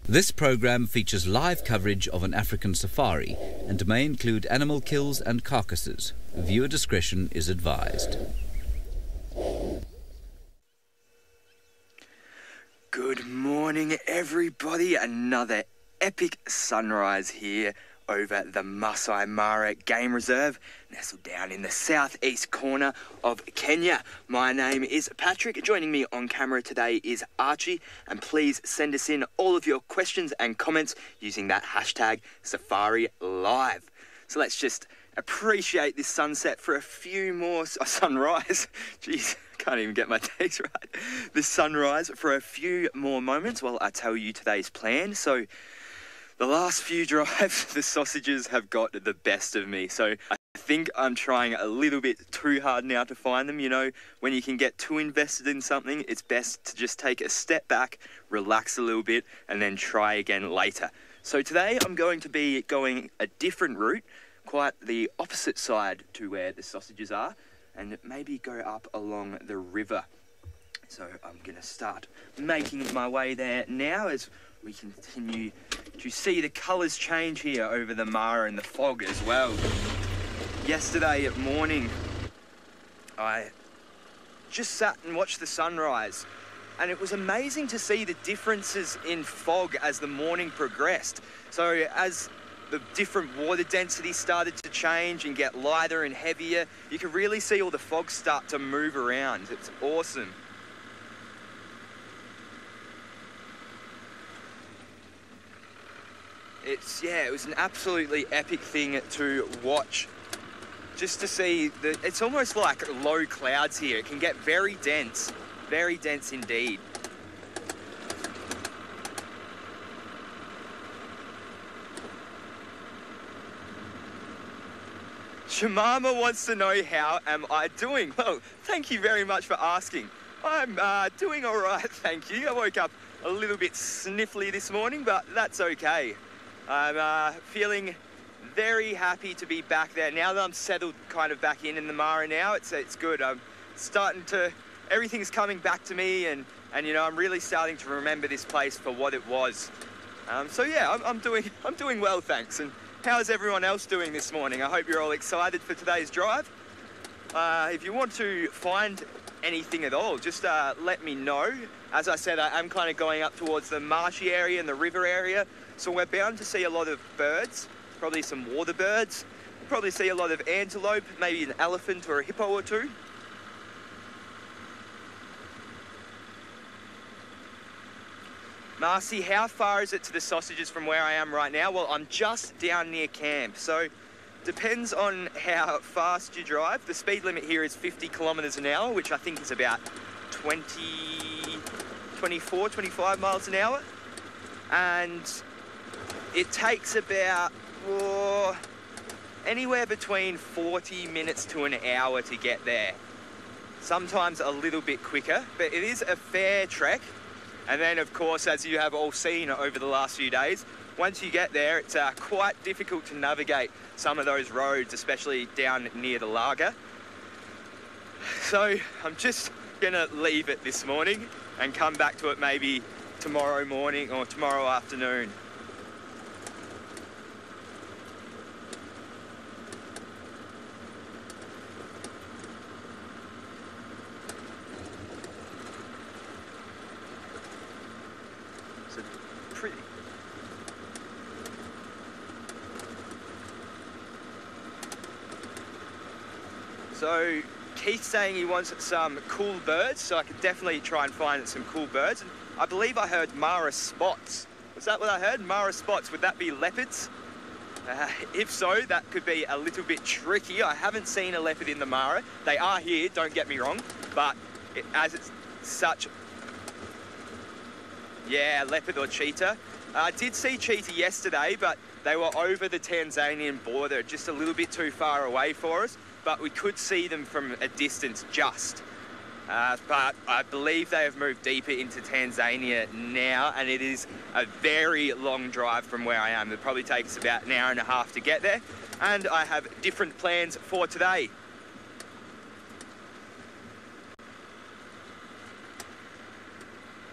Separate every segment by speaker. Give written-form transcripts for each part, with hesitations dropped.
Speaker 1: This program features live coverage of an African safari and may include animal kills and carcasses. Viewer discretion is advised.
Speaker 2: Good morning, everybody. Another epic sunrise here over the Masai Mara Game Reserve, nestled down in the southeast corner of Kenya. My name is Patrick. Joining me on camera today is Archie, and please send us in all of your questions and comments using that hashtag SafariLive. So let's just appreciate this sunset for a few more... sunrise. Jeez, can't even get my days right. This sunrise for a few more moments while I tell you today's plan. So the last few drives, the sausages have got the best of me. So I think I'm trying a little bit too hard now to find them. You know, when you can get too invested in something, it's best to just take a step back, relax a little bit, and then try again later. So today I'm going to be going a different route, quite the opposite side to where the sausages are, and maybe go up along the river. So I'm going to start making my way there now as we continue to see the colours change here over the Mara and the fog as well. Yesterday at morning, I just sat and watched the sunrise, and it was amazing to see the differences in fog as the morning progressed. So as the different water densities started to change and get lighter and heavier, you can really see all the fog start to move around. It's awesome. It was an absolutely epic thing to watch. Just to see that it's almost like low clouds here. It can get very dense indeed. Shamama wants to know, how am I doing? Well, thank you very much for asking. I'm doing all right, thank you. I woke up a little bit sniffly this morning, but that's okay. I'm feeling very happy to be back there. Now that I'm settled kind of back in the Mara now, it's good. I'm starting to, everything's coming back to me, and you know, I'm really starting to remember this place for what it was. So yeah, I'm doing well, thanks. And how's everyone else doing this morning? I hope you're all excited for today's drive. If you want to find anything at all, just let me know. As I said, I am kind of going up towards the marshy area and the river area, so we're bound to see a lot of birds, probably some water birds. We'll probably see a lot of antelope, maybe an elephant or a hippo or two. Marcy, how far is it to the sausages from where I am right now? Well, I'm just down near camp, so depends on how fast you drive. The speed limit here is 50 kilometres an hour, which I think is about 24, 25 miles an hour. And it takes about anywhere between 40 minutes to an hour to get there. Sometimes a little bit quicker, but it is a fair trek. And then, of course, as you have all seen over the last few days, once you get there, it's quite difficult to navigate some of those roads, especially down near the lager. So I'm just gonna leave it this morning and come back to it maybe tomorrow morning or tomorrow afternoon. So Keith's saying he wants some cool birds, so I could definitely try and find some cool birds. And I believe I heard Mara spots. Was that what I heard? Mara spots, would that be leopards? If so, that could be a little bit tricky. I haven't seen a leopard in the Mara. They are here, don't get me wrong, but as it's such... Yeah, leopard or cheetah. I did see cheetah yesterday, but they were over the Tanzanian border, just a little bit too far away for us. But we could see them from a distance just. But I believe they have moved deeper into Tanzania now, and it is a very long drive from where I am. It'll probably take us about an hour and a half to get there, and I have different plans for today.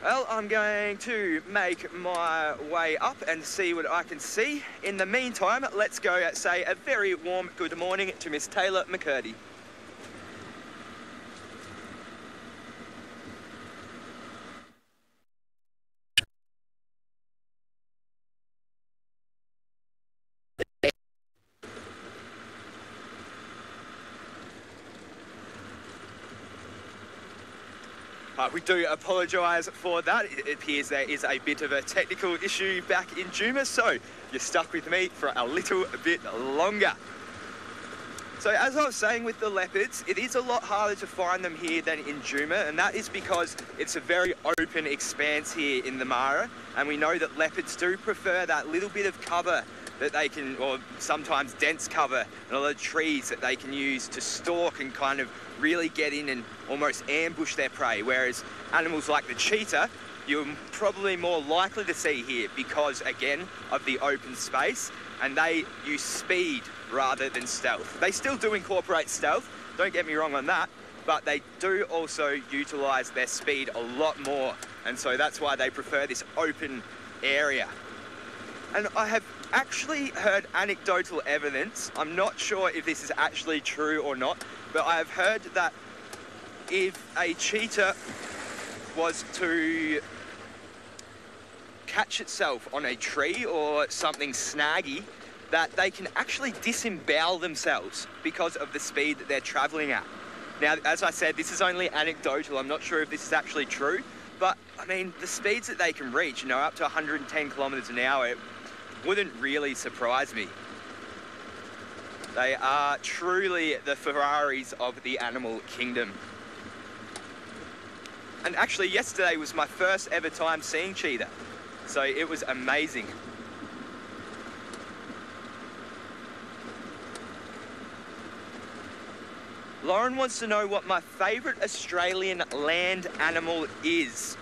Speaker 2: Well, I'm going to make my way up and see what I can see. In the meantime, let's go say a very warm good morning to Miss Taylor McCurdy. We do apologise for that. It appears there is a bit of a technical issue back in Juma, so you're stuck with me for a little bit longer. So as I was saying with the leopards, it is a lot harder to find them here than in Juma, and that is because it's a very open expanse here in the Mara, and we know that leopards do prefer that little bit of cover that they can, or sometimes dense cover, and a lot of trees that they can use to stalk and kind of really get in and almost ambush their prey, whereas animals like the cheetah, you're probably more likely to see here because, again, of the open space, and they use speed rather than stealth. They still do incorporate stealth, don't get me wrong on that, but they do also utilise their speed a lot more, and so that's why they prefer this open area. And I have actually heard anecdotal evidence, I'm not sure if this is actually true or not, but I have heard that if a cheetah was to catch itself on a tree or something snaggy, that they can actually disembowel themselves because of the speed that they're travelling at. Now, as I said, this is only anecdotal. I'm not sure if this is actually true, but I mean, the speeds that they can reach, you know, up to 110 kilometres an hour, it wouldn't really surprise me. They are truly the Ferraris of the animal kingdom. And actually, yesterday was my first ever time seeing cheetah, so it was amazing. Lauren wants to know what my favourite Australian land animal is.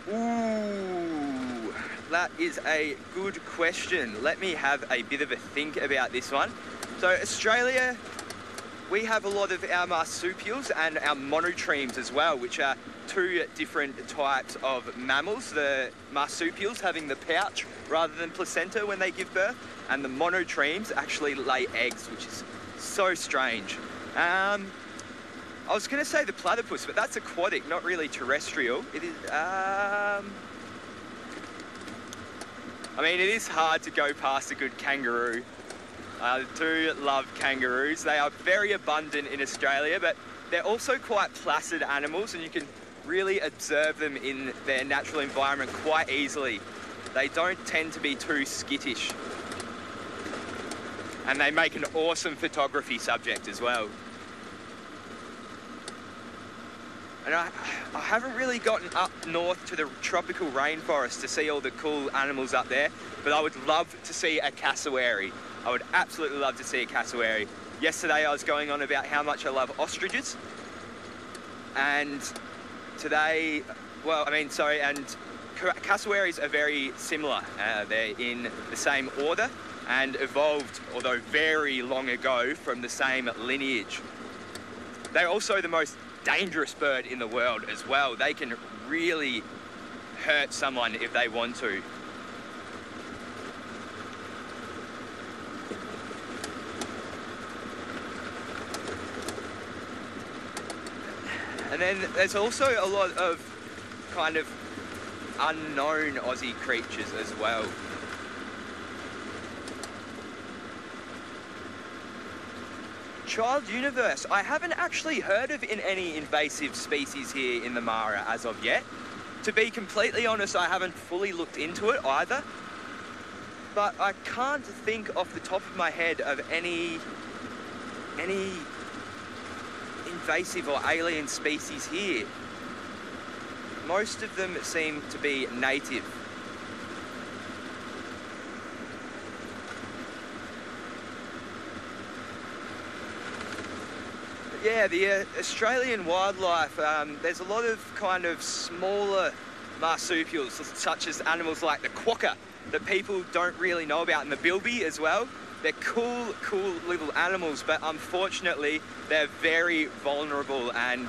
Speaker 2: Ooh, that is a good question. Let me have a bit of a think about this one. So Australia, we have a lot of our marsupials and our monotremes as well, which are two different types of mammals. The marsupials having the pouch rather than placenta when they give birth, and the monotremes actually lay eggs, which is so strange. I was going to say the platypus, but that's aquatic, not really terrestrial. It is, I mean, it is hard to go past a good kangaroo. I do love kangaroos. They are very abundant in Australia, but they're also quite placid animals, and you can really observe them in their natural environment quite easily. They don't tend to be too skittish. And they make an awesome photography subject as well. And I haven't really gotten up north to the tropical rainforest to see all the cool animals up there, but I would love to see a cassowary. I would absolutely love to see a cassowary. Yesterday I was going on about how much I love ostriches, and today, well, I mean, sorry, and cassowaries are very similar. They're in the same order and evolved, although very long ago, from the same lineage. They're also the most dangerous bird in the world as well. They can really hurt someone if they want to. And then there's also a lot of kind of unknown Aussie creatures as well. Child universe, I haven't actually heard of any invasive species here in the Mara as of yet. To be completely honest, I haven't fully looked into it either. But I can't think off the top of my head of any invasive or alien species here. Most of them seem to be native. Yeah, the Australian wildlife, there's a lot of kind of smaller marsupials, such as animals like the quokka, that people don't really know about, and the bilby as well. They're cool little animals, but unfortunately, they're very vulnerable and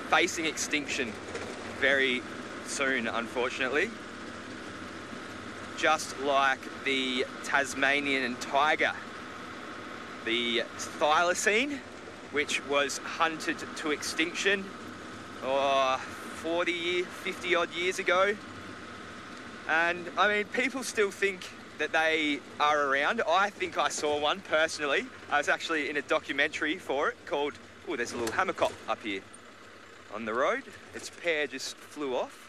Speaker 2: facing extinction very soon, unfortunately. Just like the Tasmanian tiger. The thylacine, which was hunted to extinction 40, 50 odd years ago. And I mean, people still think that they are around. I think I saw one personally. I was actually in a documentary for it called, oh, there's a little hammerkop up here on the road. Its pair just flew off.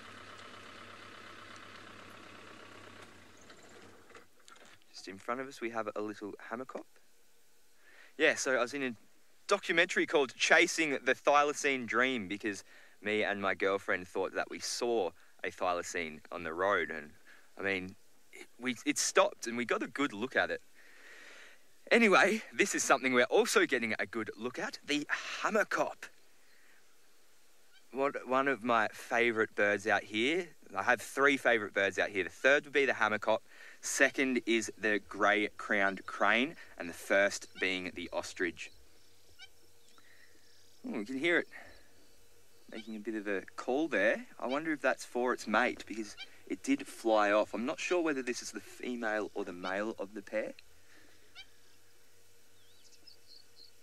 Speaker 2: Just in front of us, we have a little hammerkop. Yeah, so I was in a documentary called Chasing the Thylacine Dream because me and my girlfriend thought that we saw a thylacine on the road. And I mean, it stopped and we got a good look at it. Anyway, this is something we're also getting a good look at, the hammerkop. One of my favourite birds out here. I have 3 favourite birds out here. The third would be the hammerkop. Second is the grey-crowned crane. And the first being the ostrich. Oh, you can hear it making a bit of a call there. I wonder if that's for its mate because it did fly off. I'm not sure whether this is the female or the male of the pair.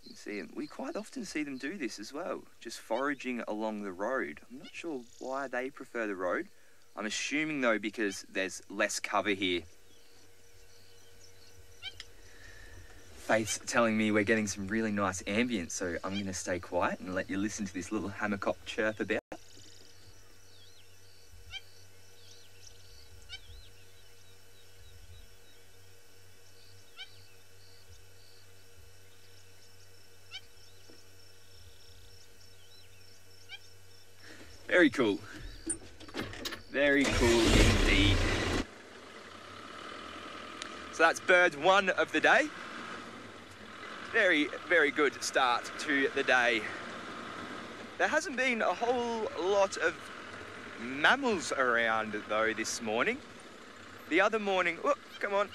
Speaker 2: You can see them. We quite often see them do this as well, just foraging along the road. I'm not sure why they prefer the road. I'm assuming though because there's less cover here. Faith's telling me we're getting some really nice ambience, so I'm going to stay quiet and let you listen to this little hammerkop chirp about. Very cool. Very cool indeed. So that's bird 1 of the day. Very, very good start to the day. There hasn't been a whole lot of mammals around though this morning. The other morning, oh, come on.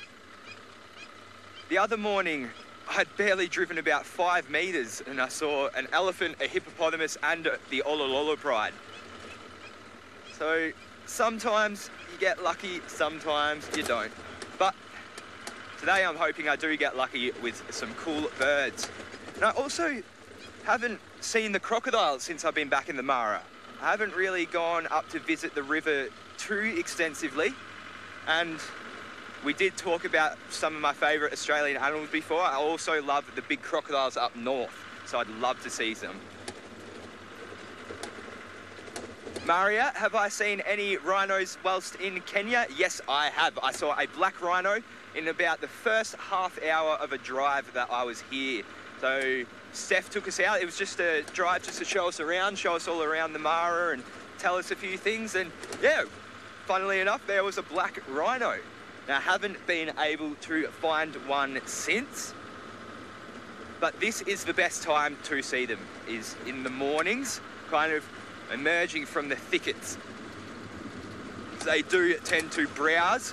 Speaker 2: The other morning, I'd barely driven about 5 metres and I saw an elephant, a hippopotamus and the Olololo pride. So sometimes you get lucky, sometimes you don't. But today I'm hoping I do get lucky with some cool birds. And I also haven't seen the crocodiles since I've been back in the Mara. I haven't really gone up to visit the river too extensively. And we did talk about some of my favourite Australian animals before. I also love the big crocodiles up north, so I'd love to see some. Maria, have I seen any rhinos whilst in Kenya? Yes, I have. I saw a black rhino in about the first half hour of a drive that I was here. So Steph took us out. It was just a drive just to show us around, show us all around the Mara and tell us a few things. And yeah, funnily enough, there was a black rhino. Now, I haven't been able to find one since, but this is the best time to see them, is in the mornings, kind of emerging from the thickets. They do tend to browse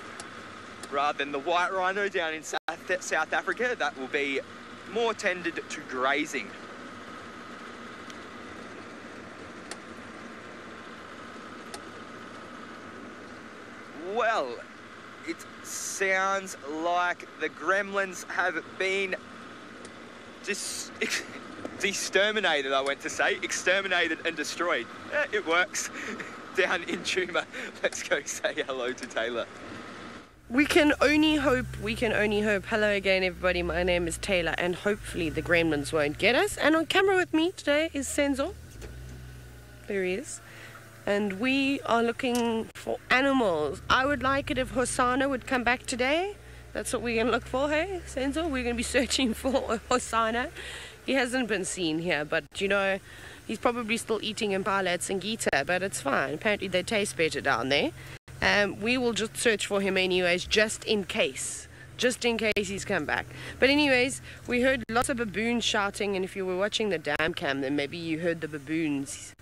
Speaker 2: rather than the white rhino down in South Africa that will be more tended to grazing. Well, it sounds like the gremlins have been just exterminated, I went to say. Exterminated and destroyed. It works. Down in Chuma. Let's go say hello to Taylor.
Speaker 3: We can only hope, Hello again, everybody. My name is Taylor, and hopefully the gremlins won't get us. And on camera with me today is Senzo. There he is. And we are looking for animals. I would like it if Hosanna would come back today. That's what we're going to look for, hey, Senzo? We're going to be searching for Hosanna. He hasn't been seen here, but, you know, he's probably still eating impala at Singita, but it's fine. Apparently they taste better down there. We will just search for him anyways, just in case he's come back. But anyways, we heard lots of baboons shouting, and if you were watching the dam cam, then maybe you heard the baboons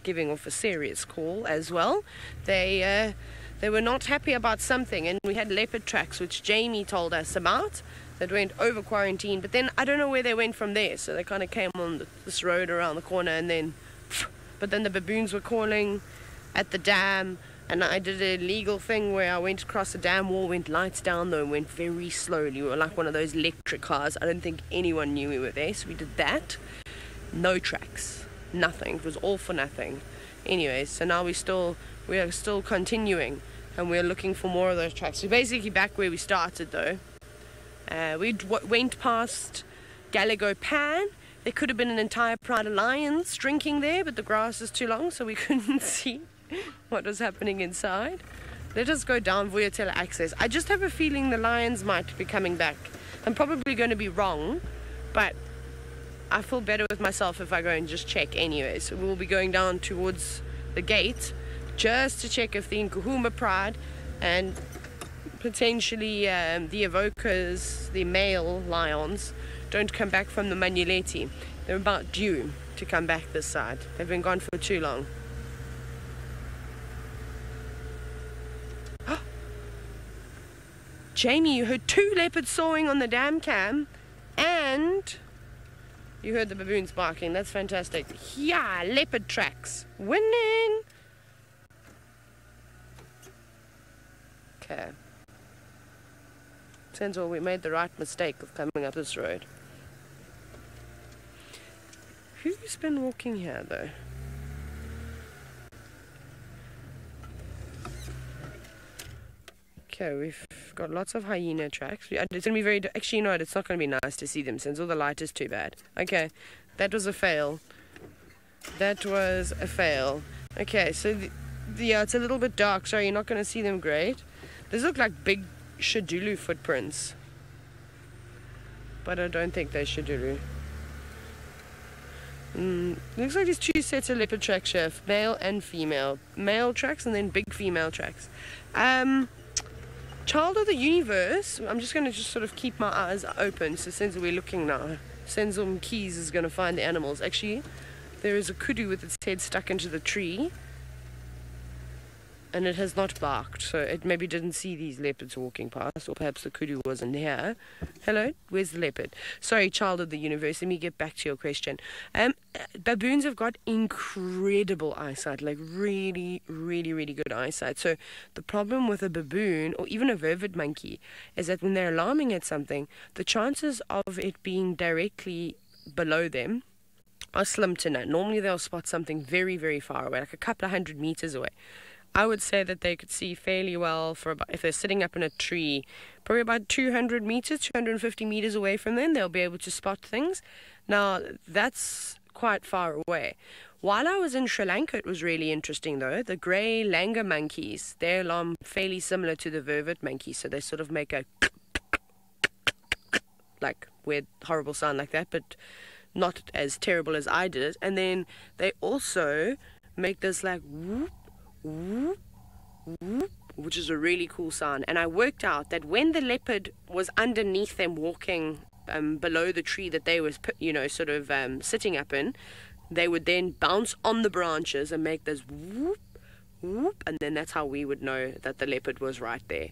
Speaker 3: giving off a serious call as well. They were not happy about something, and we had leopard tracks, which Jamie told us about, that went over quarantine, but then I don't know where they went from there, so they kind of came on this road around the corner, and then, but then the baboons were calling, at the dam, and I did a legal thing where I went across the dam wall, went lights down though, and went very slowly. We were like one of those electric cars. I don't think anyone knew we were there, so we did that. No tracks, nothing. It was all for nothing. Anyways, so now we are still continuing, and we're looking for more of those tracks. We're basically back where we started though. We went past Gallego Pan. There could have been an entire pride of lions drinking there, but the grass is too long, so we couldn't see what was happening inside. Let us go down Vuyatela Access. I just have a feeling the lions might be coming back. I'm probably going to be wrong, but I feel better with myself if I go and just check anyway. So we'll be going down towards the gate just to check if the Nkuhuma Pride and potentially the evokers, the male lions, don't come back from the Manuleti. They're about due to come back this side. They've been gone for too long. Jamie, you heard 2 leopards sawing on the dam cam, and you heard the baboons barking. That's fantastic. Yeah, leopard tracks. Winning! Okay. Turns out we made the right mistake of coming up this road. Who's been walking here though? Okay, we've got lots of hyena tracks. It's going to be very... Actually, you know what? It's not going to be nice to see them since all the light is too bad. Okay, that was a fail. That was a fail. Okay, so yeah, it's a little bit dark. Sorry, you're not going to see them great. These look like big Shadulu footprints, but I don't think they're Shadulu. Looks like there's 2 sets of leopard tracks here, male and female. Male tracks and then big female tracks. Child of the Universe, I'm just going to sort of keep my eyes open. So since we're looking now, Senzo Keys is going to find the animals. Actually, there is a kudu with its head stuck into the tree, and it has not barked, so it maybe didn't see these leopards walking past, or perhaps the kudu wasn't here. Hello, where's the leopard? Sorry, child of the universe, let me get back to your question. Baboons have got incredible eyesight, like really, really, really good eyesight. So the problem with a baboon, or even a vervet monkey, is that when they're alarming at something, the chances of it being directly below them are slim to none. Normally they'll spot something very, very far away, like a couple of 100 meters away. I would say that they could see fairly well for about, if they're sitting up in a tree, probably about 200 meters, 250 meters away from them, they'll be able to spot things. Now, that's quite far away. While I was in Sri Lanka, it was really interesting though. The grey langur monkeys, their alarm fairly similar to the vervet monkeys, so they sort of make a like weird, horrible sound like that, but not as terrible as I did it. And then they also make this like whoop, whoop, whoop, which is a really cool sound. And I worked out that when the leopard was underneath them walking below the tree that they was, sort of sitting up in, they would then bounce on the branches and make this whoop, whoop, and then that's how we would know that the leopard was right there.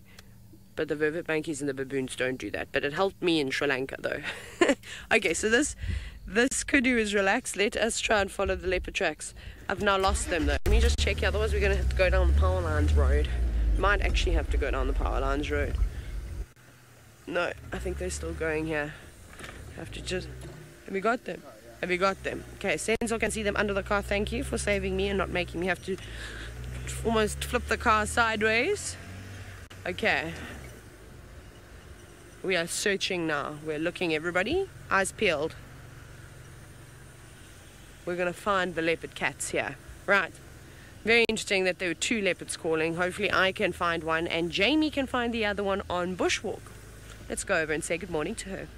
Speaker 3: But the vervet monkeys and the baboons don't do that. But it helped me in Sri Lanka though. Okay, so this kudu is relaxed. Let us try and follow the leopard tracks. I've now lost them though. Let me just check, otherwise we're going to have to go down the power lines road. Might actually have to go down the power lines road. No, I think they're still going here. Have to just... Have we got them? Have we got them? Okay, Senzo can see them under the car. Thank you for saving me and not making me have to almost flip the car sideways. Okay. We are searching now. We're looking, everybody. Eyes peeled. We're going to find the leopard cats here. Right. Very interesting that there were 2 leopards calling. Hopefully I can find one and Jamie can find the other one on Bushwalk. Let's go over and say good morning to her.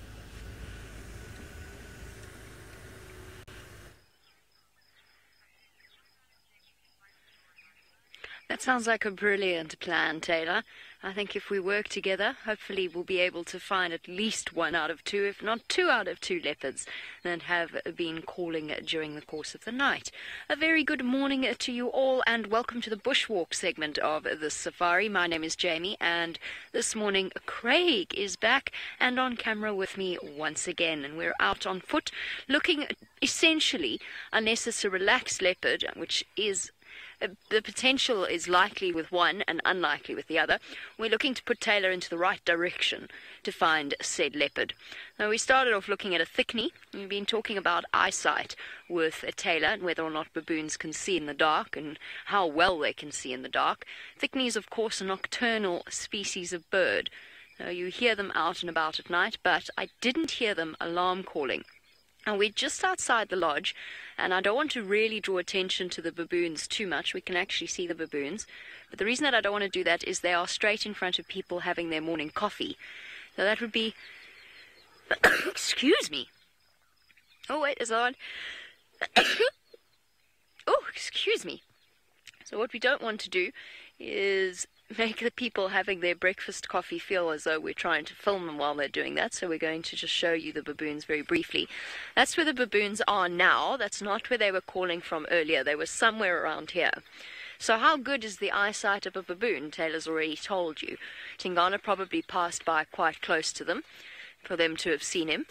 Speaker 4: That sounds like a brilliant plan, Taylor. I think if we work together, hopefully we'll be able to find at least 1 out of 2, if not 2 out of 2 leopards that have been calling during the course of the night. A very good morning to you all and welcome to the Bushwalk segment of the safari. My name is Jamie and this morning Craig is back and on camera with me once again. And we're out on foot looking essentially, unless it's a relaxed leopard, which is the potential is likely with one and unlikely with the other. We're looking to put Taylor into the right direction to find said leopard. Now, we started off looking at a thickney. We've been talking about eyesight with Taylor and whether or not baboons can see in the dark and how well they can see in the dark. Thickney is, of course, a nocturnal species of bird. Now, you hear them out and about at night, but I didn't hear them alarm calling. And we're just outside the lodge, and I don't want to really draw attention to the baboons too much. We can actually see the baboons. But the reason that I don't want to do that is they are straight in front of people having their morning coffee. So that would be... Excuse me. Oh, wait, is that on? Oh, excuse me. So what we don't want to do is make the people having their breakfast coffee feel as though we're trying to film them while they're doing that. So we're going to just show you the baboons very briefly. That's where the baboons are now. That's not where they were calling from earlier. They were somewhere around here. So how good is the eyesight of a baboon? Taylor's already told you. Tingana probably passed by quite close to them for them to have seen him.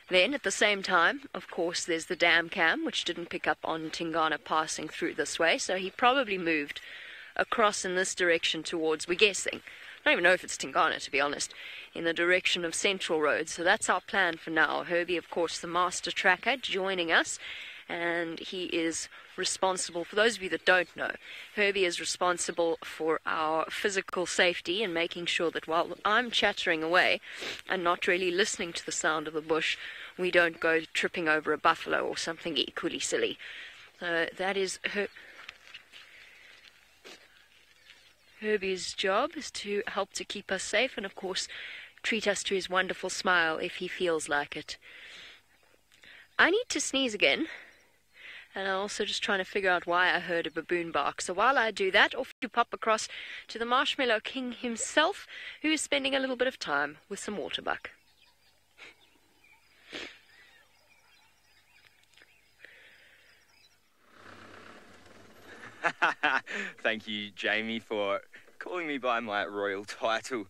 Speaker 4: Then, at the same time, of course, there's the dam cam, which didn't pick up on Tingana passing through this way. So he probably moved across in this direction towards, we're guessing, I don't even know if it's Tingana, to be honest, in the direction of Central Road. So that's our plan for now. Herbie, of course, the master tracker, joining us, and he is responsible, for those of you that don't know, Herbie is responsible for our physical safety and making sure that while I'm chattering away and not really listening to the sound of the bush, we don't go tripping over a buffalo or something equally silly. So that is Herbie's job, is to help to keep us safe and, of course, treat us to his wonderful smile if he feels like it. I need to sneeze again, and I'm also just trying to figure out why I heard a baboon bark. So while I do that, off you pop across to the Marshmallow King himself, who is spending a little bit of time with some waterbuck.
Speaker 2: Thank you, Jamie, for calling me by my royal title.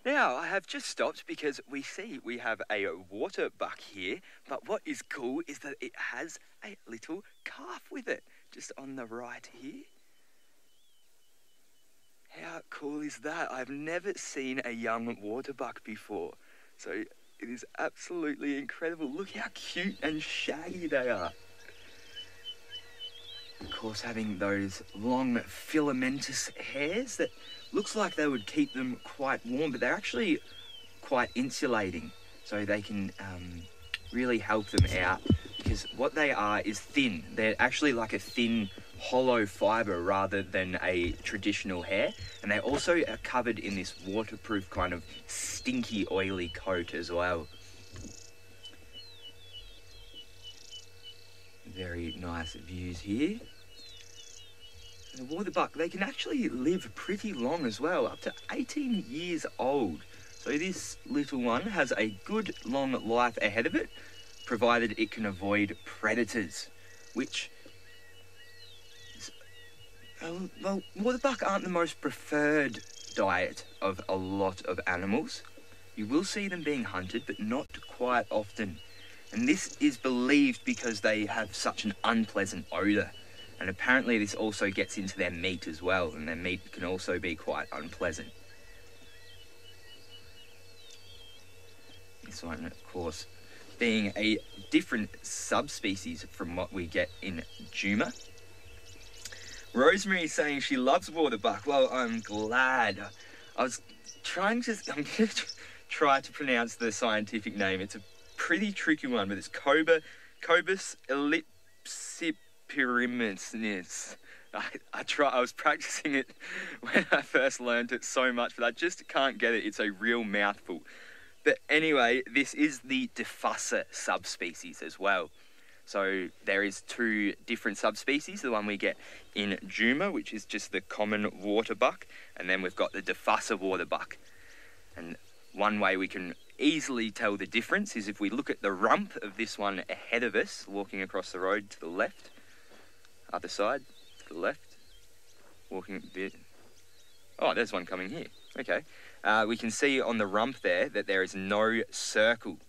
Speaker 2: Now, I have just stopped because we see we have a water buck here, but what is cool is that it has a little calf with it, just on the right here. How cool is that? I've never seen a young water buck before, so it is absolutely incredible. Look how cute and shaggy they are. Of course, having those long filamentous hairs that looks like they would keep them quite warm, but they're actually quite insulating, so they can really help them out, because what they are is thin. They're actually like a thin, hollow fibre rather than a traditional hair, and they also are covered in this waterproof kind of stinky, oily coat as well. Very nice views here. The waterbuck, they can actually live pretty long as well, up to 18 years old. So this little one has a good long life ahead of it, provided it can avoid predators, which is, well, waterbuck aren't the most preferred diet of a lot of animals. You will see them being hunted, but not quite often. And this is believed because they have such an unpleasant odour. And apparently this also gets into their meat as well, and their meat can also be quite unpleasant. This one, of course, being a different subspecies from what we get in Juma. Rosemary is saying she loves waterbuck. Well, I'm glad. I'm going to try to pronounce the scientific name. It's a pretty tricky one, but it's Cobus ellipsipyrimus. I was practicing it when I first learned it so much, but I just can't get it. It's a real mouthful. But anyway, this is the Defusser subspecies as well. So there is two different subspecies. The one we get in Juma, which is just the common waterbuck, and then we've got the Defusser waterbuck. And one way we can easily tell the difference is if we look at the rump of this one ahead of us, walking across the road to the left, other side, to the left, walking a bit. Oh, there's one coming here. Okay. We can see on the rump there that there is no circle.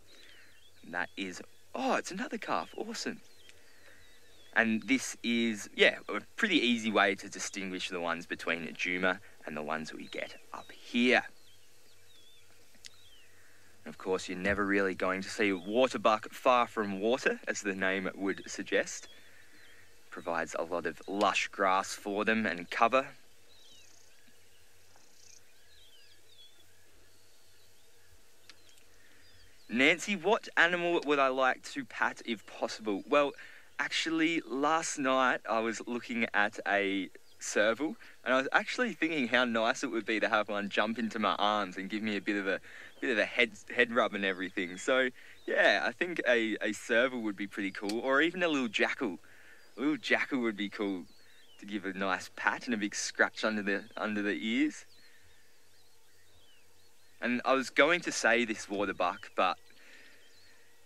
Speaker 2: And that is, oh, it's another calf. Awesome. And this is, yeah, a pretty easy way to distinguish the ones between Juma and the ones we get up here. Of course, you're never really going to see waterbuck far from water, as the name would suggest. Provides a lot of lush grass for them and cover. Nancy, what animal would I like to pat if possible? Well, actually, last night I was looking at a serval, and I was actually thinking how nice it would be to have one jump into my arms and give me a bit of a head rub and everything. So yeah, I think a serval would be pretty cool, or even a little jackal. A little jackal would be cool to give a nice pat and a big scratch under the ears. And I was going to say this waterbuck, but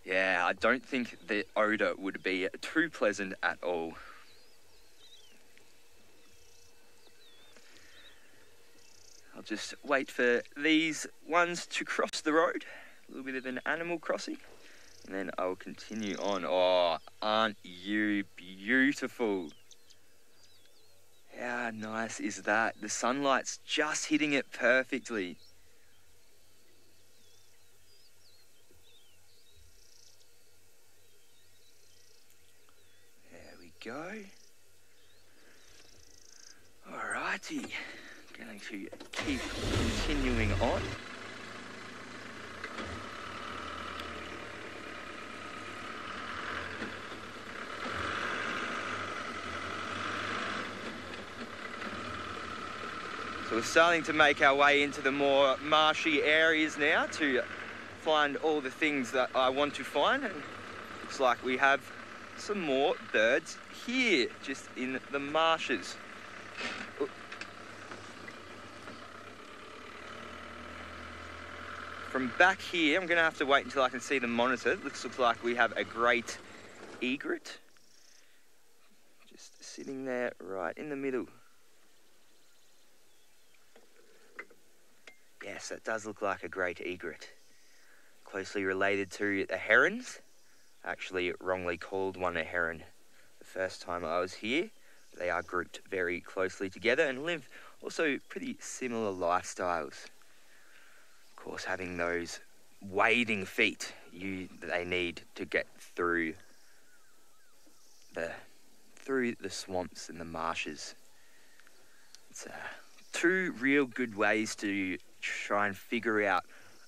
Speaker 2: yeah, I don't think the odour would be too pleasant at all. I'll just wait for these ones to cross the road. A little bit of an animal crossing. And then I'll continue on. Oh, aren't you beautiful? How nice is that? The sunlight's just hitting it perfectly. There we go. Alrighty. Going to keep continuing on. So we're starting to make our way into the more marshy areas now to find all the things that I want to find. And looks like we have some more birds here, just in the marshes. From back here, I'm going to have to wait until I can see the monitor. It looks like we have a great egret. Just sitting there right in the middle. Yes, that does look like a great egret. Closely related to the herons. Actually, wrongly called one a heron the first time I was here. They are grouped very closely together and live also pretty similar lifestyles. Of course, having those wading feet they need to get through the swamps and the marshes. It's two real good ways to try and figure out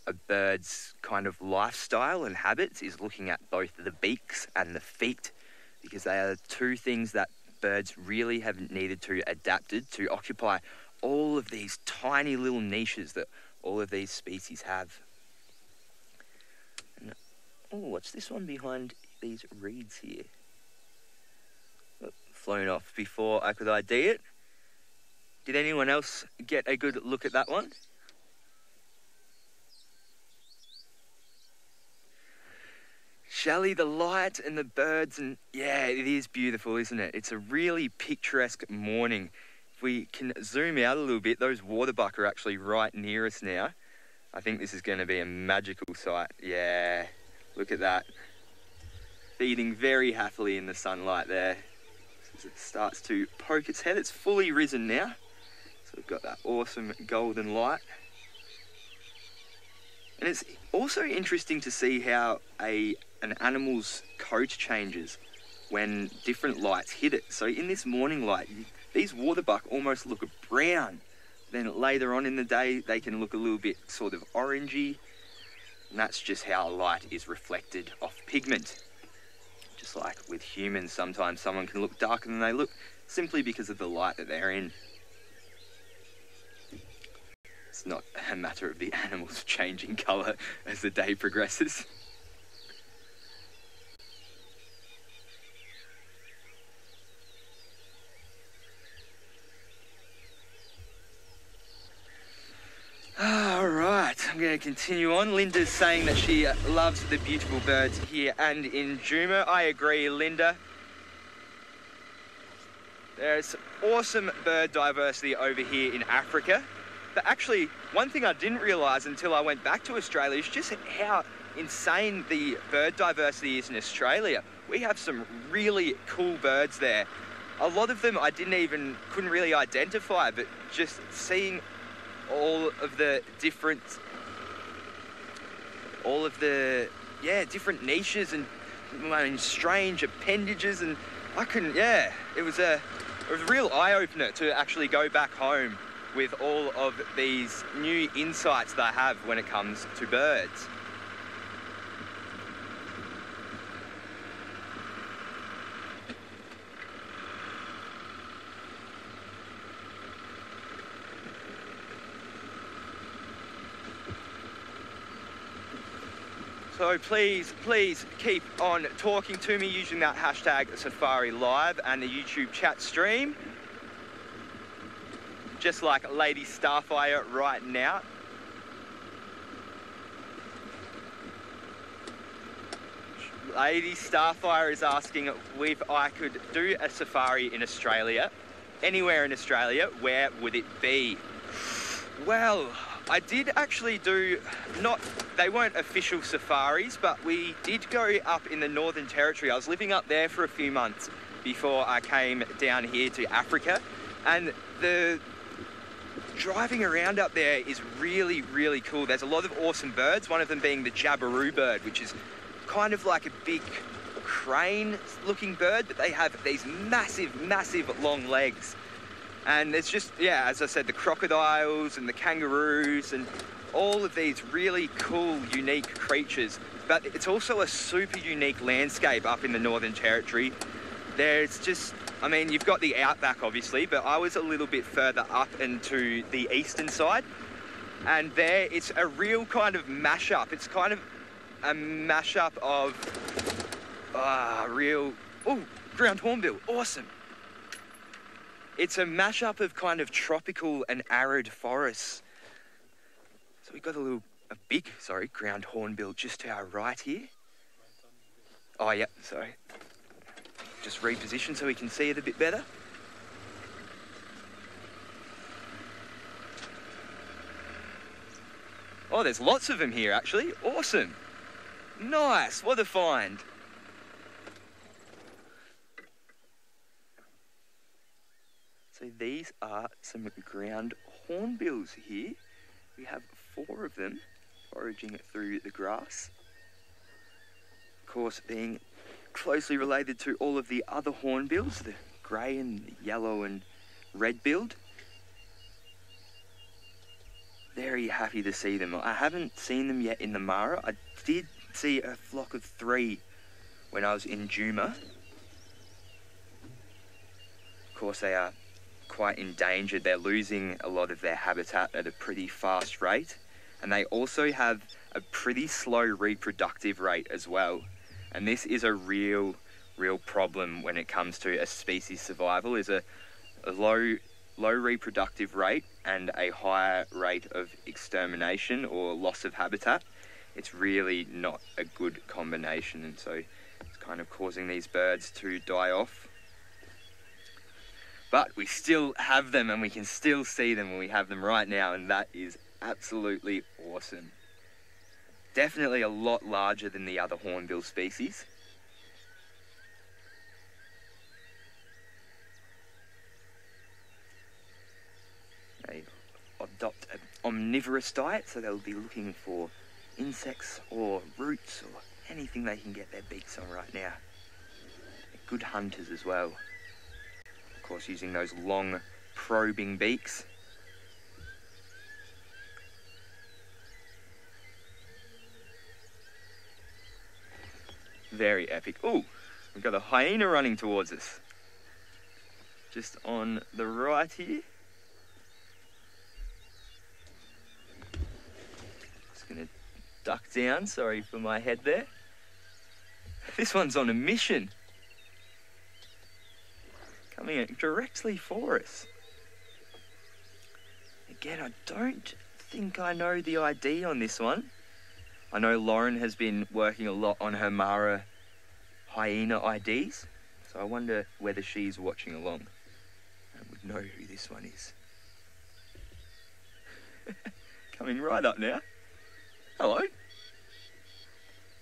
Speaker 2: a bird's kind of lifestyle and habits is looking at both the beaks and the feet, because they are the two things that birds really have needed to adapted to occupy all of these tiny little niches that all of these species have. And, oh, what's this one behind these reeds here? Oh, flown off before I could ID it. Did anyone else get a good look at that one? Shelley, the light and the birds, and yeah, it is beautiful, isn't it? It's a really picturesque morning. If we can zoom out a little bit, those waterbuck are actually right near us now. I think this is going to be a magical sight. Yeah, look at that. Feeding very happily in the sunlight there. As it starts to poke its head, it's fully risen now. So we've got that awesome golden light. And it's also interesting to see how an animal's coat changes when different lights hit it. So in this morning light, these waterbuck almost look brown. Then later on in the day, they can look a little bit sort of orangey. And that's just how light is reflected off pigment. Just like with humans, sometimes someone can look darker than they look simply because of the light that they're in. It's not a matter of the animals changing colour as the day progresses. Alright, I'm going to continue on. Linda's saying that she loves the beautiful birds here and in Juma. I agree, Linda. There's awesome bird diversity over here in Africa. But actually, one thing I didn't realise until I went back to Australia is just how insane the bird diversity is in Australia. We have some really cool birds there. A lot of them I couldn't really identify, but just seeing all of the different niches and strange appendages, and it was a real eye-opener to actually go back home with all of these new insights that I have when it comes to birds. So please keep on talking to me using that hashtag SafariLive and the YouTube chat stream. Just like Lady Starfire right now. Lady Starfire is asking if I could do a safari in Australia, anywhere in Australia, where would it be? Well, I did actually do, they weren't official safaris, but we did go up in the Northern Territory. I was living up there for a few months before I came down here to Africa, and the driving around up there is really, really cool. There's a lot of awesome birds, one of them being the jabiru bird, which is kind of like a big crane-looking bird, but they have these massive, massive long legs. And there's just, as I said, the crocodiles and the kangaroos and all of these really cool, unique creatures. But it's also a super unique landscape up in the Northern Territory. There's just, you've got the outback, obviously, but I was a little bit further up into the eastern side. And there, it's a real kind of mashup. It's kind of a mashup of ground hornbill, awesome. It's a mashup of kind of tropical and arid forests. So we've got a big ground hornbill just to our right here. Oh, yeah, sorry. Just reposition so we can see it a bit better. Oh, there's lots of them here, actually. Awesome. Nice, what a find. So these are some ground hornbills here. We have 4 of them foraging through the grass. Of course, being closely related to all of the other hornbills, the grey and the yellow and red-billed. Very happy to see them. I haven't seen them yet in the Mara. I did see a flock of 3 when I was in Juma. Of course, they are quite endangered. They're losing a lot of their habitat at a pretty fast rate, and they also have a pretty slow reproductive rate as well. And this is a real problem when it comes to a species survival, is a low reproductive rate and a higher rate of extermination or loss of habitat. It's really not a good combination, and so it's kind of causing these birds to die off. But we still have them, and we can still see them, and we have them right now, and that is absolutely awesome. Definitely a lot larger than the other hornbill species. They adopt an omnivorous diet, so they'll be looking for insects or roots or anything they can get their beaks on right now. They're good hunters as well. Of course, using those long probing beaks. Very epic. Oh, we've got a hyena running towards us. Just on the right here. Just gonna duck down, sorry for my head there. This one's on a mission. Coming directly for us. Again, I don't think I know the ID on this one. I know Lauren has been working a lot on her Mara hyena IDs, so I wonder whether she's watching along and would know who this one is. Coming right up now. Hello.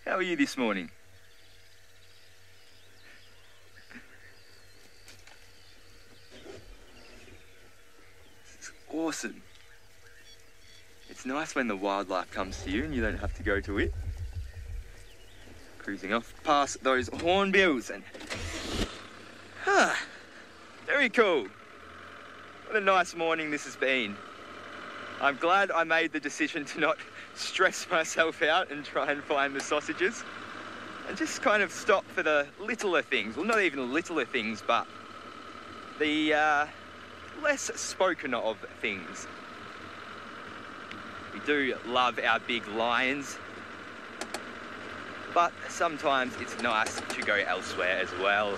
Speaker 2: How are you this morning? This is awesome. It's nice when the wildlife comes to you and you don't have to go to it. Cruising off past those hornbills and... very cool. What a nice morning this has been. I'm glad I made the decision to not stress myself out and try and find the sausages and just kind of stop for the littler things. Well, not even littler things, but the less spoken of things. We do love our big lions, but sometimes it's nice to go elsewhere as well.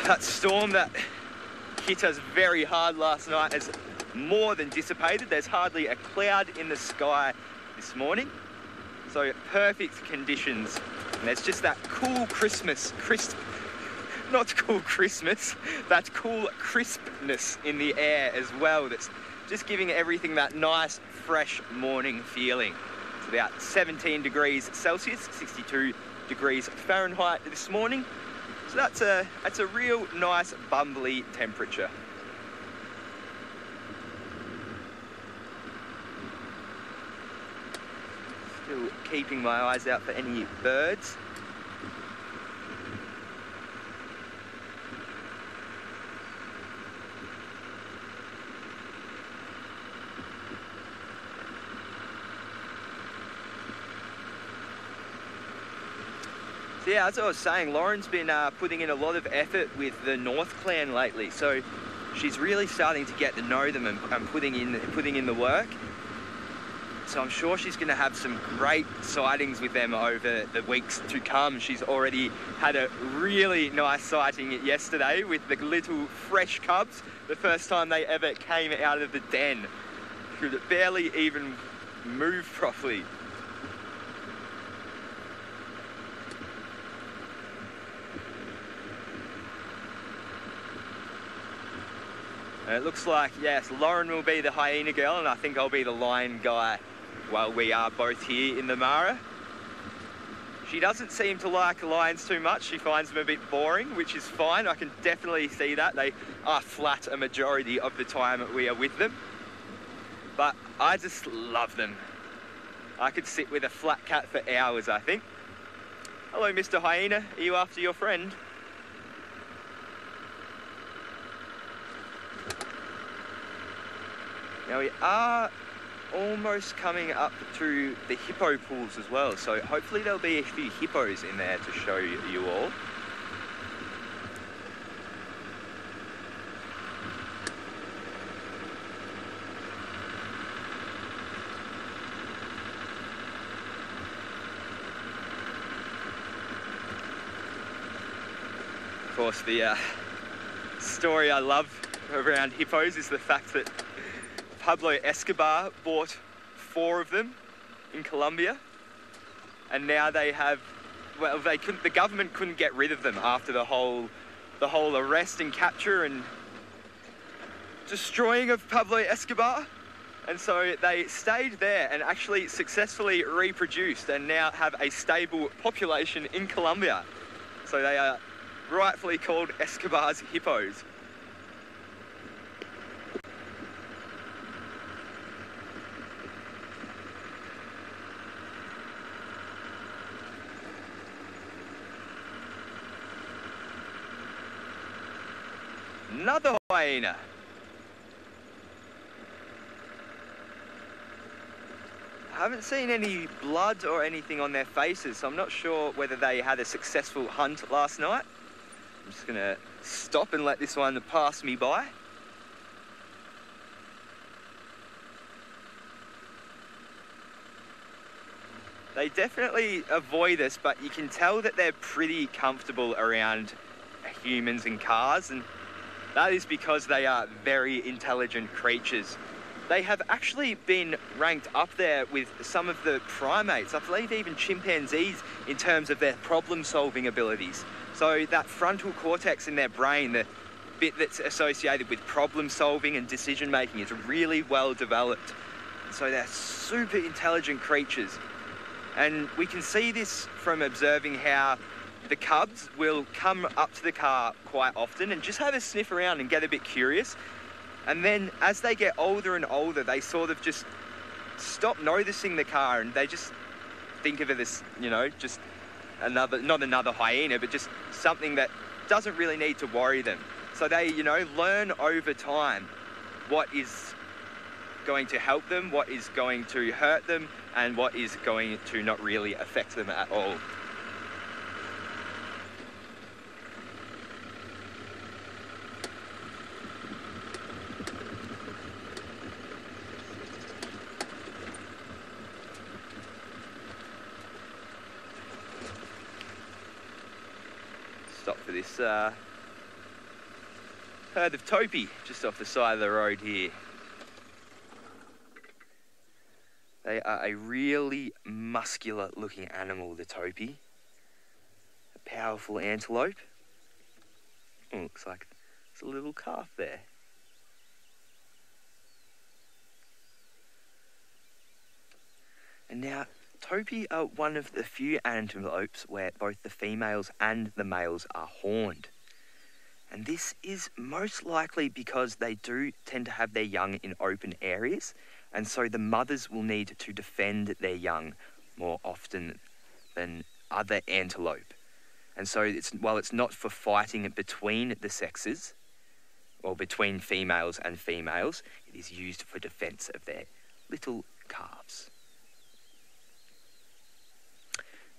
Speaker 2: That storm that hit us very hard last night has more than dissipated. There's hardly a cloud in the sky this morning. So perfect conditions. And there's just that cool that cool crispness in the air as well. That's just giving everything that nice, fresh morning feeling. It's about 17 degrees Celsius, 62 degrees Fahrenheit this morning. So that's a real nice bumbly temperature. Still keeping my eyes out for any birds. So yeah, as I was saying, Lauren's been putting in a lot of effort with the North Clan lately. So she's really starting to get to know them and putting in the work. So I'm sure she's going to have some great sightings with them over the weeks to come. She's already had a really nice sighting yesterday with the little fresh cubs, the first time they ever came out of the den. Could barely even move properly. And it looks like, yes, Lauren will be the hyena girl and I think I'll be the lion guy while we are both here in the Mara. She doesn't seem to like lions too much. She finds them a bit boring, which is fine. I can definitely see that. They are flat a majority of the time we are with them. But I just love them. I could sit with a flat cat for hours, I think. Hello, Mr. Hyena. Are you after your friend? Now we are almost coming up to the hippo pools as well, so hopefully there'll be a few hippos in there to show you all. Of course, the story I love around hippos is the fact that Pablo Escobar bought 4 of them in Colombia, and now they have, well, the government couldn't get rid of them after the whole arrest and capture and destroying of Pablo Escobar, and so they stayed there and actually successfully reproduced and now have a stable population in Colombia. So they are rightfully called Escobar's hippos. Another hyena. I haven't seen any blood or anything on their faces, so I'm not sure whether they had a successful hunt last night. I'm just gonna stop and let this one pass me by. They definitely avoid us, but you can tell that they're pretty comfortable around humans and cars, and that is because they are very intelligent creatures. They have actually been ranked up there with some of the primates, I believe even chimpanzees, in terms of their problem-solving abilities. So that frontal cortex in their brain, the bit that's associated with problem solving and decision making is really well developed. So they're super intelligent creatures. And we can see this from observing how the cubs will come up to the car quite often and just have a sniff around and get a bit curious. And then as they get older and older, they sort of just stop noticing the car and they just think of it as, you know, just another, not another hyena, but just something that doesn't really need to worry them. So they, you know, learn over time what is going to help them, what is going to hurt them, and what is going to not really affect them at all. Stop for this herd of topi just off the side of the road here. They are a really muscular looking animal, the topi. A powerful antelope. Oh, looks like there's a little calf there. And now, topi are one of the few antelopes where both the females and the males are horned. And this is most likely because they do tend to have their young in open areas, and so the mothers will need to defend their young more often than other antelope. And so while it's not for fighting between the sexes, or between females and females, it is used for defense of their little calves.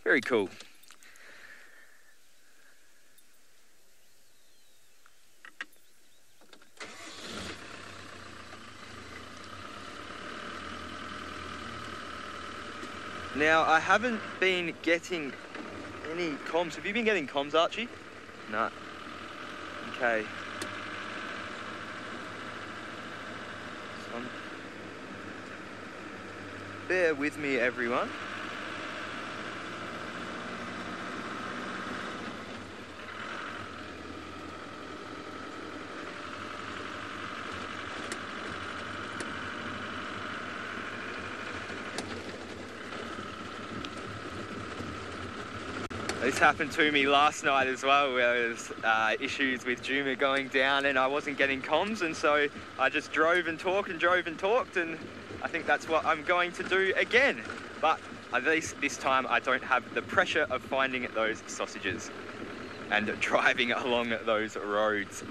Speaker 2: Very cool. Now, I haven't been getting any comms. Have you been getting comms, Archie? No. Okay. Bear with me, everyone. This happened to me last night as well, where there was issues with Juma going down and I wasn't getting comms, and so I just drove and talked, and I think that's what I'm going to do again. But at least this time I don't have the pressure of finding those sausages and driving along those roads.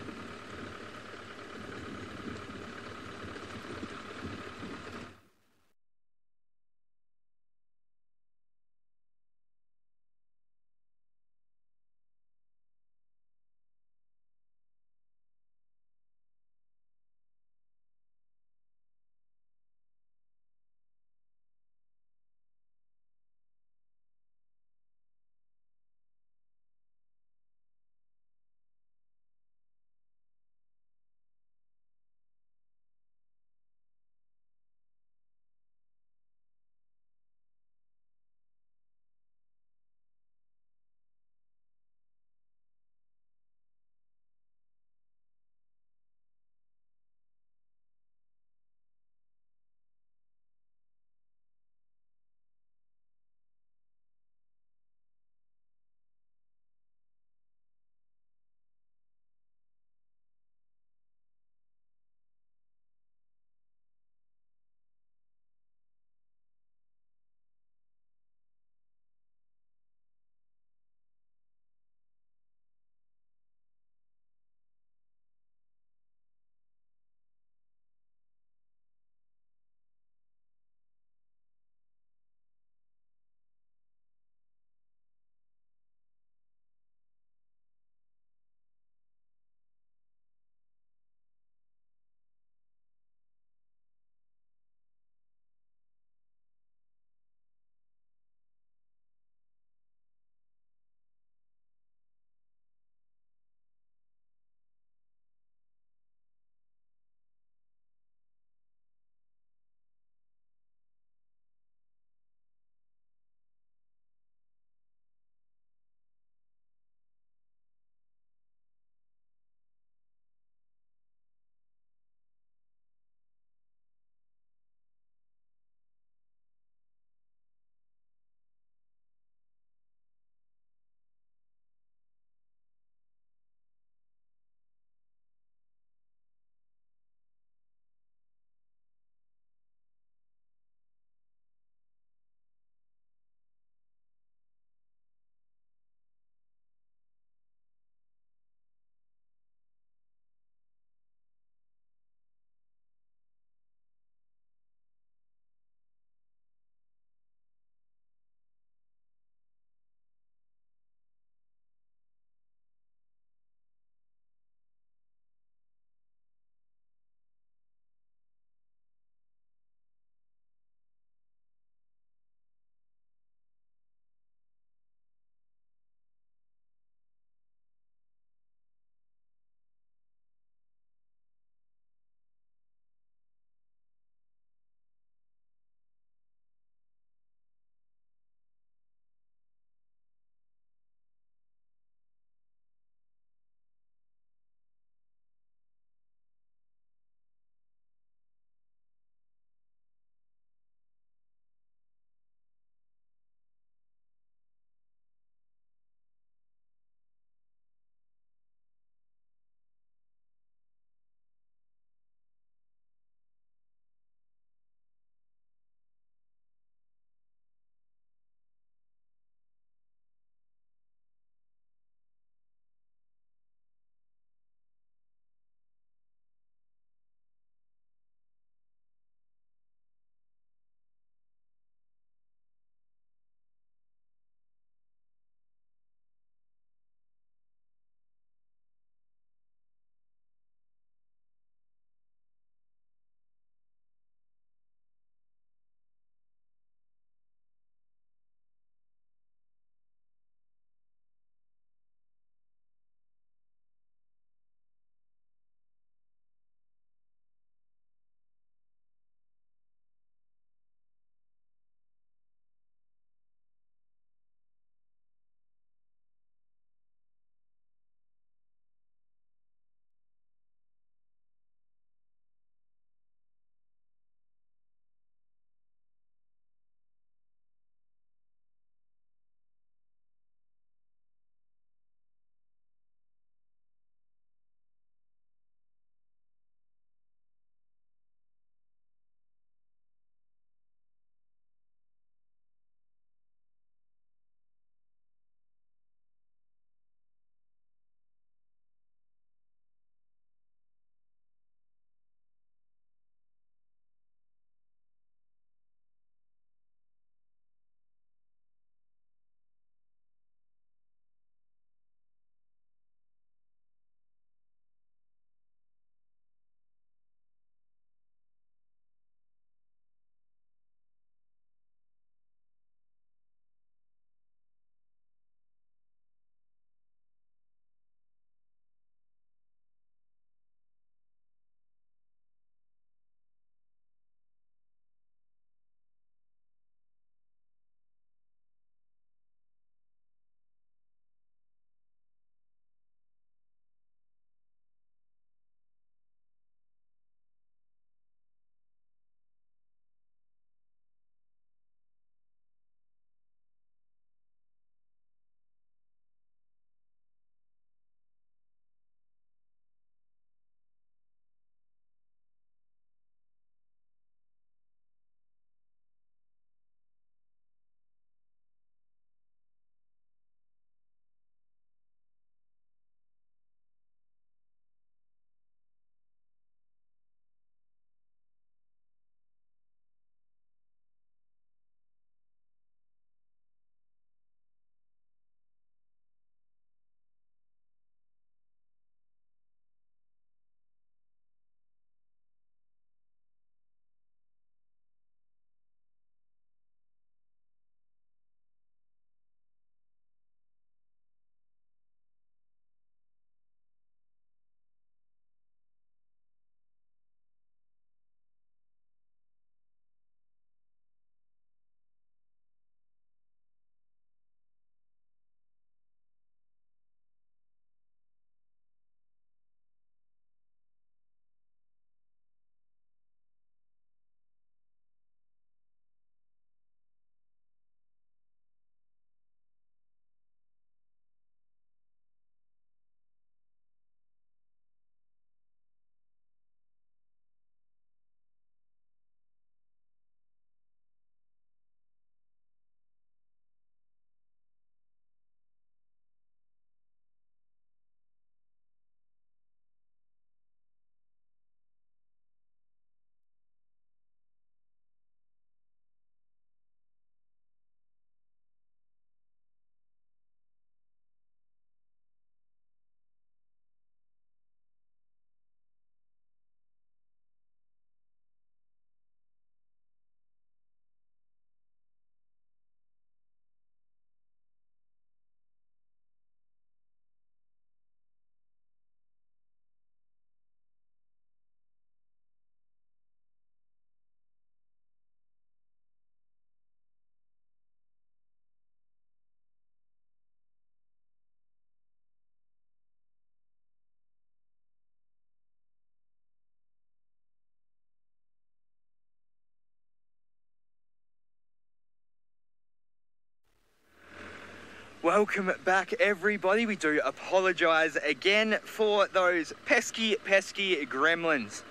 Speaker 2: Welcome back, everybody. We do apologise again for those pesky gremlins.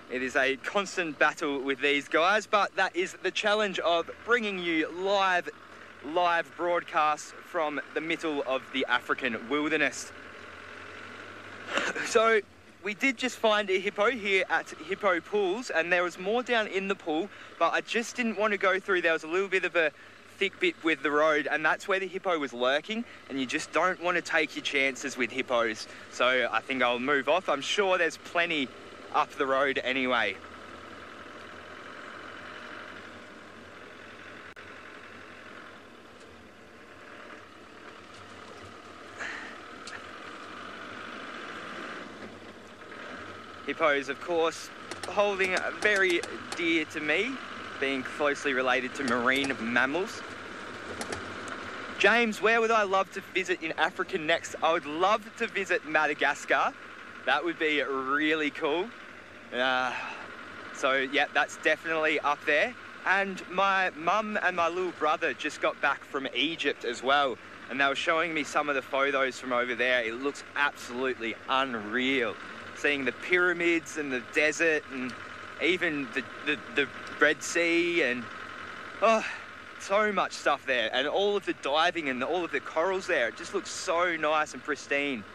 Speaker 2: It is a constant battle with these guys, but that is the challenge of bringing you live broadcasts from the middle of the African wilderness. So we did just find a hippo here at Hippo Pools, and there was more down in the pool, but I just didn't want to go through. There was a little bit of a thick bit with the road, and that's where the hippo was lurking, and you just don't want to take your chances with hippos. So I think I'll move off. I'm sure there's plenty up the road anyway. Hippos, of course, holding very dear to me, being closely related to marine mammals. James, where would I love to visit in Africa next? I would love to visit Madagascar. That would be really cool. So yeah, that's definitely up there. And my mum and my little brother just got back from Egypt as well, and they were showing me some of the photos from over there. It looks absolutely unreal. Seeing the pyramids and the desert and even the Red Sea, and oh, so much stuff there, and all of the diving and all of the corals there. It just looks so nice and pristine.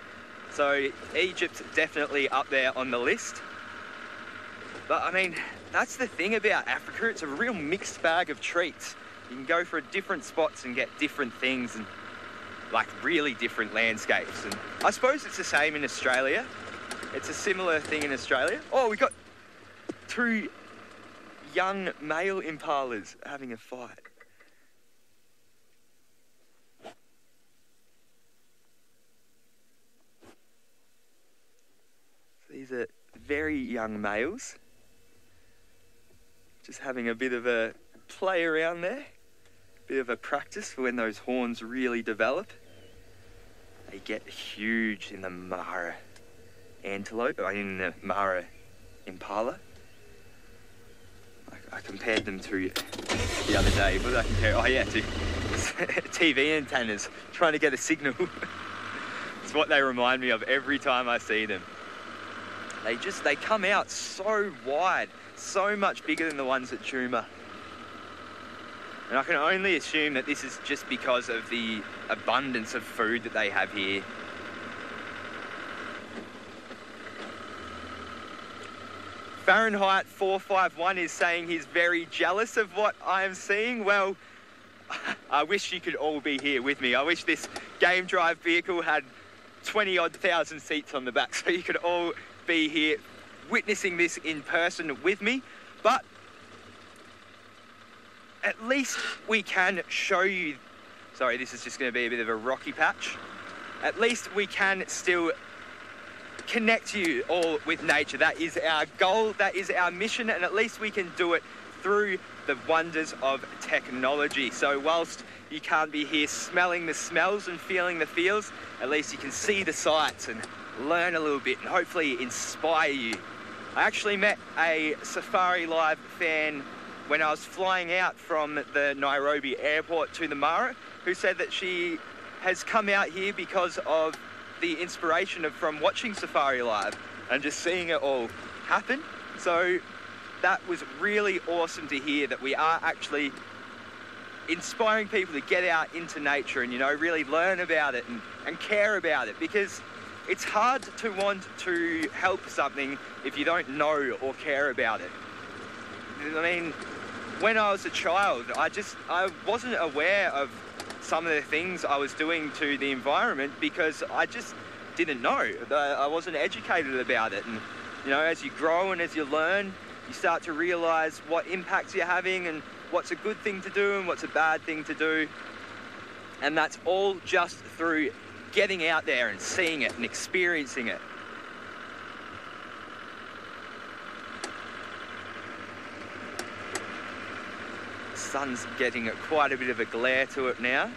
Speaker 2: So Egypt's definitely up there on the list. But I mean, that's the thing about Africa. It's a real mixed bag of treats. You can go for different spots and get different things, and like really different landscapes. And I suppose it's the same in Australia. It's a similar thing in Australia. Oh, we got two young male impalas having a fight. These are very young males, just having a bit of a play around there, bit of a practice for when those horns really develop. They get huge in the Mara antelope, in the Mara impala. I compared them to the other day. What did I compare? Oh yeah, to TV antennas, trying to get a signal. It's what they remind me of every time I see them. They come out so wide, so much bigger than the ones at Juma. And I can only assume that this is just because of the abundance of food that they have here. Fahrenheit 451 is saying he's very jealous of what I am seeing. Well, I wish you could all be here with me. I wish this game drive vehicle had 20-odd thousand seats on the back so you could all be here witnessing this in person with me. But at least we can show you... Sorry, this is just going to be a bit of a rocky patch. At least we can still connect you all with nature. That is our goal, that is our mission, and at least we can do it through the wonders of technology. So whilst you can't be here smelling the smells and feeling the feels, at least you can see the sights and learn a little bit and hopefully inspire you. I actually met a SafariLive fan when I was flying out from the Nairobi airport to the Mara, who said that she has come out here because of the inspiration from watching SafariLive and just seeing it all happen. So that was really awesome to hear, that we are actually inspiring people to get out into nature and, you know, really learn about it and care about it, because it's hard to want to help something if you don't know or care about it. I mean, when I was a child, I wasn't aware of some of the things I was doing to the environment because I just didn't know. I wasn't educated about it. And, you know, as you grow and as you learn, you start to realise what impacts you're having and what's a good thing to do and what's a bad thing to do. And that's all just through getting out there and seeing it and experiencing it. The sun's getting quite a bit of a glare to it now.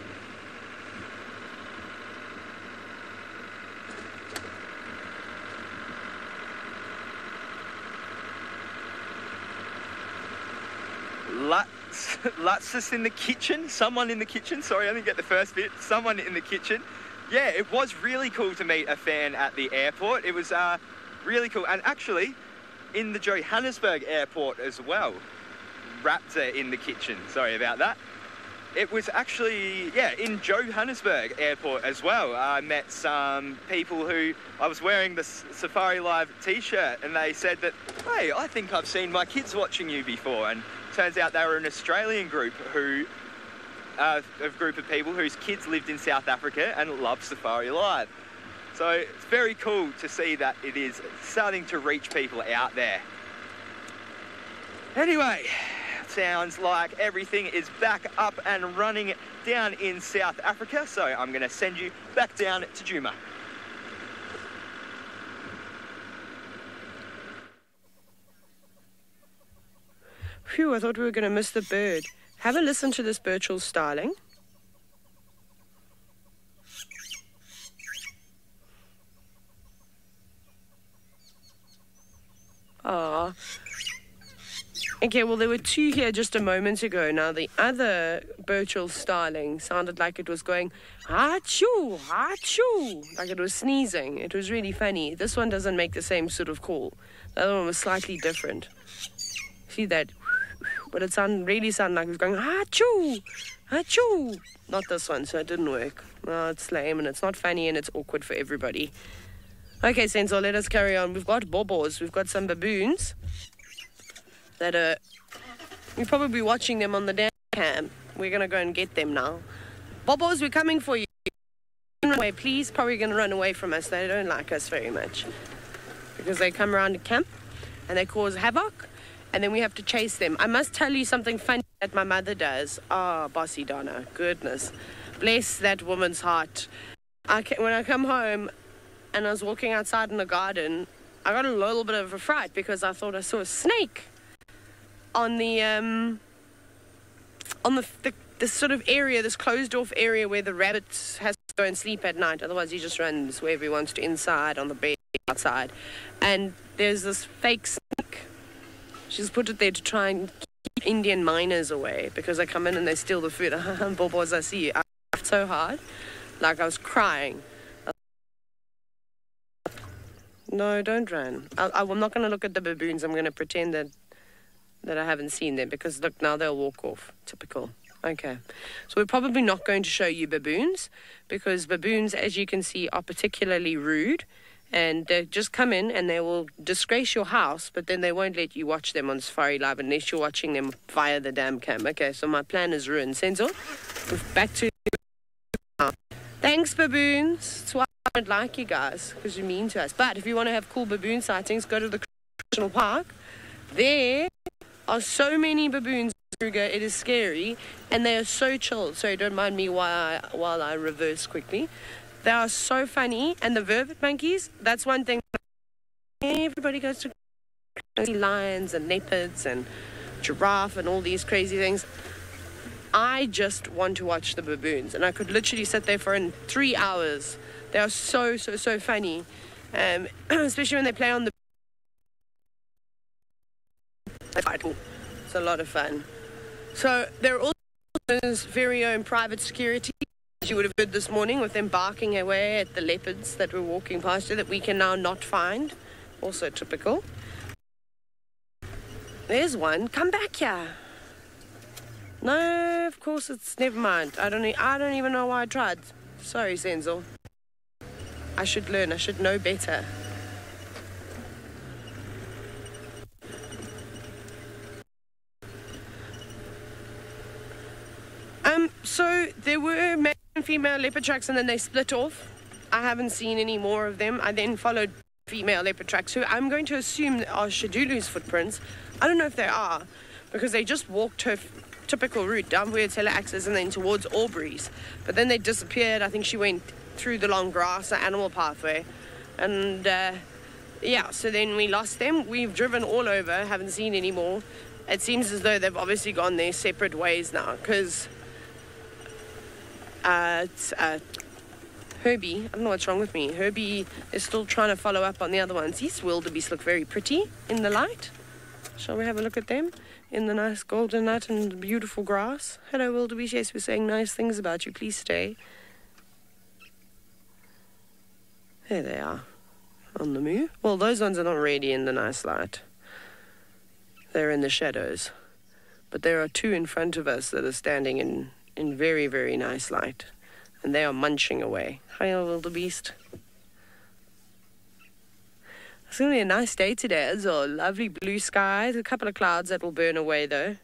Speaker 2: Lutzis in the kitchen. Someone in the kitchen. Sorry, I didn't get the first bit. Someone in the kitchen. Yeah, it was really cool to meet a fan at the airport. It was really cool. And actually, in the Johannesburg airport as well. Raptor in the kitchen. Sorry about that. It was actually, yeah, in Johannesburg airport as well. I met some people who, I was wearing the SafariLive t-shirt, and they said that, hey, I think I've seen my kids watching you before. And turns out they were an Australian group who, a group of people whose kids lived in South Africa and loved SafariLive. So it's very cool to see that it is starting to reach people out there. Anyway, sounds like everything is back up and running down in South Africa, so I'm going to send you back down to Djuma.
Speaker 3: Phew, I thought we were going to miss the bird. Have a listen to this Birchall starling. Ah. Okay, well, there were two here just a moment ago. Now, the other Birchall starling sounded like it was going, achoo, achoo, like it was sneezing. It was really funny. This one doesn't make the same sort of call. The other one was slightly different. See that? But it really sounded like it was going, achoo, achoo. Not this one, so it didn't work. Oh, it's lame, and it's not funny, and it's awkward for everybody. Okay, Senzo, let us carry on. We've got bobos. We've got some baboons that are, you're probably watching them on the dam cam. We're going to go and get them now. Bobos, we're coming for you. Run away, please. Probably going to run away from us. They don't like us very much because they come around the camp and they cause havoc, and then we have to chase them. I must tell you something funny that my mother does. Ah, Bossy Donna, goodness. Bless that woman's heart. When I come home and I was walking outside in the garden, I got a little bit of a fright because I thought I saw a snake on the this sort of area, this closed off area where the rabbit has to go and sleep at night. Otherwise he just runs wherever he wants to, inside, on the bed, outside. And there's this fake snake. She's put it there to try and keep Indian miners away because they come in and they steal the food. Bobos, I see you. I laughed so hard, like I was crying. No, don't run. I'm not going to look at the baboons. I'm going to pretend that I haven't seen them because, look, now they'll walk off. Typical. Okay. So we're probably not going to show you baboons because baboons, as you can see, are particularly rude, and they just come in and they will disgrace your house, but then they won't let you watch them on SafariLive unless you're watching them via the dam cam. Okay, so my plan is ruined. Senzo, back to... Thanks, baboons. That's why I don't like you guys, because you're mean to us. But if you want to have cool baboon sightings, go to the National Park. There are so many baboons, Kruger, it is scary, and they are so chill. So don't mind me while I reverse quickly. They are so funny, and the vervet monkeys, that's one thing. Everybody goes to see lions and leopards and giraffe and all these crazy things. I just want to watch the baboons, and I could literally sit there for 3 hours. They are so funny, especially when they play on the... It's a lot of fun. So there are also his very own private security, as you would have heard this morning, with them barking away at the leopards that were walking past you that we can now not find. Also typical. There's one. Come back here. No, of course it's... Never mind. I don't even know why I tried. Sorry, Senzo. I should learn. I should know better. So there were male and female leopard tracks, and then they split off. I haven't seen any more of them. I then followed female leopard tracks, who I'm going to assume are Shadulu's footprints. I don't know if they are, because they just walked her typical route down where Tele access and then towards Aubrey's. But then they disappeared. I think she went through the long grass, the animal pathway. And yeah, so then we lost them. We've driven all over, haven't seen any more. It seems as though they've obviously gone their separate ways now, because Herbie, I don't know what's wrong with me. Herbie is still trying to follow up on the other ones. These wildebeest look very pretty in the light. Shall we have a look at them? in the nice golden nut and the beautiful grass. Hello, wildebeest. Yes, we're saying nice things about you. Please stay. There they are, on the move. Well, those ones are not really in the nice light. They're in the shadows. But there are two in front of us that are standing in very, very nice light. And they are munching away. Hi, wildebeest. It's going to be a nice day today. It's a lovely blue skies. A couple of clouds that will burn away, though.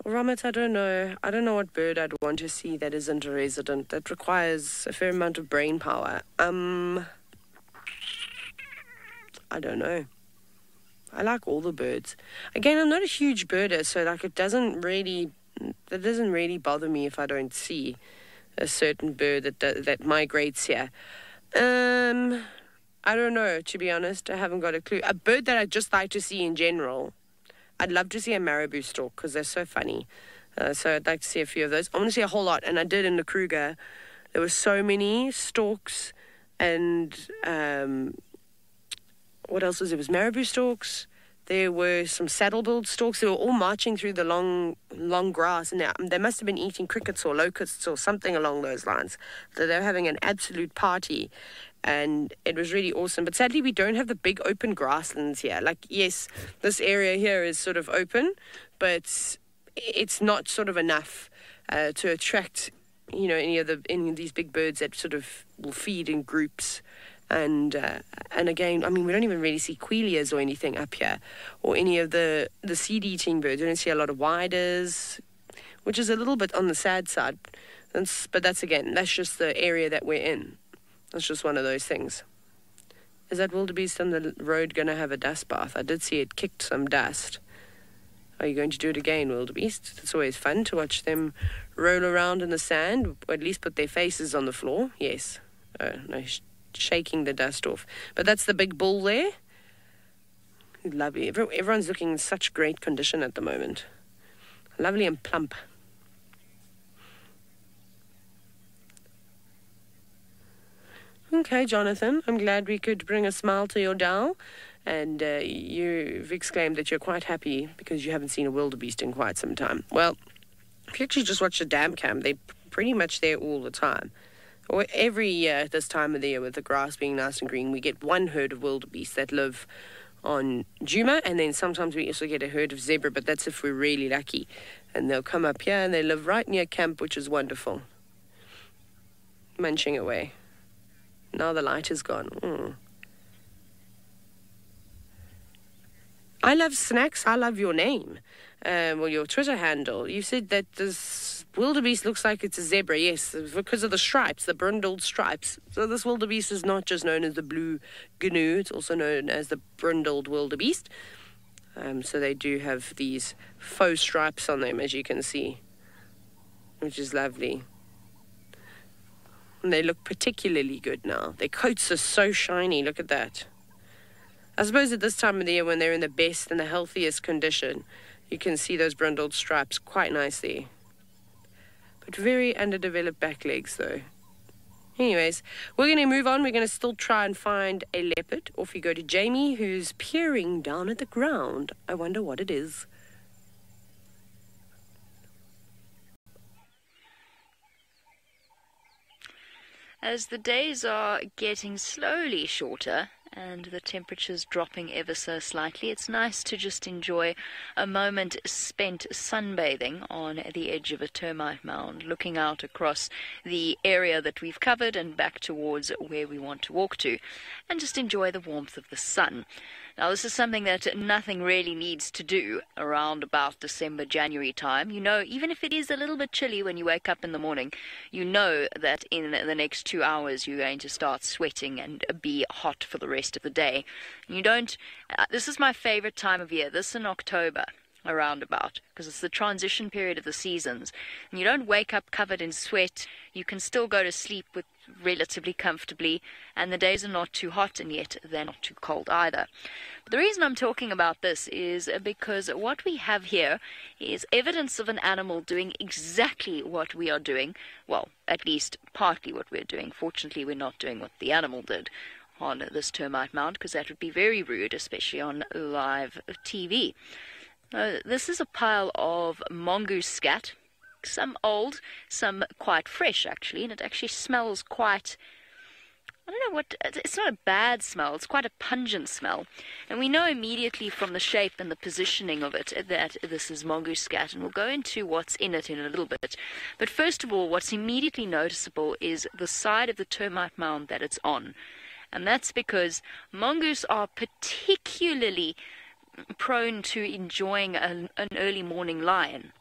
Speaker 3: Ramit, I don't know. I don't know what bird I'd want to see that isn't a resident. That requires a fair amount of brain power. I don't know. I like all the birds. Again, I'm not a huge birder, so like it doesn't really bother me if I don't see a certain bird that migrates here. I don't know, to be honest. I haven't got a clue. A bird that I'd just like to see in general, I'd love to see a marabou stork because they're so funny. So I'd like to see a few of those. I want to see a whole lot, and I did in the Kruger. There were so many storks and what else was there? It was marabou storks. There were some saddle-billed storks. They were all marching through the long grass, and they must have been eating crickets or locusts or something along those lines. So they were having an absolute party, and it was really awesome. But sadly, we don't have the big open grasslands here. Like, yes, this area here is sort of open, but it's not sort of enough to attract, any of these big birds that sort of will feed in groups. And again, I mean, we don't even really see quilias or anything up here, or any of the seed-eating birds. We don't see a lot of widers, which is a little bit on the sad side. But that's just the area that we're in. That's just one of those things. Is that wildebeest on the road going to have a dust bath? I did see it kicked some dust. Are you going to do it again, wildebeest? It's always fun to watch them roll around in the sand, or at least put their faces on the floor. Yes. No, shaking the dust off. But that's the big bull there. Lovely. Everyone's looking in such great condition at the moment. Lovely and plump. Okay, Jonathan, I'm glad we could bring a smile to your dial. And you've exclaimed that you're quite happy because you haven't seen a wildebeest in quite some time. Well, if you actually just watch the dam cam, they're pretty much there all the time. Or every year at this time of the year, with the grass being nice and green, we get one herd of wildebeest that live on Djuma, and then sometimes we also get a herd of zebra, but that's if we're really lucky. And they'll come up here and they live right near camp, which is wonderful. Munching away. Now the light is gone. I love snacks. I love your name. Your Twitter handle. You said that this wildebeest looks like it's a zebra. Yes, because of the stripes, the brindled stripes. So this wildebeest is not just known as the blue gnu. It's also known as the brindled wildebeest. So they do have these faux stripes on them, as you can see, which is lovely. And they look particularly good now. Their coats are so shiny. Look at that. I suppose at this time of the year, when they're in the best and the healthiest condition, you can see those brindled stripes quite nicely. But very underdeveloped back legs, though. Anyways, we're going to move on. We're going to still try and find a leopard. Off you go to Jamie, who's peering down at the ground. I wonder what it is.
Speaker 4: As the days are getting slowly shorter and the temperature's dropping ever so slightly, it's nice to just enjoy a moment spent sunbathing on the edge of a termite mound, looking out across the area that we've covered and back towards where we want to walk to, and just enjoy the warmth of the sun. Now, this is something that nothing really needs to do around about December, January time. You know, even if it is a little bit chilly when you wake up in the morning, you know that in the next 2 hours you're going to start sweating and be hot for the rest of the day. You don't, this is my favorite time of year, this in October, around about, because it's the transition period of the seasons. And you don't wake up covered in sweat. You can still go to sleep with relatively comfortably, and the days are not too hot, and yet they're not too cold either. But the reason I'm talking about this is because what we have here is evidence of an animal doing exactly what we are doing. Well, at least partly what we're doing. Fortunately, we're not doing what the animal did on this termite mound, because that would be very rude, especially on live TV. This is a pile of mongoose scat, some old, some quite fresh actually, and it actually smells quite, I don't know what, it's not a bad smell, it's quite a pungent smell. And we know immediately from the shape and the positioning of it that this is mongoose scat, and we'll go into what's in it in a little bit. But first of all, what's immediately noticeable is the side of the termite mound that it's on. And that's because mongoose are particularly prone to enjoying an early morning lie-in.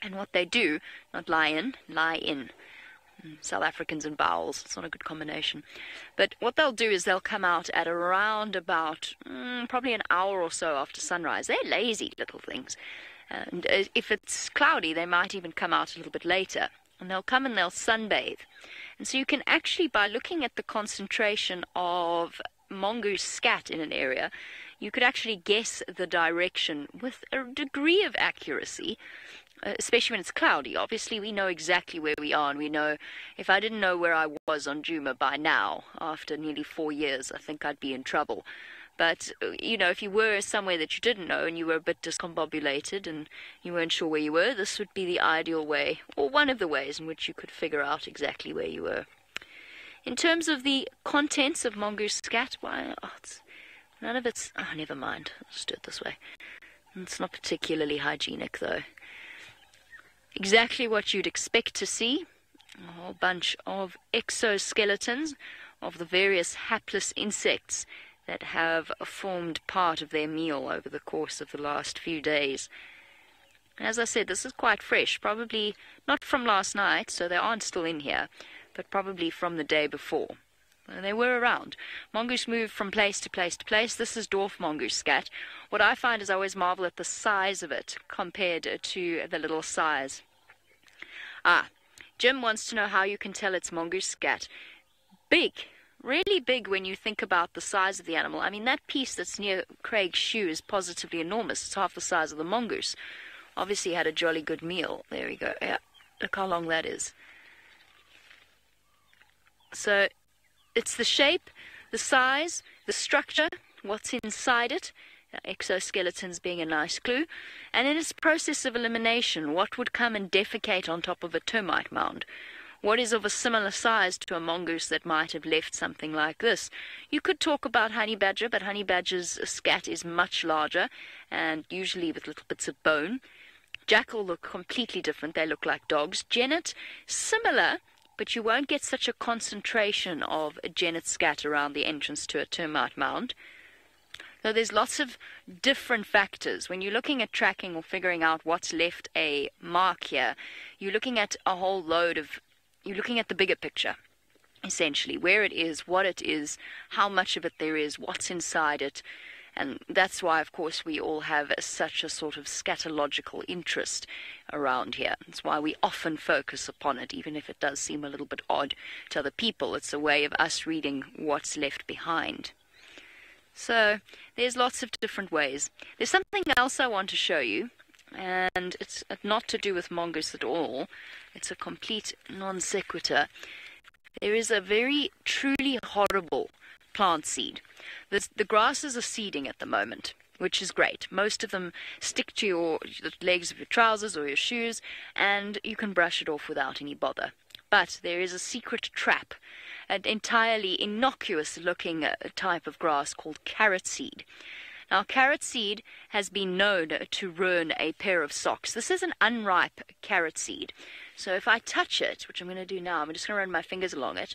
Speaker 4: And what they do, not lie-in, lie-in. South Africans and bowels, it's not a good combination. But what they'll do is they'll come out at around about probably an hour or so after sunrise. They're lazy little things. And if it's cloudy, they might even come out a little bit later. And they'll come and they'll sunbathe. And so you can actually, by looking at the concentration of mongoose scat in an area, you could actually guess the direction with a degree of accuracy, especially when it's cloudy. Obviously, we know exactly where we are, and we know, if I didn't know where I was on Djuma by now, after nearly 4 years, I think I'd be in trouble. But, if you were somewhere that you didn't know and you were a bit discombobulated and you weren't sure where you were, this would be the ideal way, or one of the ways in which you could figure out exactly where you were. In terms of the contents of mongoose scat, none of it's... Oh, never mind. I'll just do it this way. It's not particularly hygienic, though. Exactly what you'd expect to see. A whole bunch of exoskeletons of the various hapless insects that have formed part of their meal over the course of the last few days. As I said, this is quite fresh, probably not from last night, so they aren't still in here, but probably from the day before. They were around. Mongoose move from place to place to place. This is dwarf mongoose scat. What I find is I always marvel at the size of it compared to the little size. Jim wants to know how you can tell it's mongoose scat. Big. Really big when you think about the size of the animal. I mean, that piece that's near Craig's shoe is positively enormous. It's half the size of the mongoose. Obviously had a jolly good meal. There we go. Yeah, look how long that is. So it's the shape, the size, the structure, what's inside it, exoskeletons being a nice clue, and in its process of elimination, what would come and defecate on top of a termite mound. What is of a similar size to a mongoose that might have left something like this? You could talk about honey badger, but honey badger's scat is much larger and usually with little bits of bone. Jackal look completely different. They look like dogs. Genet, similar, but you won't get such a concentration of genet scat around the entrance to a termite mound. So there's lots of different factors. When you're looking at tracking or figuring out what's left a mark here, you're looking at a whole load of... You're looking at the bigger picture, essentially, where it is, what it is, how much of it there is, what's inside it. And that's why, of course, we all have such a sort of scatological interest around here. That's why we often focus upon it, even if it does seem a little bit odd to other people. It's a way of us reading what's left behind. So there's lots of different ways. There's something else I want to show you, and it's not to do with mongoose at all. It's a complete non sequitur. There is a very truly horrible plant seed. The grasses are seeding at the moment, which is great. Most of them stick to the legs of your trousers or your shoes, and you can brush it off without any bother. But there is a secret trap, an entirely innocuous-looking type of grass called carrot seed. Now, carrot seed has been known to ruin a pair of socks. This is an unripe carrot seed. So if I touch it, which I'm going to do now, I'm just going to run my fingers along it,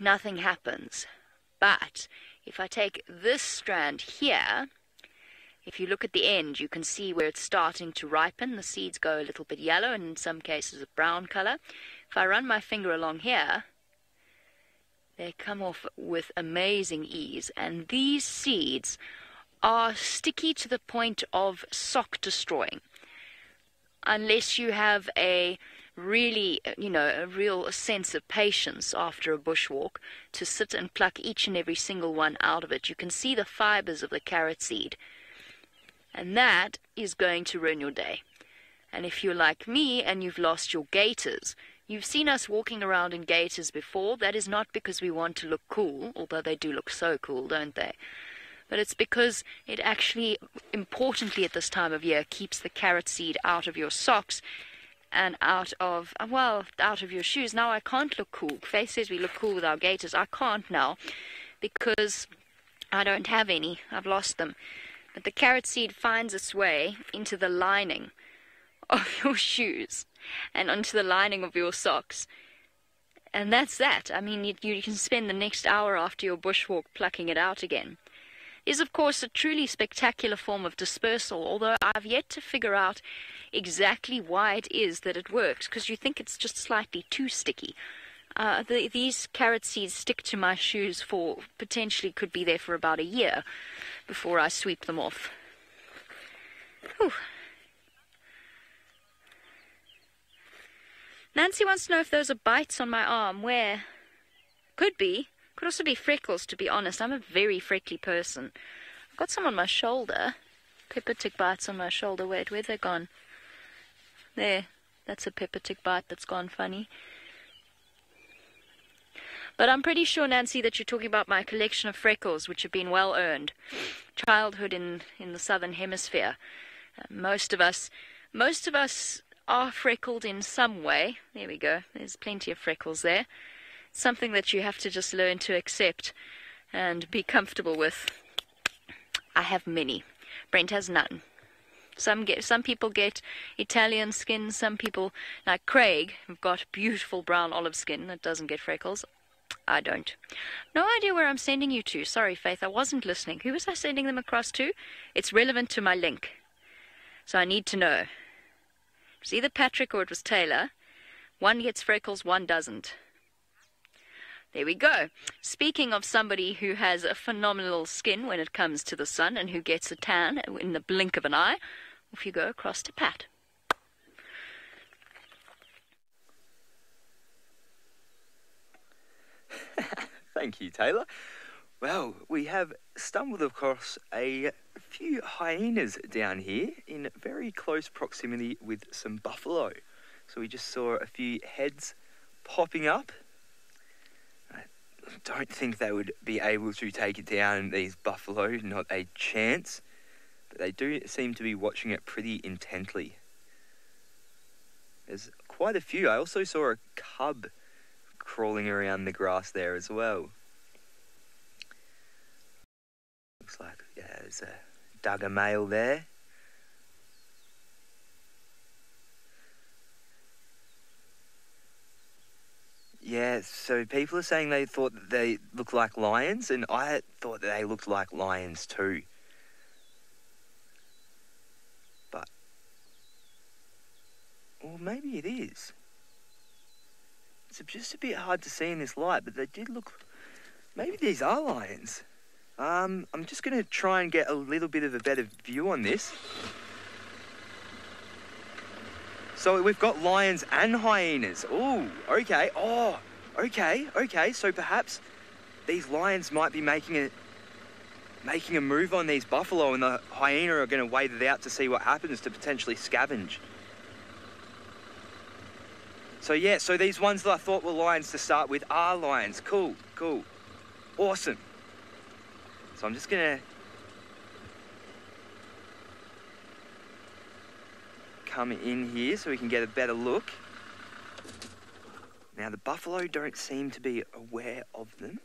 Speaker 4: nothing happens. But if I take this strand here, if you look at the end, you can see where it's starting to ripen. The seeds go a little bit yellow and in some cases a brown color. If I run my finger along here, they come off with amazing ease. And these seeds are sticky to the point of sock destroying. Unless you have a really, a real sense of patience after a bushwalk to sit and pluck each and every single one out of it. You can see the fibers of the carrot seed. And that is going to ruin your day. And if you're like me and you've lost your gaiters, You've seen us walking around in gaiters before. That is not because we want to look cool, although they do look so cool, don't they? But it's because it actually, importantly at this time of year, keeps the carrot seed out of your socks and out of your shoes. Now I can't look cool. Faith says we look cool with our gaiters. I can't now because I don't have any. I've lost them. But the carrot seed finds its way into the lining of your shoes and onto the lining of your socks. And that's that. I mean, you can spend the next hour after your bushwalk plucking it out again. It is, of course, a truly spectacular form of dispersal, although I've yet to figure out exactly why it is that it works, because you think it's just slightly too sticky. These carrot seeds stick to my shoes for, potentially could be there for about a year before I sweep them off. Whew. Nancy wants to know if those are bites on my arm. Where? Could be. Could also be freckles, to be honest. I'm a very freckly person. I've got some on my shoulder. Pepper tick bites on my shoulder. Wait, where'd they gone? There. That's a pepper tick bite that's gone funny. But I'm pretty sure, Nancy, that you're talking about my collection of freckles, which have been well earned. Childhood in the southern hemisphere. Most of us are freckled in some way. There we go. There's plenty of freckles there. Something that you have to just learn to accept and be comfortable with. I have many. Brent has none. Some people get Italian skin. Some people, like Craig, have got beautiful brown olive skin that doesn't get freckles. I don't. No idea where I'm sending you to. Sorry, Faith, I wasn't listening. Who was I sending them across to? It's relevant to my link. So I need to know. It was either Patrick or it was Taylor. One gets freckles, one doesn't. There we go. Speaking of somebody who has a phenomenal skin when it comes to the sun and who gets a tan in the blink of an eye, off you go across to Pat.
Speaker 2: Thank you, Taylor. Well, we have stumbled across a few hyenas down here in very close proximity with some buffalo. So we just saw a few heads popping up. I don't think they would be able to take it down, these buffalo, not a chance. But they do seem to be watching it pretty intently. There's quite a few. I also saw a cub crawling around the grass there as well. Looks like, yeah, there's a duggar male there. Yeah, so people are saying they thought that they looked like lions, and I thought that they looked like lions too. But, well, maybe it is. It's just a bit hard to see in this light, but they did look... Maybe these are lions. I'm just going to try and get a little bit of a better view on this. So we've got lions and hyenas. Oh, okay. Oh, okay. So perhaps these lions might be making a move on these buffalo, and the hyena are going to wait it out to see what happens to potentially scavenge. So yeah, so these ones that I thought were lions to start with are lions. Cool. Awesome. So I'm just going to come in here so we can get a better look. Now the buffalo don't seem to be aware of them.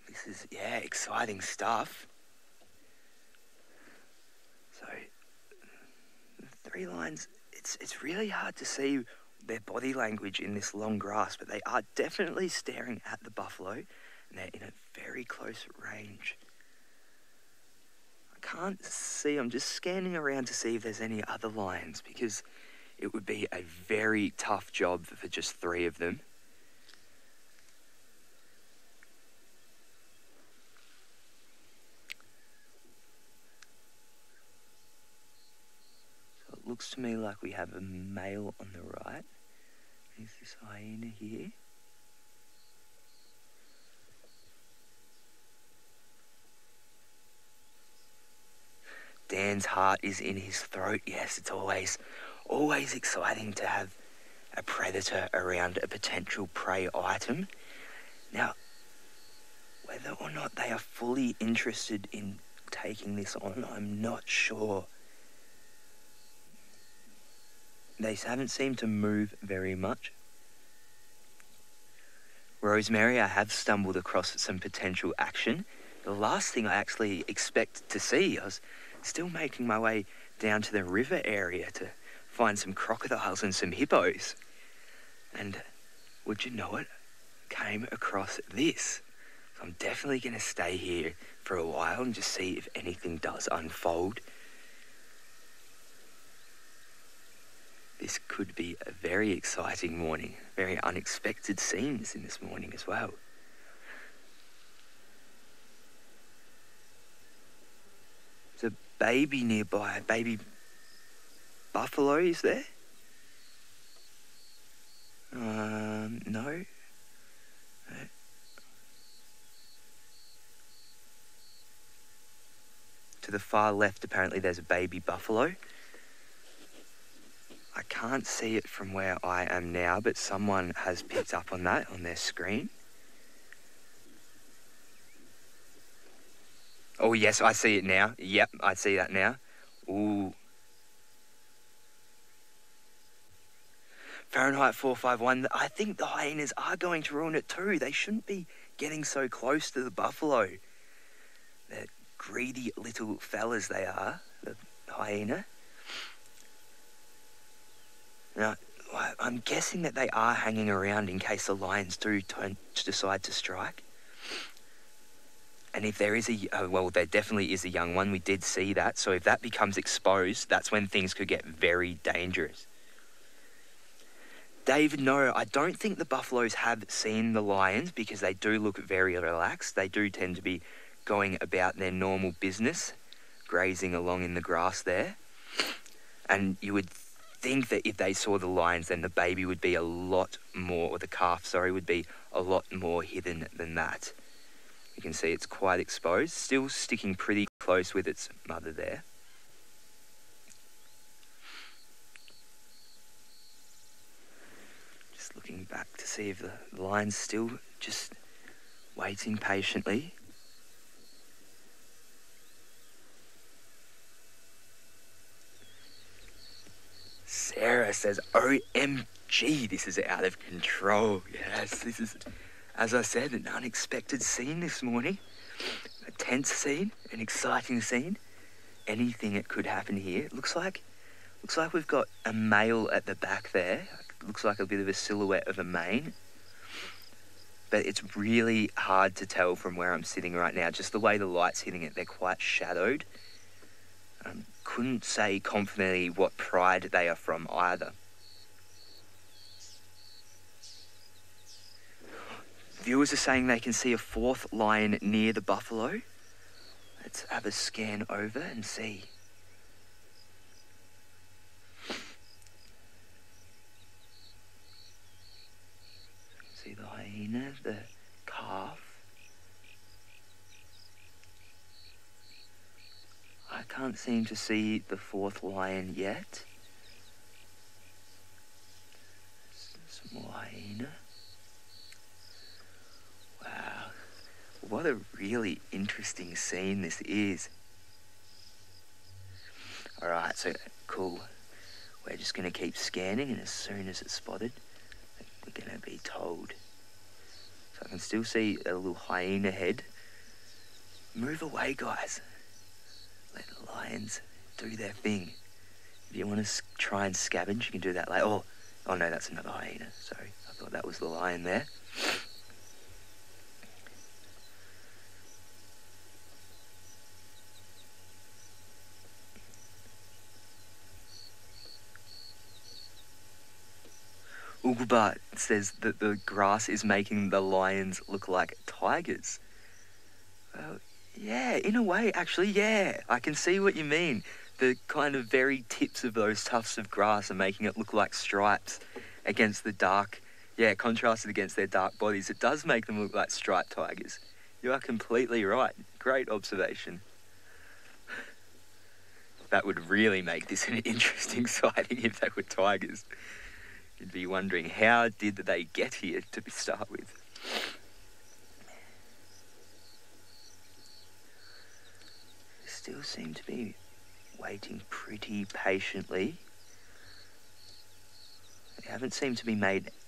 Speaker 2: This is, yeah, exciting stuff. So, the three lions, it's really hard to see their body language in this long grass, but they are definitely staring at the buffalo, and they're in a very close range. I can't see, I'm just scanning around to see if there's any other lions, because it would be a very tough job for just three of them. Looks to me like we have a male on the right. There's this hyena here. Dan's heart is in his throat. Yes, it's always exciting to have a predator around a potential prey item. Now, whether or not they are fully interested in taking this on, I'm not sure. They haven't seemed to move very much. Rosemary, I have stumbled across some potential action. The last thing I actually expect to see, I was still making my way down to the river area to find some crocodiles and some hippos. And would you know it, came across this. So I'm definitely going to stay here for a while and just see if anything does unfold. This could be a very exciting morning. Very unexpected scenes in this morning as well. There's a baby nearby. A baby buffalo is there? No. To the far left, apparently, there's a baby buffalo. I can't see it from where I am now, but someone has picked up on that on their screen. Oh, yes, I see it now. Yep, I see that now. Ooh. Fahrenheit 451, I think the hyenas are going to ruin it too. They shouldn't be getting so close to the buffalo. They're greedy little fellas they are, the hyena. Now, I'm guessing that they are hanging around in case the lions do decide to strike. And if there is well, there definitely is a young one. We did see that. So if that becomes exposed, that's when things could get very dangerous. David, no, I don't think the buffaloes have seen the lions because they do look very relaxed. They do tend to be going about their normal business, grazing along in the grass there. And you would think that if they saw the lions, then the baby would be a lot more, or the calf, sorry, would be a lot more hidden than that. You can see it's quite exposed, still sticking pretty close with its mother there. Just looking back to see if the lion's still just waiting patiently. Sarah says, OMG, this is out of control. Yes, this is, as I said, an unexpected scene this morning. A tense scene, an exciting scene. Anything that could happen here. It looks like we've got a male at the back there. It looks like a bit of a silhouette of a mane. But it's really hard to tell from where I'm sitting right now. Just the way the light's hitting it, they're quite shadowed. Couldn't say confidently what pride they are from either. Viewers are saying they can see a fourth lion near the buffalo. Let's have a scan over and see. See the hyena, the calf. I can't seem to see the fourth lion yet. Some more hyena. Wow. What a really interesting scene this is. Alright, so cool. We're just going to keep scanning, and as soon as it's spotted, we're going to be told. So I can still see a little hyena head. Move away, guys. Let the lions do their thing. If you want to try and scavenge, you can do that later. Oh no, that's another hyena. Sorry, I thought that was the lion there. Ugubat says that the grass is making the lions look like tigers. Well, yeah, in a way, actually, yeah. I can see what you mean. The kind of very tips of those tufts of grass are making it look like stripes against the dark, contrasted against their dark bodies. It does make them look like striped tigers. You are completely right. Great observation. That would really make this an interesting sighting if they were tigers. You'd be wondering, how did they get here to start with? They still seem to be waiting pretty patiently. They haven't seemed to be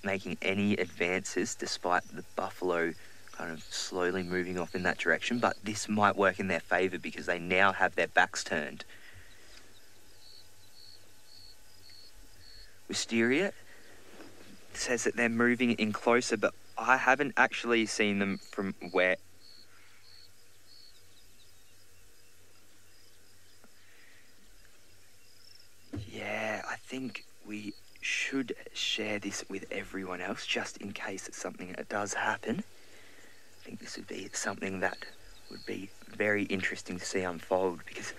Speaker 2: making any advances despite the buffalo kind of slowly moving off in that direction, but this might work in their favour because they now have their backs turned. Wisteria says that they're moving in closer, but I haven't actually seen them from where... Yeah, I think we should share this with everyone else just in case something does happen. I think this would be something that would be very interesting to see unfold because,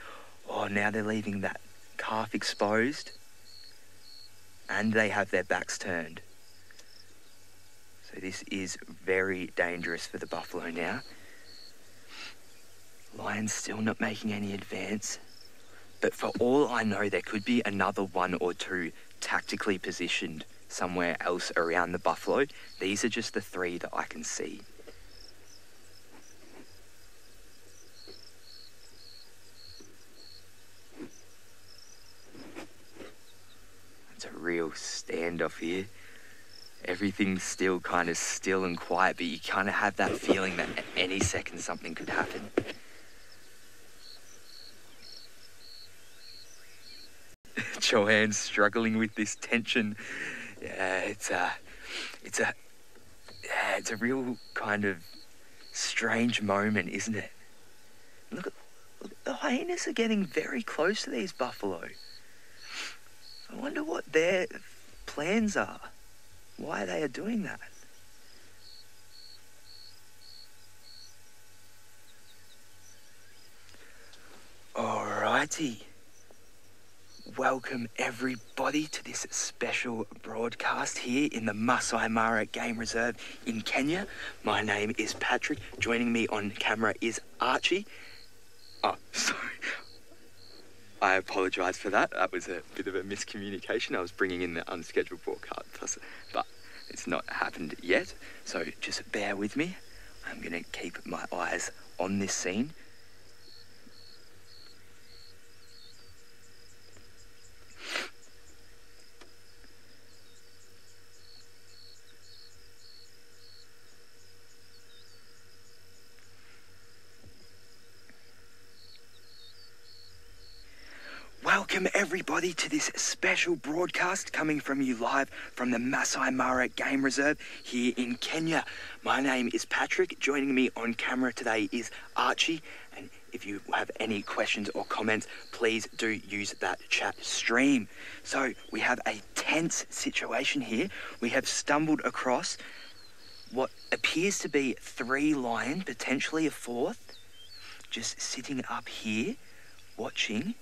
Speaker 2: oh, now they're leaving that calf exposed and they have their backs turned. So this is very dangerous for the buffalo now. Lion's still not making any advance, but for all I know, there could be another one or two tactically positioned somewhere else around the buffalo. These are just the three that I can see. It's a real standoff here. Everything's still kind of still and quiet, but you kind of have that feeling that at any second something could happen. Joanne's struggling with this tension. Yeah, it's a real kind of strange moment, isn't it? Look, the hyenas are getting very close to these buffalo. I wonder what their plans are. Why they are doing that. Alrighty. Welcome everybody to this special broadcast here in the Masai Mara Game Reserve in Kenya. My name is Patrick. Joining me on camera is Archie. Oh, sorry. I apologise for that. That was a bit of a miscommunication. I was bringing in the unscheduled broadcast, but it's not happened yet. So just bear with me. I'm going to keep my eyes on this scene. Welcome everybody to this special broadcast coming from you live from the Masai Mara Game Reserve here in Kenya. My name is Patrick. Joining me on camera today is Archie. And if you have any questions or comments, please do use that chat stream. So we have a tense situation here. We have stumbled across what appears to be 3 lions, potentially a 4th, just sitting up here watching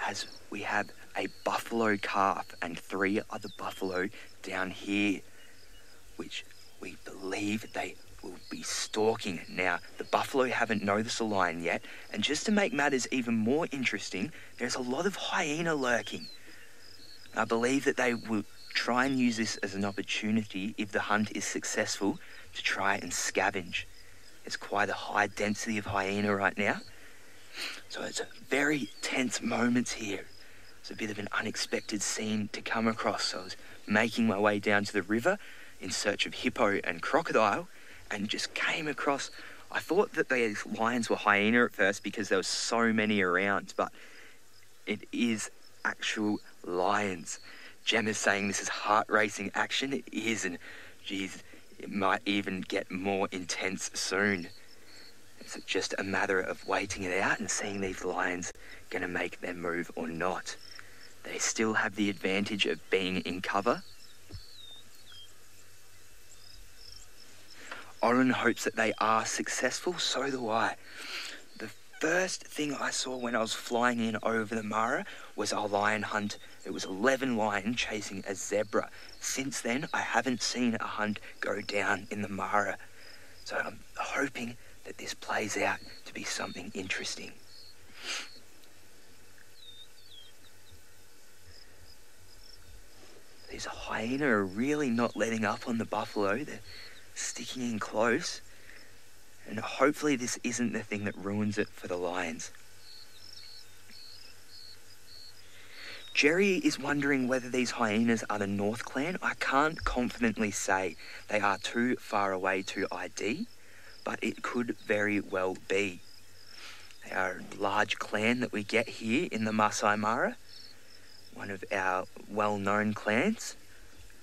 Speaker 2: as we have a buffalo calf and 3 other buffalo down here, which we believe they will be stalking. Now, the buffalo haven't noticed a lion yet, and just to make matters even more interesting, there's a lot of hyena lurking. I believe that they will try and use this as an opportunity, if the hunt is successful, to try and scavenge. There's quite a high density of hyena right now. So it's very tense moments here. It's a bit of an unexpected scene to come across. So I was making my way down to the river in search of hippo and crocodile and just came across... I thought that these lions were hyena at first because there was so many around, but it is actual lions. Gemma's saying this is heart-racing action. It is, and geez, it might even get more intense soon. It's just a matter of waiting it out and seeing these lions going to make their move or not. They still have the advantage of being in cover. Oren hopes that they are successful, so do I. The first thing I saw when I was flying in over the Mara was a lion hunt. It was 11 lions chasing a zebra. Since then, I haven't seen a hunt go down in the Mara. So I'm hoping that this plays out to be something interesting. These hyena are really not letting up on the buffalo. They're sticking in close. And hopefully this isn't the thing that ruins it for the lions. Jerry is wondering whether these hyenas are the North clan. I can't confidently say. They are too far away to ID, but it could very well be. They are a large clan that we get here in the Masai Mara, one of our well-known clans.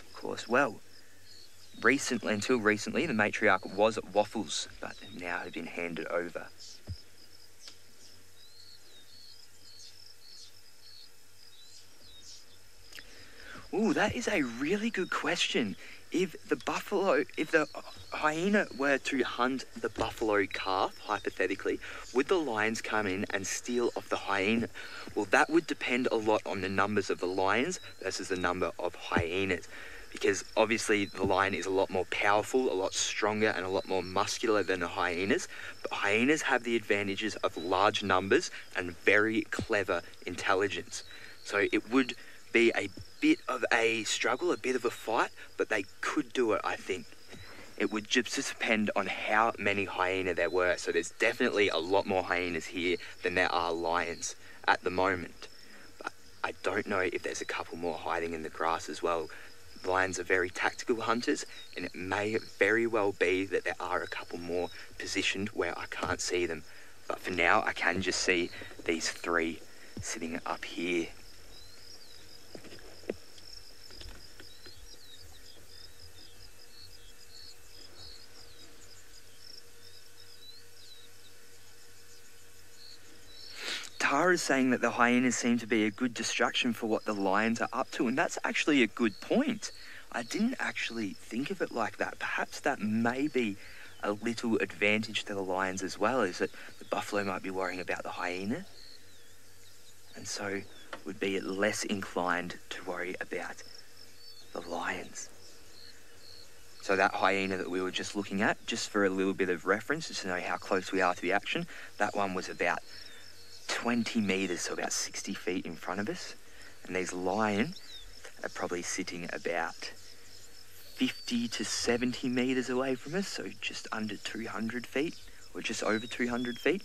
Speaker 2: Of course, until recently, the matriarch was Waffles, but now have been handed over. Ooh, that is a really good question. If the hyena were to hunt the buffalo calf, hypothetically, would the lions come in and steal off the hyena? Well, that would depend a lot on the numbers of the lions versus the number of hyenas. Because obviously the lion is a lot more powerful, a lot stronger, and a lot more muscular than the hyenas. But hyenas have the advantages of large numbers and very clever intelligence. So it would be a bit of a struggle, a bit of a fight, but they could do it, I think. It would just depend on how many hyena there were. So there's definitely a lot more hyenas here than there are lions at the moment. But I don't know if there's a couple more hiding in the grass as well. Lions are very tactical hunters, and it may very well be that there are a couple more positioned where I can't see them. But for now, I can just see these three sitting up here. Tara's saying that the hyenas seem to be a good distraction for what the lions are up to, and that's actually a good point. I didn't actually think of it like that. Perhaps that may be a little advantage to the lions as well, is that the buffalo might be worrying about the hyena, and so would be less inclined to worry about the lions. So that hyena that we were just looking at, just for a little bit of reference, just to know how close we are to the action, that one was about 20 metres, so about 60 feet in front of us. And these lion are probably sitting about 50 to 70 metres away from us, so just under 200 feet, or just over 200 feet.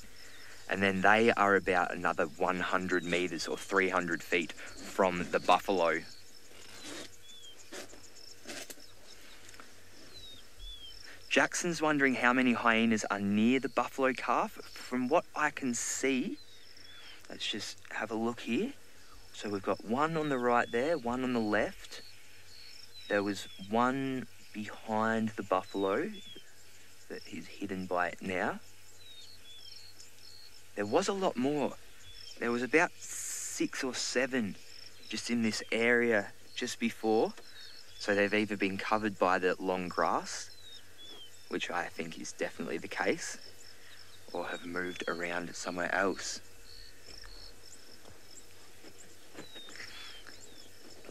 Speaker 2: And then they are about another 100 metres or 300 feet from the buffalo. Jackson's wondering how many hyenas are near the buffalo calf. From what I can see, let's just have a look here. So we've got one on the right there, one on the left. There was one behind the buffalo that is hidden by it now. There was a lot more. There was about 6 or 7 just in this area just before. So they've either been covered by the long grass, which I think is definitely the case, or have moved around somewhere else.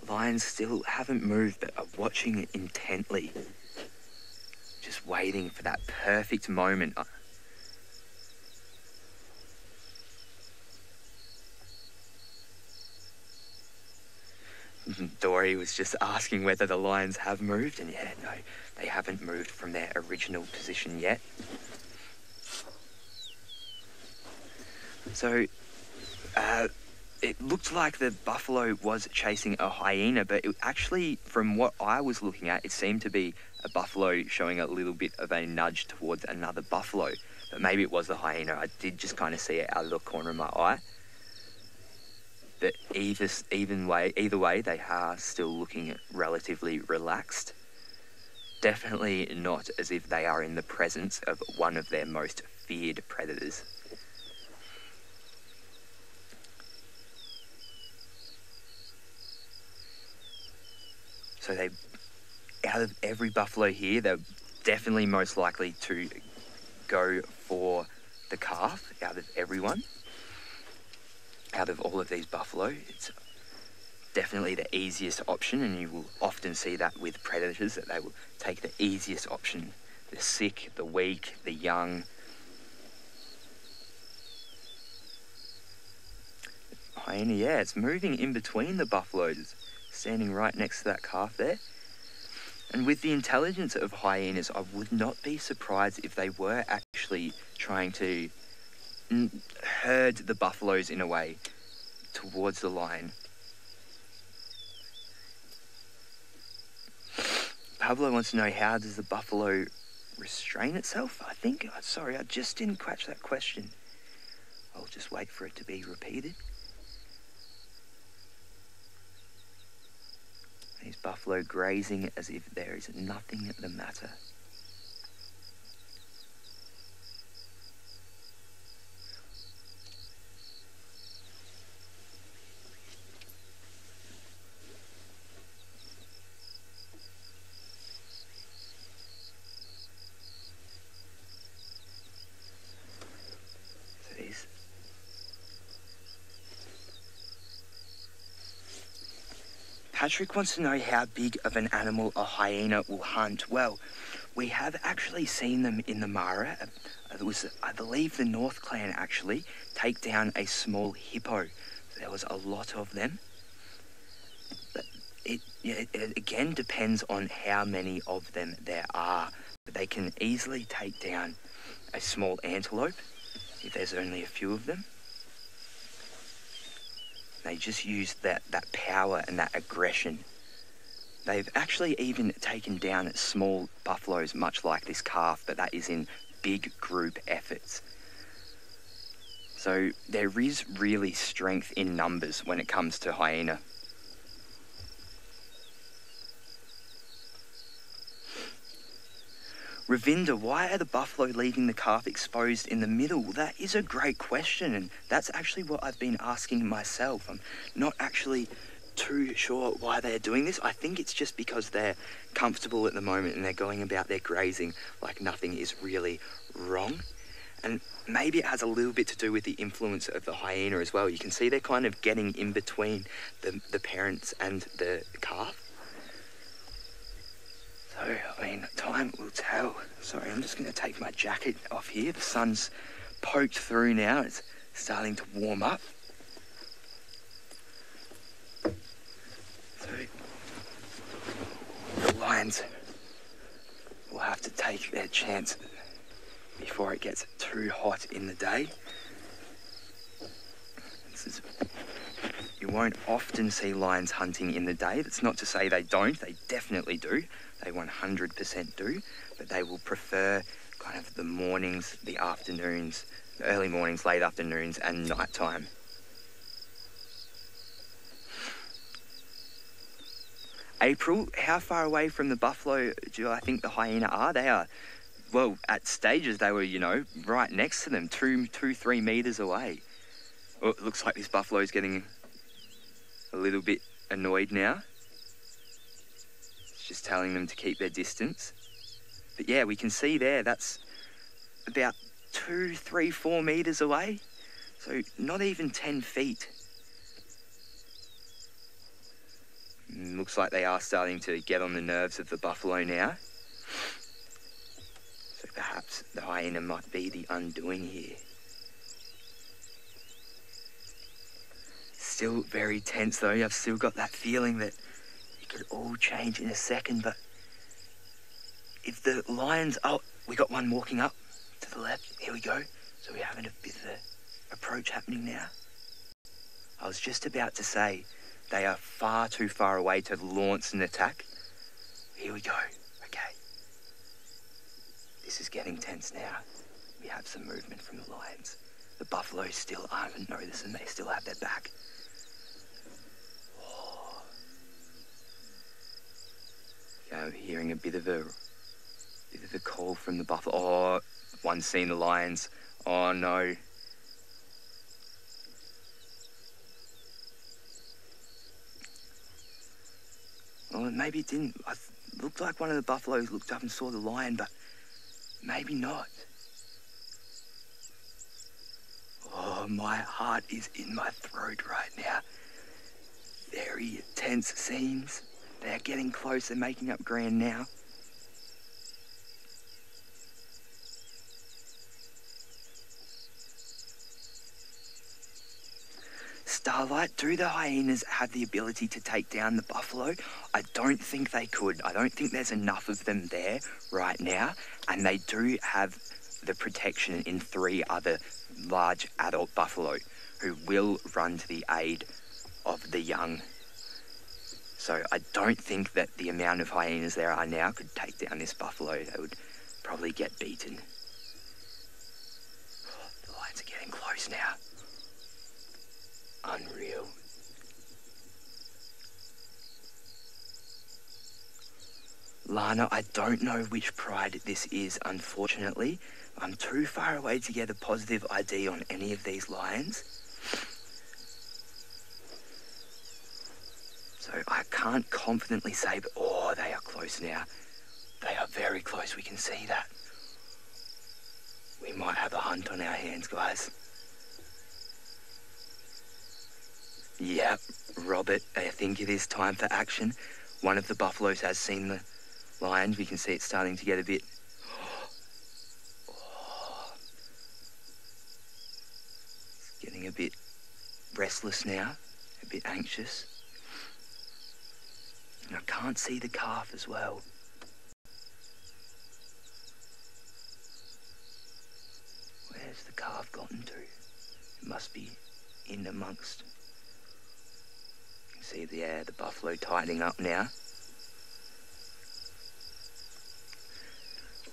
Speaker 2: Lions still haven't moved, but are watching it intently. Just waiting for that perfect moment. Dory was just asking whether the lions have moved, and yeah, no, they haven't moved from their original position yet. So, it looked like the buffalo was chasing a hyena, but it actually, from what I was looking at, it seemed to be a buffalo showing a little bit of a nudge towards another buffalo. But maybe it was the hyena. I did just kind of see it out of the corner of my eye. But either way, they are still looking relatively relaxed. Definitely not as if they are in the presence of one of their most feared predators. So out of every buffalo here, they're definitely most likely to go for the calf out of everyone. Out of all of these buffalo, it's definitely the easiest option, and you will often see that with predators, that they will take the easiest option. The sick, the weak, the young. Hyena, yeah, it's moving in between the buffaloes. standing right next to that calf there. And with the intelligence of hyenas, I would not be surprised if they were actually trying to herd the buffaloes in a way towards the lion. Pablo wants to know, how does the buffalo restrain itself? I think, sorry, I just didn't catch that question. I'll just wait for it to be repeated. These buffalo grazing as if there is nothing the matter. Patrick wants to know how big of an animal a hyena will hunt. Well, we have actually seen them in the Mara. It was, I believe, the North Clan actually take down a small hippo. There was a lot of them. But it again depends on how many of them there are. But they can easily take down a small antelope if there's only a few of them. They just use that power and that aggression. They've actually even taken down small buffaloes, much like this calf, but that is in big group efforts. So there is really strength in numbers when it comes to hyena. Ravinda, why are the buffalo leaving the calf exposed in the middle? That is a great question, and that's actually what I've been asking myself. I'm not actually too sure why they're doing this. I think it's just because they're comfortable at the moment and they're going about their grazing like nothing is really wrong. And maybe it has a little bit to do with the influence of the hyena as well. You can see they're kind of getting in between the parents and the calf. So, I mean, time will tell. Sorry, I'm just going to take my jacket off here. The sun's poked through now. It's starting to warm up. So, the lions will have to take their chance before it gets too hot in the day. You won't often see lions hunting in the day. That's not to say they don't. They definitely do. They 100% do. But they will prefer kind of the mornings, the afternoons, the early mornings, late afternoons, and nighttime. April, how far away from the buffalo do I think the hyena are? They are, well, at stages they were, you know, right next to them, 3 meters away. Well, it looks like this buffalo's getting a little bit annoyed now. It's just telling them to keep their distance. But yeah, we can see there, that's about 2, 3, 4 meters away. So not even 10 feet. Looks like they are starting to get on the nerves of the buffalo now. So perhaps the hyena might be the undoing here. Still very tense though. I've still got that feeling that it could all change in a second. But if the lions... Oh, we got one walking up to the left. Here we go. So we're having a bit of an approach happening now. I was just about to say they are far too far away to launch an attack. Here we go. Okay. This is getting tense now. We have some movement from the lions. The buffaloes still aren't noticing. They still have their back. I'm hearing a bit of a call from the buffalo. Oh, one's seen the lions. Oh no. Well, maybe it didn't. It looked like one of the buffaloes looked up and saw the lion, but maybe not. Oh, my heart is in my throat right now. Very tense scenes. They're getting close. They're making up ground now. Starlight, do the hyenas have the ability to take down the buffalo? I don't think they could. I don't think there's enough of them there right now. And they do have the protection in 3 other large adult buffalo who will run to the aid of the young. So I don't think that the amount of hyenas there are now could take down this buffalo. They would probably get beaten. Oh, the lions are getting close now. Unreal. Lana, I don't know which pride this is, unfortunately. I'm too far away to get a positive ID on any of these lions. So I can't confidently say, but oh, they are close now. They are very close, we can see that. We might have a hunt on our hands, guys. Yep, Robert, I think it is time for action. One of the buffaloes has seen the lions. We can see it's starting to get a bit... Oh. It's getting a bit restless now, a bit anxious. And I can't see the calf as well. Where's the calf gotten to? It must be in amongst... See the buffalo tightening up now.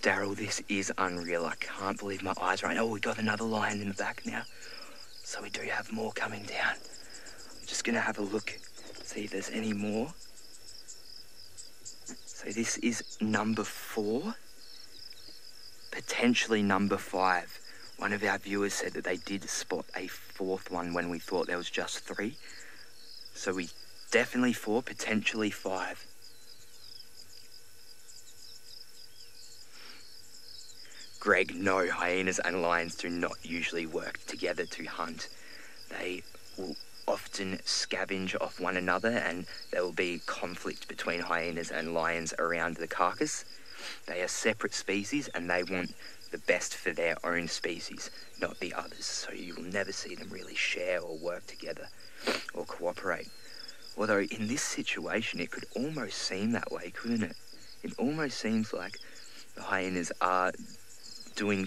Speaker 2: Daryl, this is unreal. I can't believe my eyes right now. Oh, we got another lion in the back now. So we do have more coming down. I'm just going to have a look, see if there's any more. So this is number 4. Potentially number 5. One of our viewers said that they did spot a 4th one when we thought there was just 3. So we definitely 4, potentially 5. Greg, no, hyenas and lions do not usually work together to hunt. They will often scavenge off one another and there will be conflict between hyenas and lions around the carcass. They are separate species and they want the best for their own species, not the others. So you will never see them really share or work together or cooperate. Although in this situation, it could almost seem that way, couldn't it? It almost seems like the hyenas are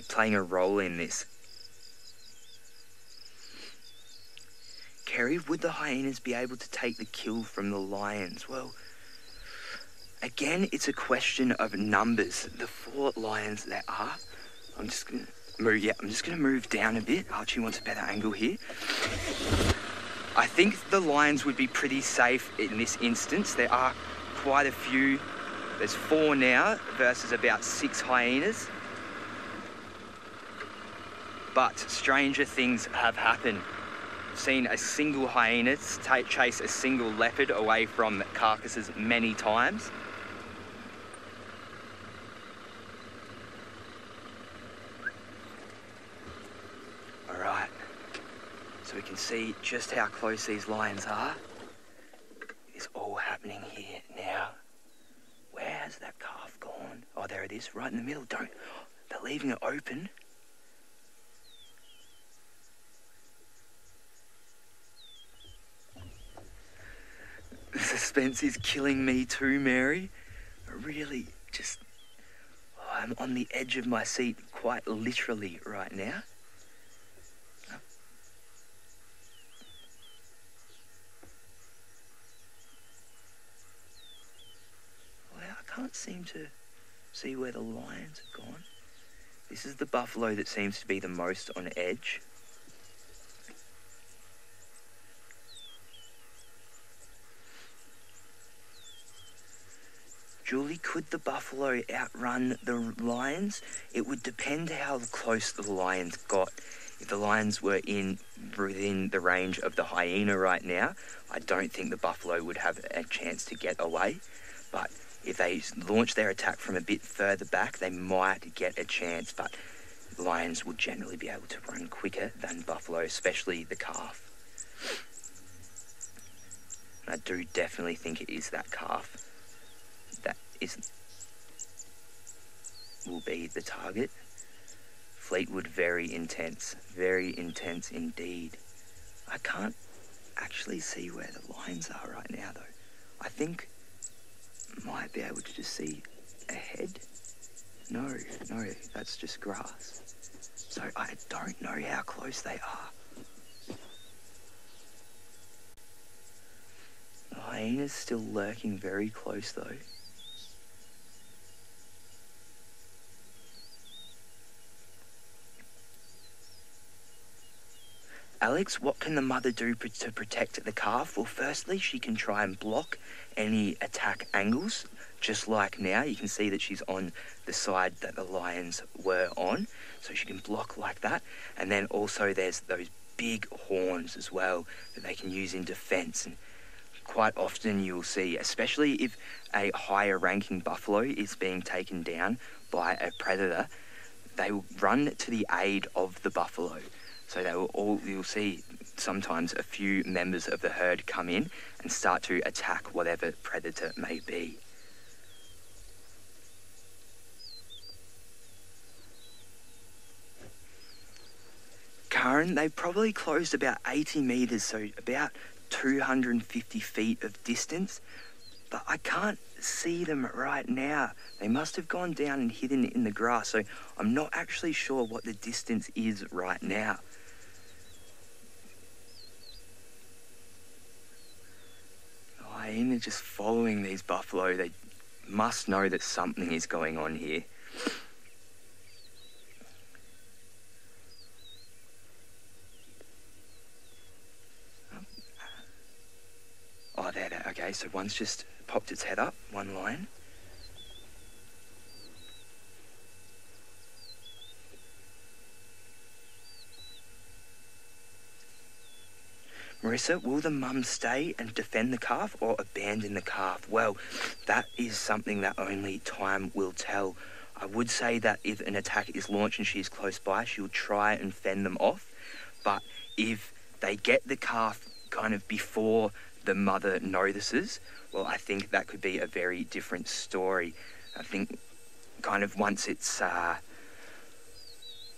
Speaker 2: playing a role in this. Kerry, would the hyenas be able to take the kill from the lions? Well, again, it's a question of numbers. The 4 lions there are. I'm just going to move down a bit. Archie wants a better angle here. I think the lions would be pretty safe in this instance. There are quite a few. There's 4 now versus about 6 hyenas. But stranger things have happened. I've seen a single hyena chase a single leopard away from carcasses many times. All right. So we can see just how close these lions are. It's all happening here now. Where has that calf gone? Oh, there it is, right in the middle. They're leaving it open. The suspense is killing me too, Mary. Really, I'm on the edge of my seat quite literally right now. I can't seem to see where the lions have gone. This is the buffalo that seems to be the most on edge. Julie, could the buffalo outrun the lions? It would depend how close the lions got. If the lions were within the range of the hyena right now, I don't think the buffalo would have a chance to get away. But if they launch their attack from a bit further back, they might get a chance. But lions would generally be able to run quicker than buffalo, especially the calf. And I do definitely think it is that calf that will be the target. Fleetwood, very intense indeed. I can't actually see where the lions are right now, though. I think I might be able to just see a head. No, that's just grass. So I don't know how close they are. The hyena's still lurking very close, though. Alex, what can the mother do to protect the calf? Well, firstly, she can try and block any attack angles. Just like now, you can see that she's on the side that the lions were on. So she can block like that. And then also there's those big horns as well that they can use in defense. And quite often you'll see, especially if a higher ranking buffalo is being taken down by a predator, they will run to the aid of the buffalo. So you'll see sometimes a few members of the herd come in and start to attack whatever predator may be. Karen, they've probably closed about 80 metres, so about 250 feet of distance, but I can't see them right now. They must have gone down and hidden in the grass, so I'm not actually sure what the distance is right now. The hyena just following these buffalo. They must know that something is going on here. Oh, there. Okay, so one's just popped its head up, one lion. Marissa, will the mum stay and defend the calf or abandon the calf? Well, that is something that only time will tell. I would say that if an attack is launched and she's close by, she'll try and fend them off. But if they get the calf kind of before the mother notices, well, I think that could be a very different story. I think kind of once it's,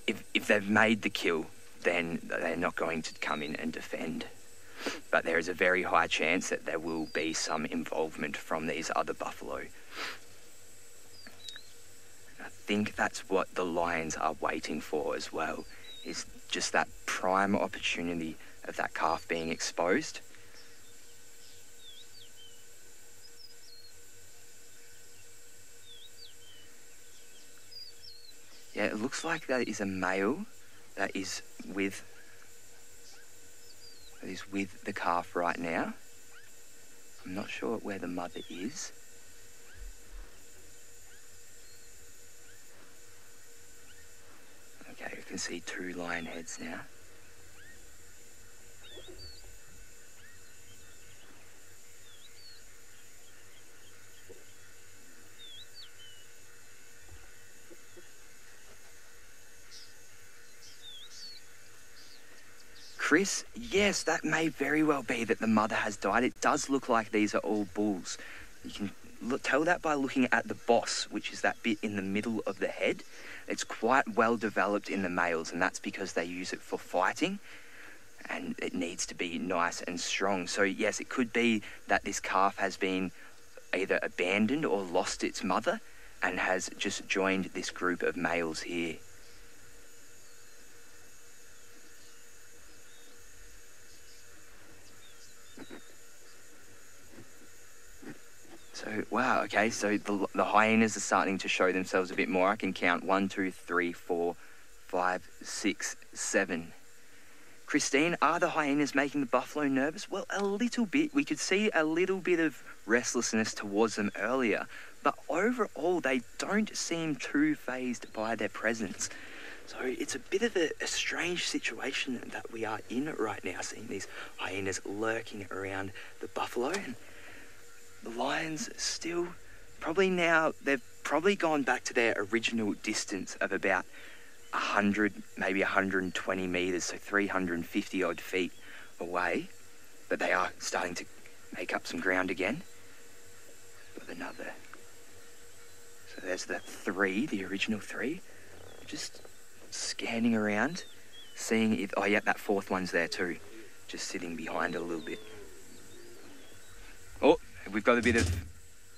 Speaker 2: if they've made the kill, then they're not going to come in and defend. But there is a very high chance that there will be some involvement from these other buffalo. I think that's what the lions are waiting for as well, is just that prime opportunity of that calf being exposed. Yeah, it looks like that is a male that is with the calf right now. I'm not sure where the mother is. Okay, you can see two lion heads now. Chris, yes, that may very well be that the mother has died. It does look like these are all bulls. You can tell that by looking at the boss, which is that bit in the middle of the head. It's quite well developed in the males, and that's because they use it for fighting, and it needs to be nice and strong. So yes, it could be that this calf has been either abandoned or lost its mother and has just joined this group of males here. So, wow, okay, so the hyenas are starting to show themselves a bit more. I can count 1, 2, 3, 4, 5, 6, 7. Christine, are the hyenas making the buffalo nervous? Well, a little bit. We could see a little bit of restlessness towards them earlier, but overall they don't seem too fazed by their presence. So it's a bit of a strange situation that we are in right now, seeing these hyenas lurking around the buffalo. And the lions still, probably now, they've probably gone back to their original distance of about 100, maybe 120 metres, so 350 odd feet away. But they are starting to make up some ground again. Got another. So there's the 3, the original 3. Just scanning around, seeing if, oh yeah, that 4th one's there too. just sitting behind it a little bit. Oh, we've got a bit of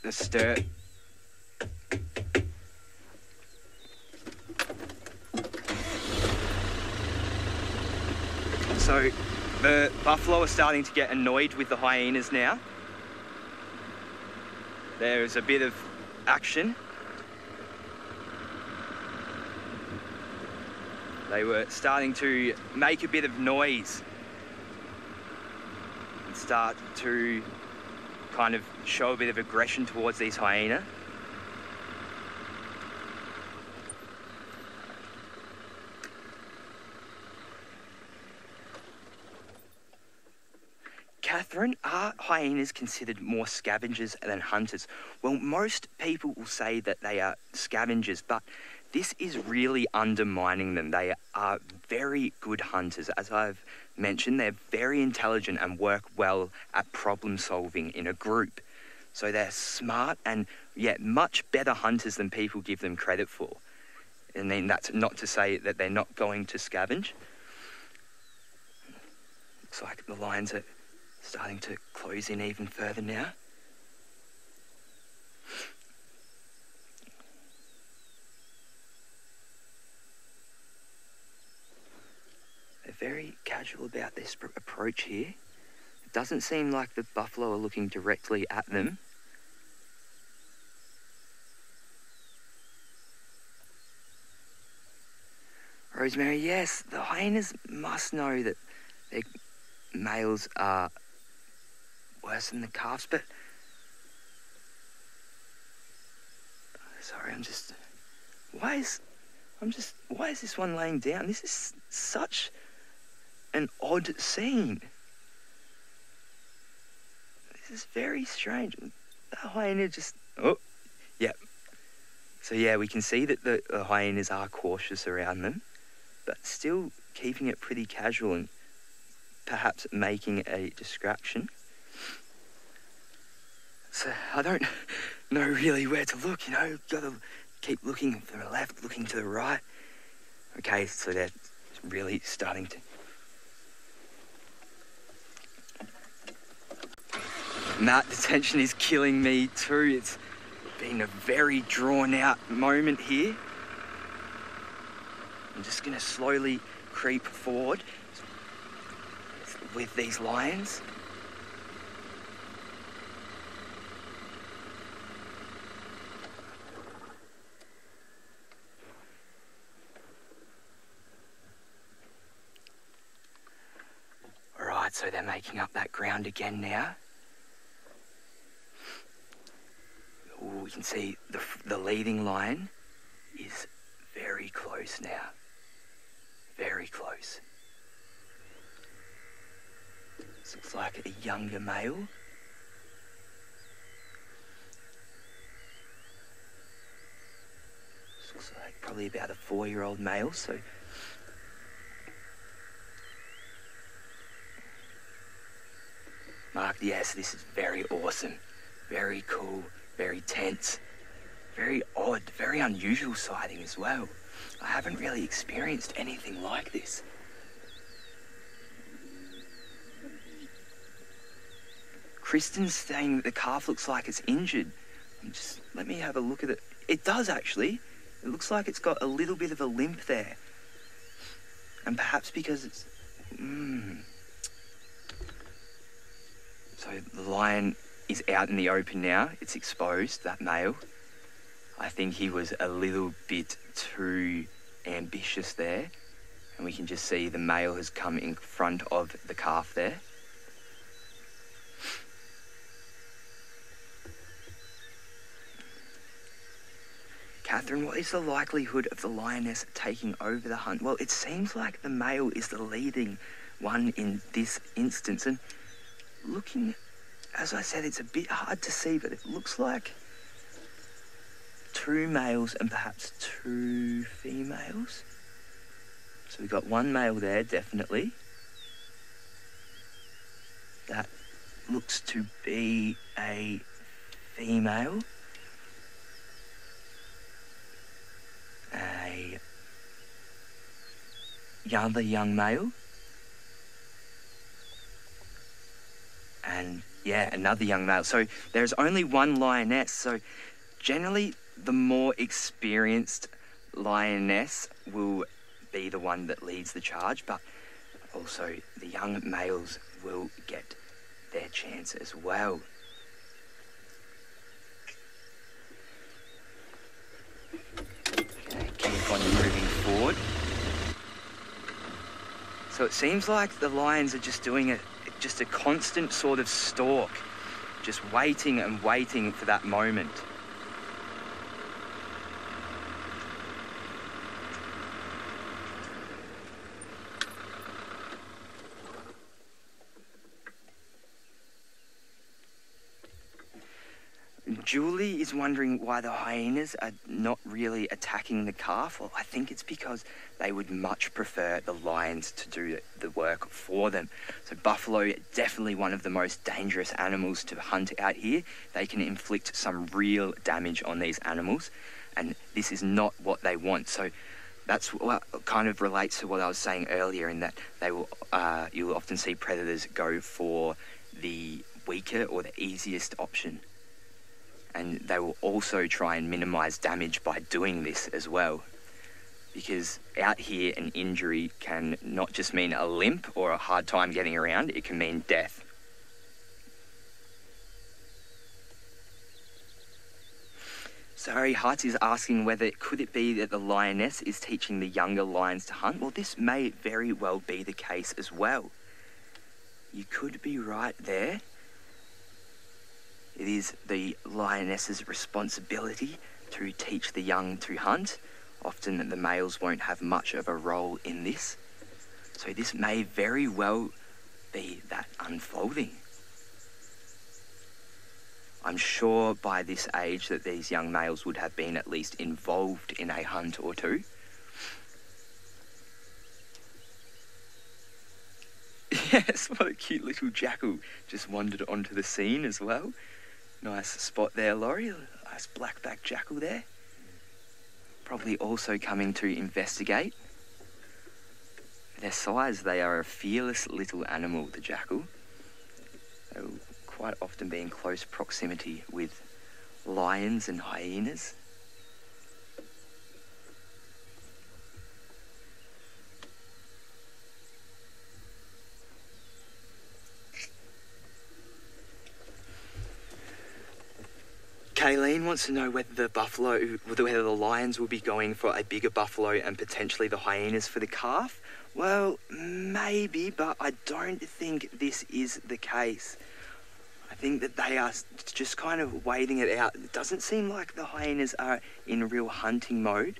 Speaker 2: the stir. So the buffalo are starting to get annoyed with the hyenas now. There's a bit of action. They were starting to make a bit of noise and start to kind of show a bit of aggression towards these hyenas. Catherine, are hyenas considered more scavengers than hunters? Well, most people will say that they are scavengers, but this is really undermining them. They are very good hunters. As I've mentioned, they're very intelligent and work well at problem solving in a group. So they're smart and, yet much better hunters than people give them credit for. And then that's not to say that they're not going to scavenge. Looks like the lions are starting to close in even further now. They're very casual about this approach here. It doesn't seem like the buffalo are looking directly at them. Rosemary, yes, the hyenas must know that their males are worse than the calves, but sorry, why is this one laying down? This is such an odd scene. This is very strange. The hyena just, oh, yeah. So yeah, we can see that the hyenas are cautious around them, but still keeping it pretty casual and perhaps making a distraction. So I don't know really where to look, gotta keep looking to the left, looking to the right. Okay, so they're really starting to... And that detention is killing me too. It's been a very drawn out moment here. I'm just gonna slowly creep forward with these lions. Alright, so they're making up that ground again now. Ooh, we can see the leading lion is very close now. Very close. This looks like a younger male. This looks like probably about a 4-year-old male, so... Mark, yes, this is very awesome. Very cool, very tense. Very odd, very unusual sighting as well. I haven't really experienced anything like this. Kristen's saying that the calf looks like it's injured. Let me have a look at it. It does actually. It looks like it's got a little bit of a limp there. And perhaps because it's... So the lion is out in the open now. It's exposed, that male. I think he was a little bit too ambitious there. And we can just see the male has come in front of the calf there. Catherine, what is the likelihood of the lioness taking over the hunt? Well, it seems like the male is the leading one in this instance. And looking, as I said, it's a bit hard to see, but it looks like 2 males and perhaps 2 females. So we've got 1 male there, definitely. That looks to be a female. Another young male. Yeah, another young male. So there's only one lioness. So generally, the more experienced lioness will be the one that leads the charge, but also the young males will get their chance as well. Okay, keep on moving forward. So it seems like the lions are just doing just a constant sort of stalk, just waiting and waiting for that moment. Julie is wondering why the hyenas are not really attacking the calf. Well, I think it's because they would much prefer the lions to do the work for them. So buffalo, definitely one of the most dangerous animals to hunt out here. They can inflict some real damage on these animals, and this is not what they want. So that's what kind of relates to what I was saying earlier, in that they will, you'll often see predators go for the weaker or the easiest option. And they will also try and minimise damage by doing this as well. Because out here, an injury can not just mean a limp or a hard time getting around, it can mean death. Sorry, Hutz is asking whether could it be that the lioness is teaching the younger lions to hunt? Well, this may very well be the case as well. You could be right there. It is the lioness's responsibility to teach the young to hunt. Often the males won't have much of a role in this. So this may very well be that unfolding. I'm sure by this age that these young males would have been at least involved in a hunt or two. Yes, what a cute little jackal just wandered onto the scene as well. Nice spot there, Laurie. Nice black-backed jackal there. Probably also coming to investigate. Their size, they are a fearless little animal, the jackal. They will quite often be in close proximity with lions and hyenas. Kayleen wants to know whether the lions will be going for a bigger buffalo and potentially the hyenas for the calf. Well, maybe, but I don't think this is the case. I think that they are just kind of waiting it out. It doesn't seem like the hyenas are in real hunting mode.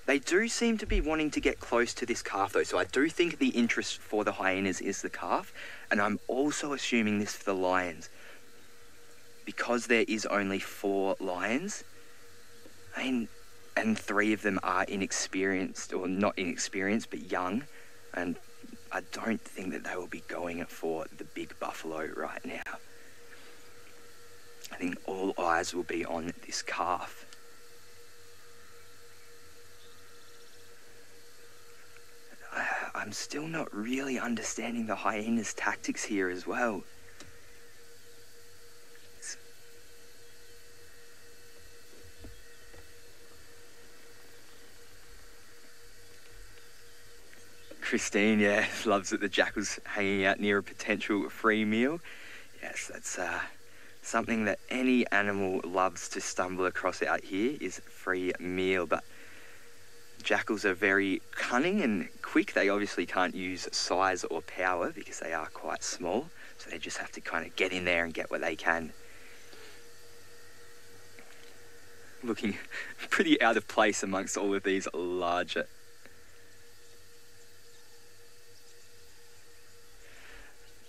Speaker 2: They do seem to be wanting to get close to this calf though, so I do think the interest for the hyenas is the calf, and I'm also assuming this for the lions. Because there is only 4 lions, and 3 of them are inexperienced, or not inexperienced, but young, and I don't think that they will be going for the big buffalo right now. I think all eyes will be on this calf. I'm still not really understanding the hyena's tactics here as well. Christine, yeah, loves that the jackal's hanging out near a potential free meal. Yes, that's something that any animal loves to stumble across out here, is free meal. But jackals are very cunning and quick. They obviously can't use size or power because they are quite small. So they just have to kind of get in there and get what they can. Looking pretty out of place amongst all of these larger.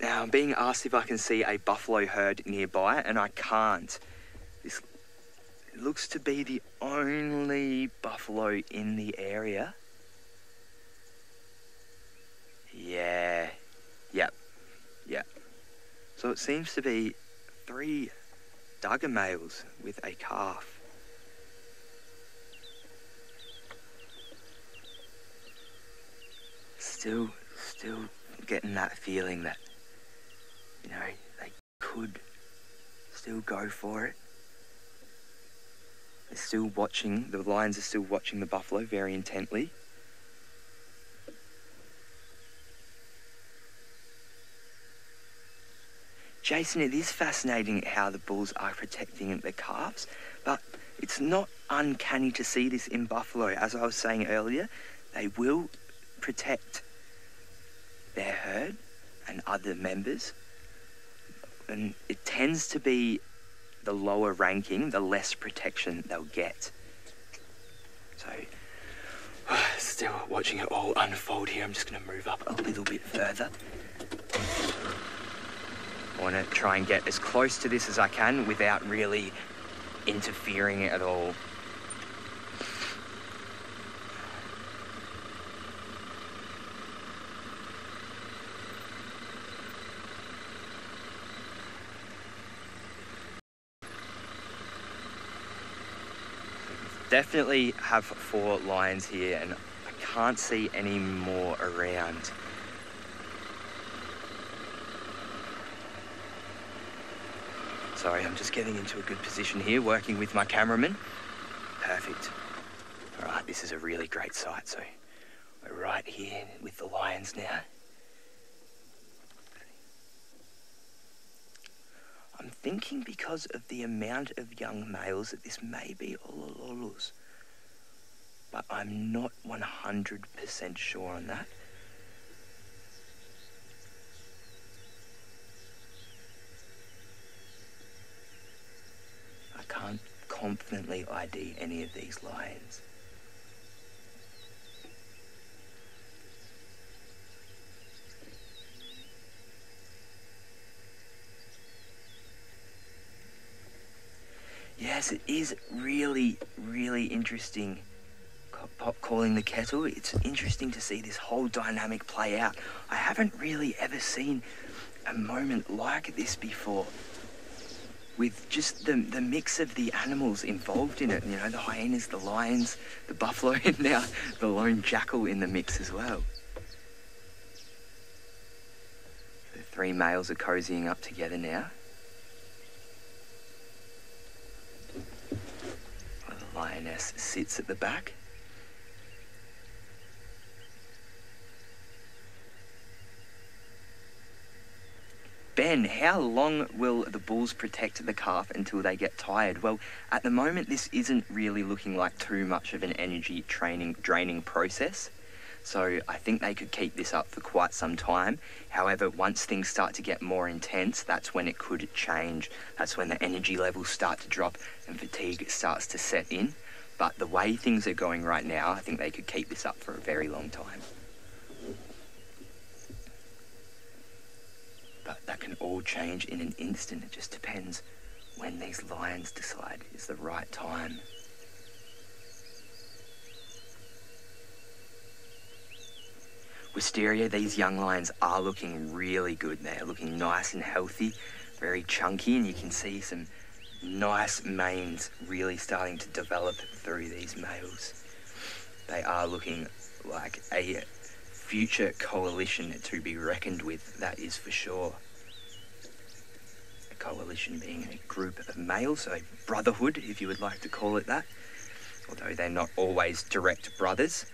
Speaker 2: Now, I'm being asked if I can see a buffalo herd nearby, and I can't. This looks to be the only buffalo in the area. Yeah. Yep. So it seems to be 3 duggar males with a calf. Still getting that feeling that, you know, they could still go for it. They're still watching, the lions are still watching the buffalo very intently. Jason, it is fascinating how the bulls are protecting the calves, but it's not uncanny to see this in buffalo. As I was saying earlier, they will protect their herd and other members, and it tends to be the lower ranking, the less protection they'll get. So, still watching it all unfold here. I'm just going to move up a little bit further. I want to try and get as close to this as I can without really interfering at all. Definitely have 4 lions here, and I can't see any more around. Sorry, I'm just getting into a good position here, working with my cameraman. Perfect. All right, this is a really great sight. So we're right here with the lions now. I'm thinking because of the amount of young males that this may be olololus, but I'm not 100% sure on that. I can't confidently ID any of these lions. Yes, it is really, really interesting calling the kettle. It's interesting to see this whole dynamic play out. I haven't really ever seen a moment like this before, with just the mix of the animals involved in it. You know, the hyenas, the lions, the buffalo, and now the lone jackal in the mix as well. The 3 males are cozying up together now. The lioness sits at the back. Ben, how long will the bulls protect the calf until they get tired? Well, at the moment, this isn't really looking like too much of an energy draining process. So I think they could keep this up for quite some time. However, once things start to get more intense, that's when it could change. That's when the energy levels start to drop and fatigue starts to set in. But the way things are going right now, I think they could keep this up for a very long time. But that can all change in an instant. It just depends when these lions decide is the right time. Wisteria, these young lions are looking really good. They're looking nice and healthy, very chunky, and you can see some nice manes really starting to develop through these males. They are looking like a future coalition to be reckoned with, that is for sure. A coalition being a group of males, so a brotherhood, if you would like to call it that. Although they're not always direct brothers,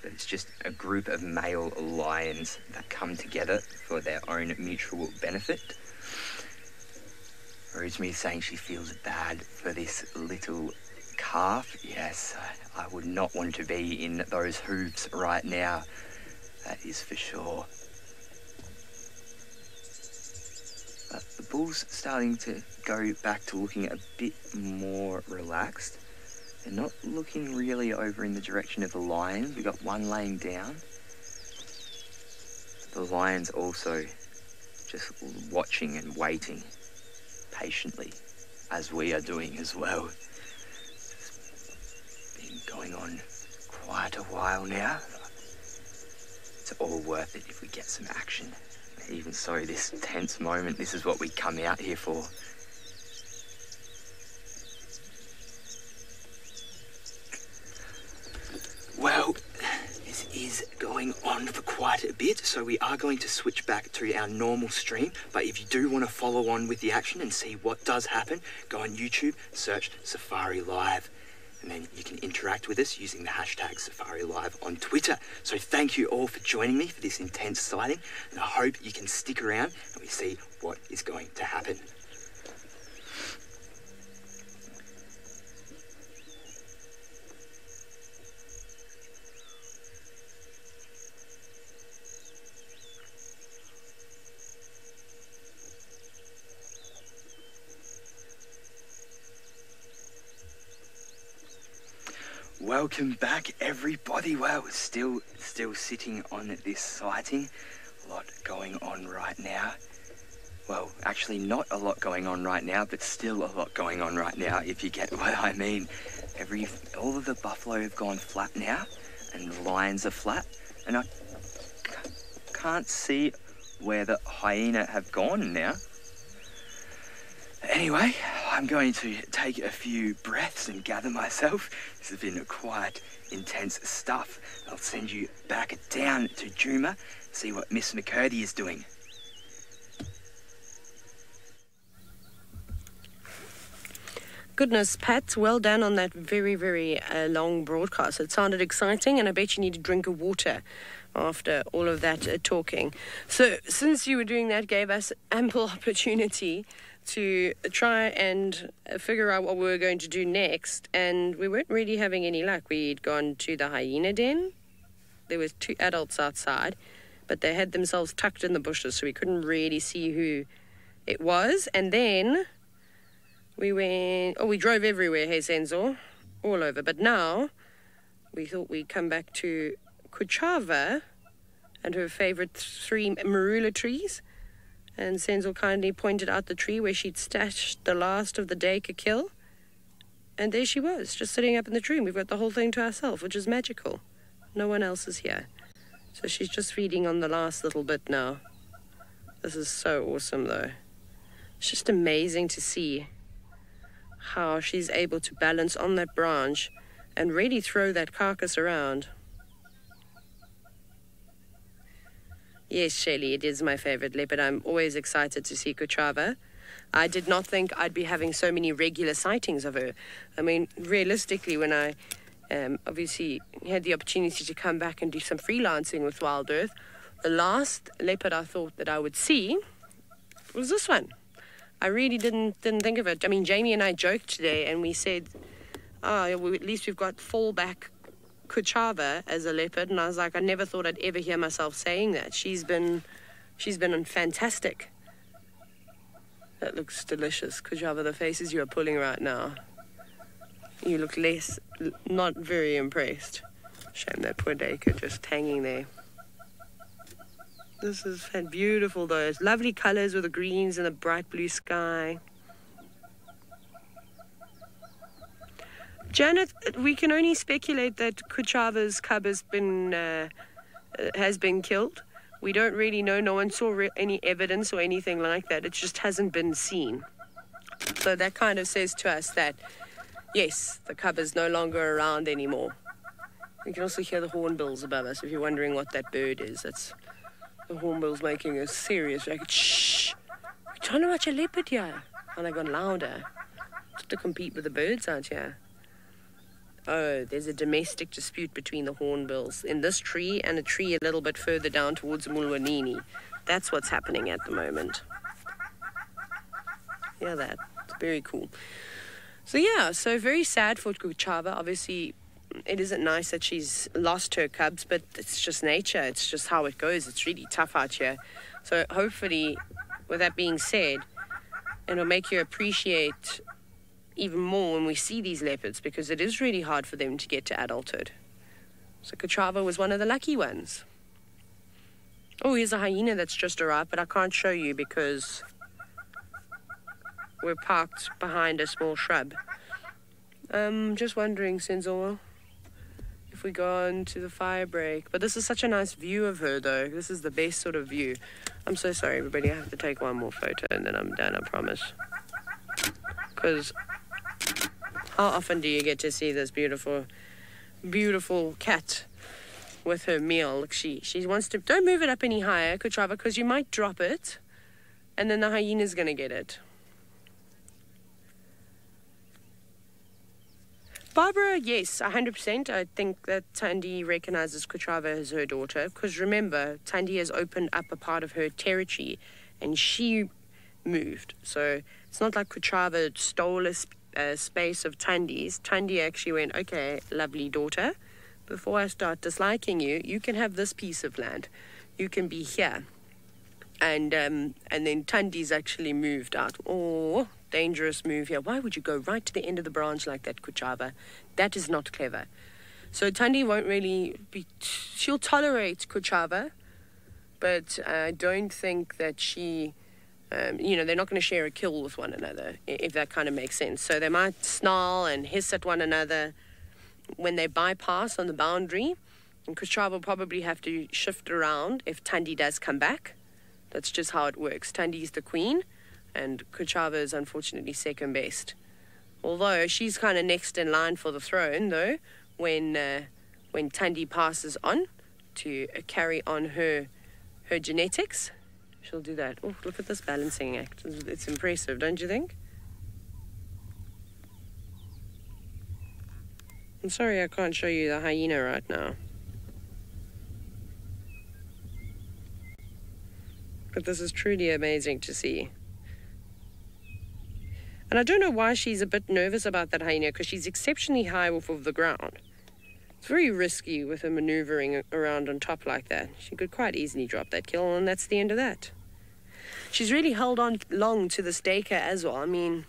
Speaker 2: but it's just a group of male lions that come together for their own mutual benefit. Rosemary is saying she feels bad for this little calf. Yes, I would not want to be in those hooves right now. That is for sure. But the bull's starting to go back to looking a bit more relaxed. They're not looking really over in the direction of the lions. We've got one laying down. The lions also just watching and waiting patiently, as we are doing as well. It's been going on quite a while now. It's all worth it if we get some action. Even so, this tense moment, this is what we come out here for. Well, this is going on for quite a bit, so we are going to switch back to our normal stream. But if you do want to follow on with the action and see what does happen, go on YouTube, search SafariLive, and then you can interact with us using the hashtag SafariLive on Twitter. So thank you all for joining me for this intense sighting, and I hope you can stick around and we see what is going to happen. Welcome back, everybody. Well, still sitting on this sighting. A lot going on right now. Well, actually not a lot going on right now, but still a lot going on right now, if you get what I mean. All of the buffalo have gone flat now, and the lions are flat, and I can't see where the hyena have gone now. Anyway, I'm going to take a few breaths and gather myself. This has been quite intense stuff. I'll send you back down to Juma, see what Miss McCurdy is doing.
Speaker 3: Goodness, Pat, well done on that very, very long broadcast. It sounded exciting, and I bet you need a drink of water after all of that talking. So since you were doing that, gave us ample opportunity to try and figure out what we were going to do next, and we weren't really having any luck. We'd gone to the hyena den. There was 2 adults outside, but they had themselves tucked in the bushes, so we couldn't really see who it was. And then we drove everywhere, hey Senzo, all over. But now we thought we'd come back to Kuchava and her favorite 3 marula trees. And Senzo kindly pointed out the tree where she'd stashed the last of the Dacre kill. And there she was, just sitting up in the tree. We've got the whole thing to ourselves, which is magical. No one else is here. So she's just feeding on the last little bit now. This is so awesome, though. It's just amazing to see how she's able to balance on that branch and really throw that carcass around. Yes, Shelley, it is my favorite leopard. I'm always excited to see Kuchava. I did not think I'd be having so many regular sightings of her. I mean, realistically, when I obviously had the opportunity to come back and do some freelancing with Wild Earth, the last leopard I thought that I would see was this one. I really didn't think of it. I mean, Jamie and I joked today, and we said, at least we've got fallback Kuchava as a leopard, and I was like, I never thought I'd ever hear myself saying that. She's been fantastic. That looks delicious. Kuchava, the faces you are pulling right now, you look not very impressed. Shame that poor Dacre just hanging there. This is beautiful though. It's lovely colours with the greens and the bright blue sky. Janet, we can only speculate that Kuchava's cub has been killed. We don't really know. No one saw any evidence or anything like that. It just hasn't been seen. So that kind of says to us that, yes, the cub is no longer around anymore. We can also hear the hornbills above us, if you're wondering what that bird is. That's the hornbills making a serious racket. Shh! We're trying to watch a leopard here. And they've gone louder to compete with the birds out here. Oh, there's a domestic dispute between the hornbills in this tree and a tree a little bit further down towards Mulwanini. That's what's happening at the moment. Yeah, that. It's very cool. So, yeah, so very sad for Kuchava. Obviously, it isn't nice that she's lost her cubs, but it's just nature. It's just how it goes. It's really tough out here. So, hopefully, with that being said, it'll make you appreciate even more when we see these leopards, because it is really hard for them to get to adulthood. So Kuchava was one of the lucky ones. Oh, here's a hyena that's just arrived, but I can't show you because we're parked behind a small shrub. Just wondering, Senzo, if we go on to the fire break. But this is such a nice view of her, though. This is the best sort of view. I'm so sorry, everybody. I have to take one more photo and then I'm done, I promise. Because how often do you get to see this beautiful, beautiful cat with her meal. Look, she wants to... Don't move it up any higher, Kuchava, because you might drop it, and then the hyena's going to get it. Barbara, yes, 100%. I think that Tandy recognizes Kuchava as her daughter, because remember, Tandy has opened up a part of her territory, and she moved. So it's not like Kuchava stole a space of Tandy's. Tandy actually went, okay, lovely daughter, before I start disliking you, you can have this piece of land. You can be here. And then Tandy's actually moved out. Oh, dangerous move here. Why would you go right to the end of the branch like that, Kuchava? That is not clever. So Tandy won't really be... She'll tolerate Kuchava, but I don't think that she... they're not going to share a kill with one another, if that kind of makes sense. So they might snarl and hiss at one another when they bypass on the boundary, and Kuchava will probably have to shift around if Tandy does come back. That's just how it works. Tandy's the queen, and Kuchava is unfortunately second best. Although she's kind of next in line for the throne, though, when Tandy passes on to carry on her genetics, she'll do that. Oh, look at this balancing act. It's impressive, don't you think? I'm sorry I can't show you the hyena right now. But this is truly amazing to see. And I don't know why she's a bit nervous about that hyena, because she's exceptionally high off of the ground. It's very risky with her maneuvering around on top like that. She could quite easily drop that kill, and that's the end of that. She's really held on long to this daycare as well. I mean,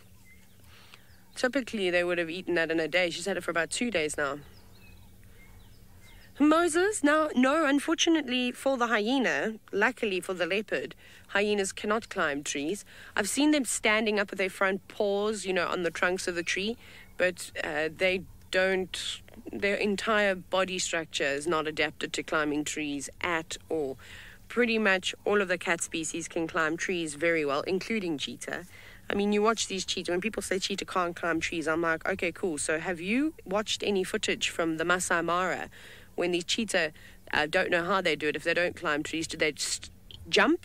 Speaker 3: typically they would have eaten that in a day. She's had it for about 2 days now. Moses, now, no, unfortunately for the hyena, luckily for the leopard, hyenas cannot climb trees. I've seen them standing up with their front paws, on the trunks of the tree, but they don't, their entire body structure is not adapted to climbing trees at all. Pretty much all of the cat species can climb trees very well, including cheetah. I mean, you watch these cheetah, when people say cheetah can't climb trees, I'm like, okay, cool. So have you watched any footage from the Masai Mara when these cheetah don't know how they do it? If they don't climb trees, do they just jump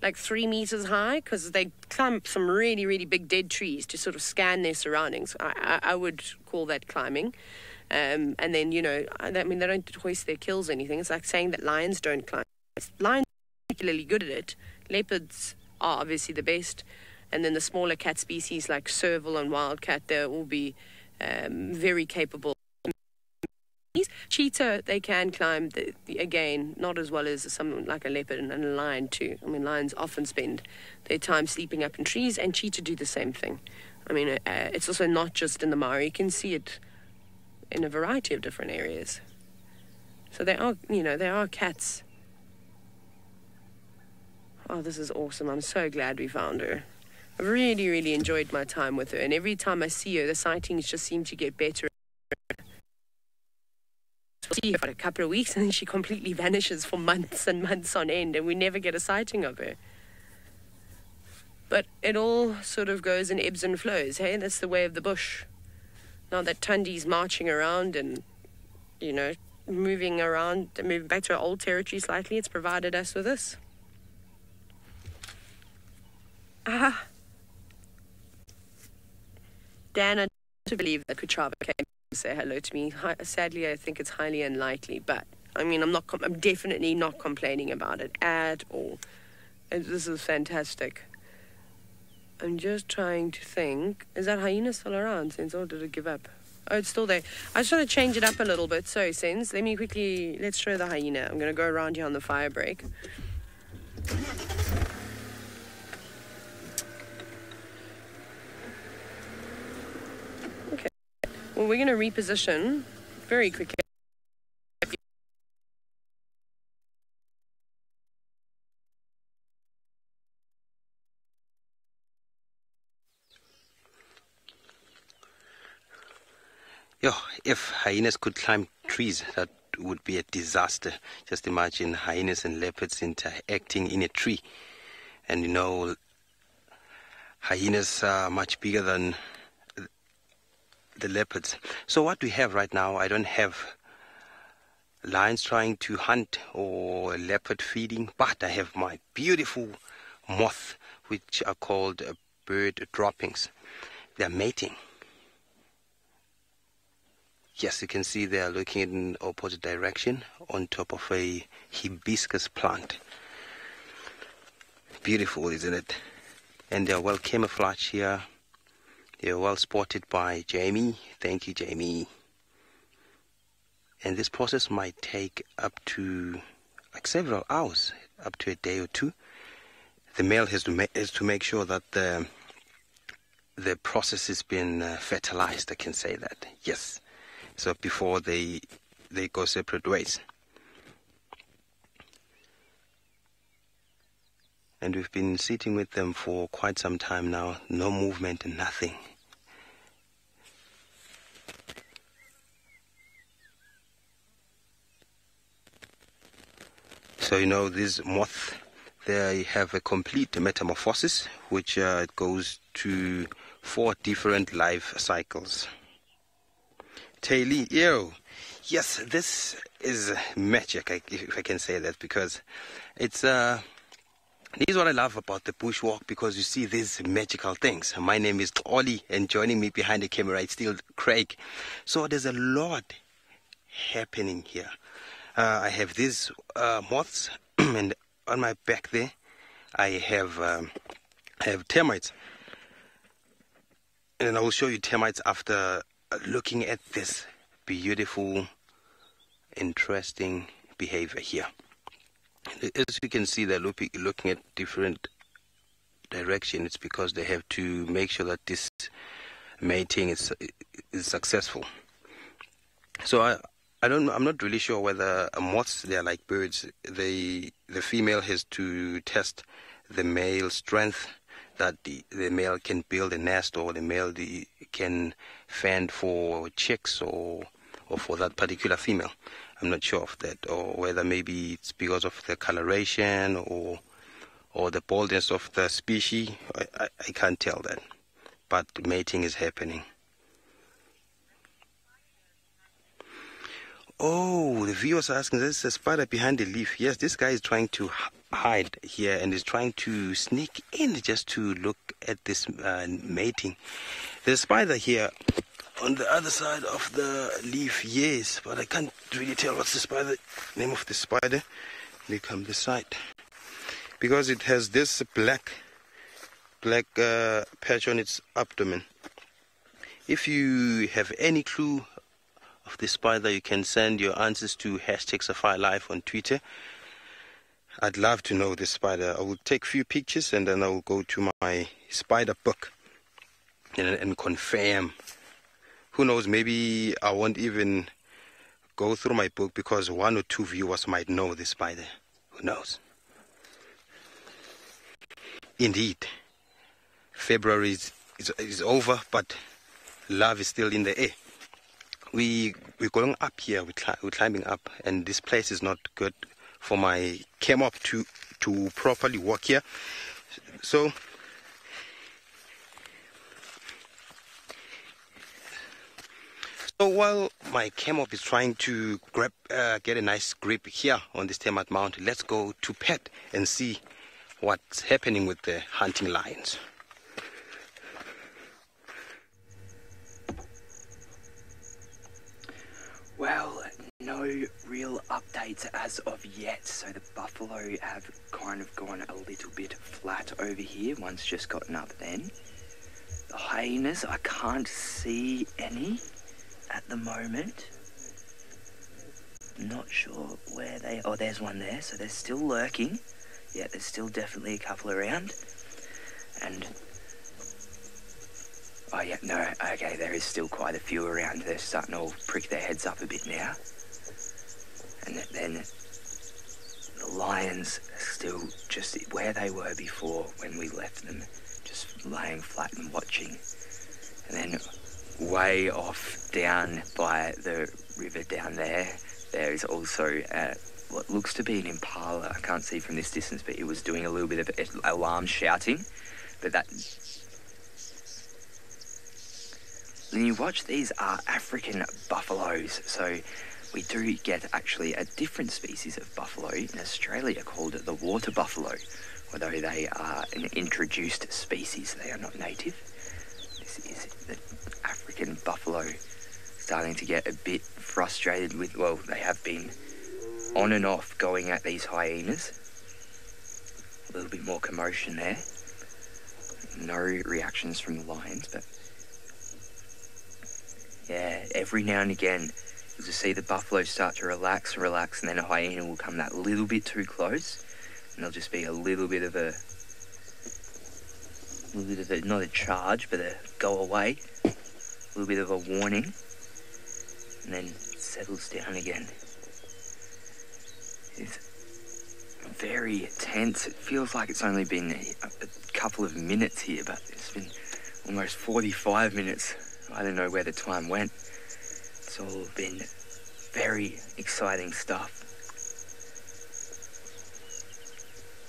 Speaker 3: like 3 meters high? Because they climb some really, really big dead trees to sort of scan their surroundings. I would call that climbing. And then, I mean, they don't hoist their kills or anything. It's like saying that lions don't climb. Lions are particularly good at it. Leopards are obviously the best. And then the smaller cat species like serval and wildcat, they'll all be very capable. Cheetah, they can climb, again, not as well as something like a leopard and a lion too. I mean, lions often spend their time sleeping up in trees, and cheetah do the same thing. I mean, it's also not just in the Mara. You can see it in a variety of different areas. So they are cats. Oh, this is awesome. I'm so glad we found her. I really, really enjoyed my time with her, and every time I see her, the sightings just seem to get better. We'll see her for a couple of weeks, and then she completely vanishes for months and months on end, and we never get a sighting of her. But it all sort of goes in ebbs and flows, hey? That's the way of the bush. Now that Tandy's marching around and, moving around, moving back to her old territory slightly, it's provided us with this. Dan, I don't believe that Kuchava came to say hello to me. Sadly, I think it's highly unlikely, but I mean, I'm definitely not complaining about it at all. And this is fantastic. I'm just trying to think. Is that hyena still around, Sense, or did it give up? Oh, it's still there. I just want to change it up a little bit. So, Sense, let's show the hyena. I'm going to go around here on the fire break. Okay. Well, we're going to reposition very quickly.
Speaker 5: If hyenas could climb trees, that would be a disaster. Just imagine hyenas and leopards interacting in a tree. And hyenas are much bigger than the leopards. So what we have right now, I don't have lions trying to hunt or leopard feeding, but I have my beautiful moth, which are called bird droppings. They're mating. Yes, you can see they are looking in opposite direction on top of a hibiscus plant. Beautiful, isn't it? And they're well camouflaged here. They're well spotted by Jamie. Thank you, Jamie. And this process might take up to like several hours, up to a day or two. The male has to make sure that the process has been fertilized. I can say that. Yes. So before they go separate ways. And we've been sitting with them for quite some time now. No movement and nothing. So these moths, they have a complete metamorphosis, which goes to 4 different life cycles. Taily, yes, this is magic, if I can say that, because it's this is what I love about the bushwalk, because you see these magical things. My name is Ollie, and joining me behind the camera it's still Craig. So there's a lot happening here. I have these moths, and on my back there I have termites. And I will show you termites after looking at this beautiful, interesting behavior here. As you can see, they're looking at different directions. It's because they have to make sure that this mating is successful. So I'm not really sure whether moths, they're like birds. The female has to test the male strength, that the male can build a nest, or the male can fend for chicks or for that particular female. I'm not sure of that, or whether maybe it's because of the coloration or the boldness of the species. I can't tell that, but mating is happening. Oh, the viewers are asking, there's a spider behind the leaf. Yes, this guy is trying to hide here and is trying to sneak in just to look at this mating. There's a spider here on the other side of the leaf, yes, but I can't really tell what's the name of the spider. They come this side, because it has this black patch on its abdomen. If you have any clue of the spider, you can send your answers to #SafariLive on Twitter. I'd love to know this spider. I will take a few pictures and then I will go to my spider book and confirm. Who knows, maybe I won't even go through my book, because 1 or 2 viewers might know this spider. Who knows? Indeed, February is over, but love is still in the air. We're going up here, we're climbing up, and this place is not good for my cam up to properly walk here. So while my cam up is trying to get a nice grip here on this termite mountain, let's go to Pet and see what's happening with the hunting lions.
Speaker 2: Well, no real updates as of yet. So the buffalo have kind of gone a little bit flat over here. One's just gotten up then. The hyenas, I can't see any at the moment. Not sure where they... Oh, there's one there. So they're still lurking. Yeah, there's still definitely a couple around. And... Oh, yeah, no, okay, there is still quite a few around. They're starting to all prick their heads up a bit now. And then the lions are still just where they were before when we left them, just laying flat and watching. And then way off down by the river down there, there is also what looks to be an impala. I can't see from this distance, but it was doing a little bit of alarm shouting. But that... When you watch, these are African buffaloes. So we do get actually a different species of buffalo in Australia called the water buffalo. Although they are an introduced species, they are not native. This is the African buffalo starting to get a bit frustrated with, well, they have been on and off going at these hyenas. A little bit more commotion there. No reactions from the lions, but yeah, every now and again you'll just see the buffalo start to relax, and then a hyena will come that little bit too close, and there'll just be a little bit of a not a charge, but a go away, a little bit of a warning, and then settles down again. It's very tense. It feels like it's only been a couple of minutes here, but it's been almost 45 minutes. I don't know where the time went. It's all been very exciting stuff.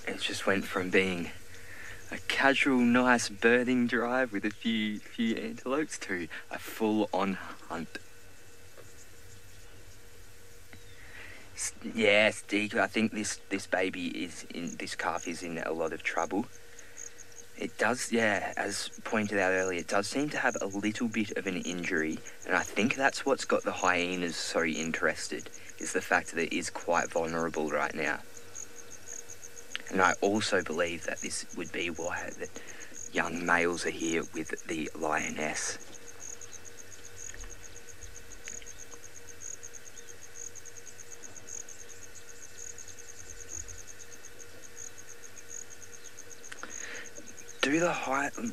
Speaker 2: It just went from being a casual, nice birding drive with a few antelopes to a full-on hunt. Yeah, Steve, I think this calf is in a lot of trouble. It does, yeah, as pointed out earlier, it does seem to have a little bit of an injury, and I think that's what's got the hyenas so interested, is the fact that it is quite vulnerable right now. And I also believe that this would be why that young males are here with the lioness.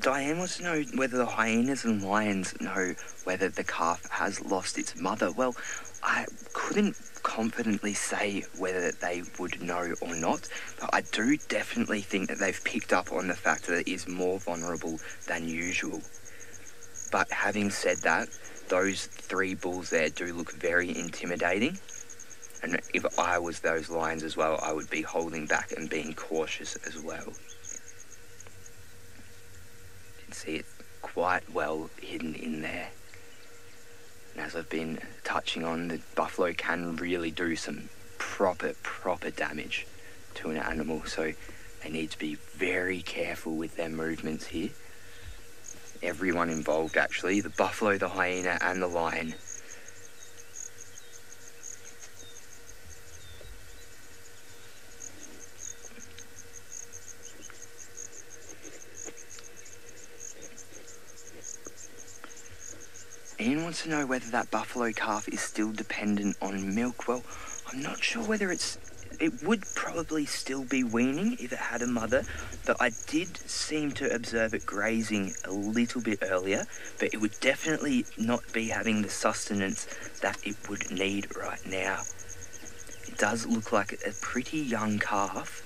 Speaker 2: Diane wants to know whether the hyenas and lions know whether the calf has lost its mother. Well, I couldn't confidently say whether they would know or not, but I do definitely think that they've picked up on the fact that it is more vulnerable than usual. But having said that, those three bulls there do look very intimidating, and if I was those lions as well, I would be holding back and being cautious as well. See it quite well hidden in there. And as I've been touching on, the buffalo can really do some proper damage to an animal, so they need to be very careful with their movements here. Everyone involved, actually, the buffalo, the hyena and the lion. Ian wants to know whether that buffalo calf is still dependent on milk. Well, I'm not sure whether it would probably still be weaning if it had a mother, but I did seem to observe it grazing a little bit earlier, but it would definitely not be having the sustenance that it would need right now. It does look like a pretty young calf.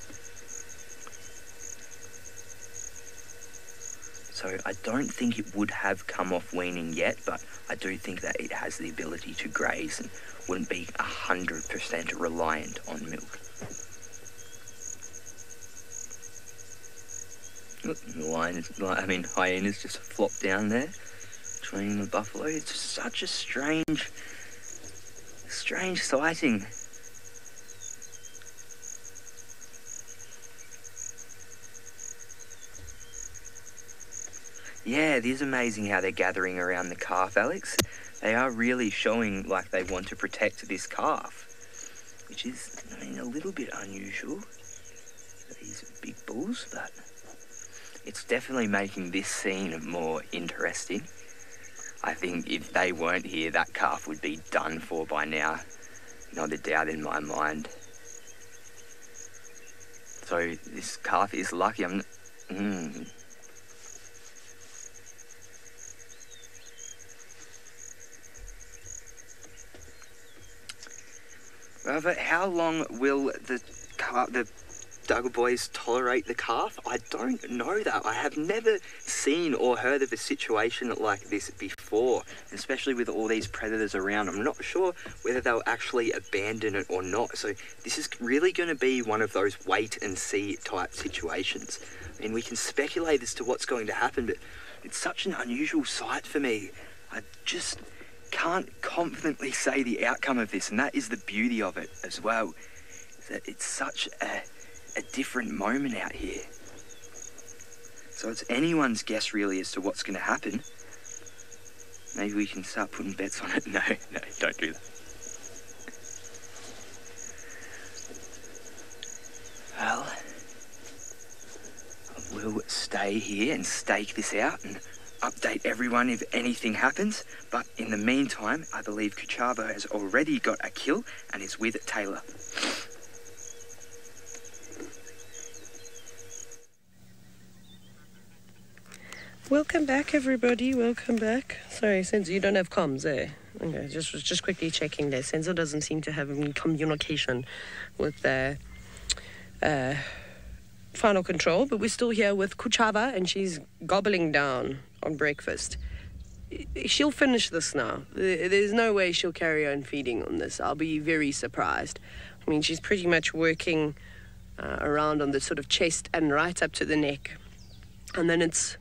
Speaker 2: So I don't think it would have come off weaning yet, but I do think that it has the ability to graze and wouldn't be 100% reliant on milk. Look, the hyenas just flopped down there, joining the buffalo. It's such a strange sighting. Yeah, it is amazing how they're gathering around the calf, Alex. They are really showing like they want to protect this calf, which is, a little bit unusual for these big bulls, but it's definitely making this scene more interesting. I think if they weren't here, that calf would be done for by now. Not a doubt in my mind. So this calf is lucky. But how long will the Duggar boys tolerate the calf? I don't know that. I have never seen or heard of a situation like this before, especially with all these predators around. I'm not sure whether they'll actually abandon it or not. So this is really going to be one of those wait and see type situations. I mean, we can speculate as to what's going to happen, but it's such an unusual sight for me. can't confidently say the outcome of this, and that is the beauty of it as well. That it's such a different moment out here. So it's anyone's guess really as to what's going to happen. Maybe we can start putting bets on it. No, don't do that. Well, we'll stay here and stake this out and update everyone if anything happens. But in the meantime, I believe Kuchava has already got a kill and is with Taylor.
Speaker 3: Welcome back, everybody. Welcome back. Sorry, Senzo, you don't have comms, eh? Okay, just quickly checking there. Senzo doesn't seem to have any communication with the final control, but we're still here with Kuchava, and she's gobbling down on breakfast. She'll finish this now. There's no way she'll carry on feeding on this. I'll be very surprised. I mean, she's pretty much working around on the sort of chest and right up to the neck. And then it's,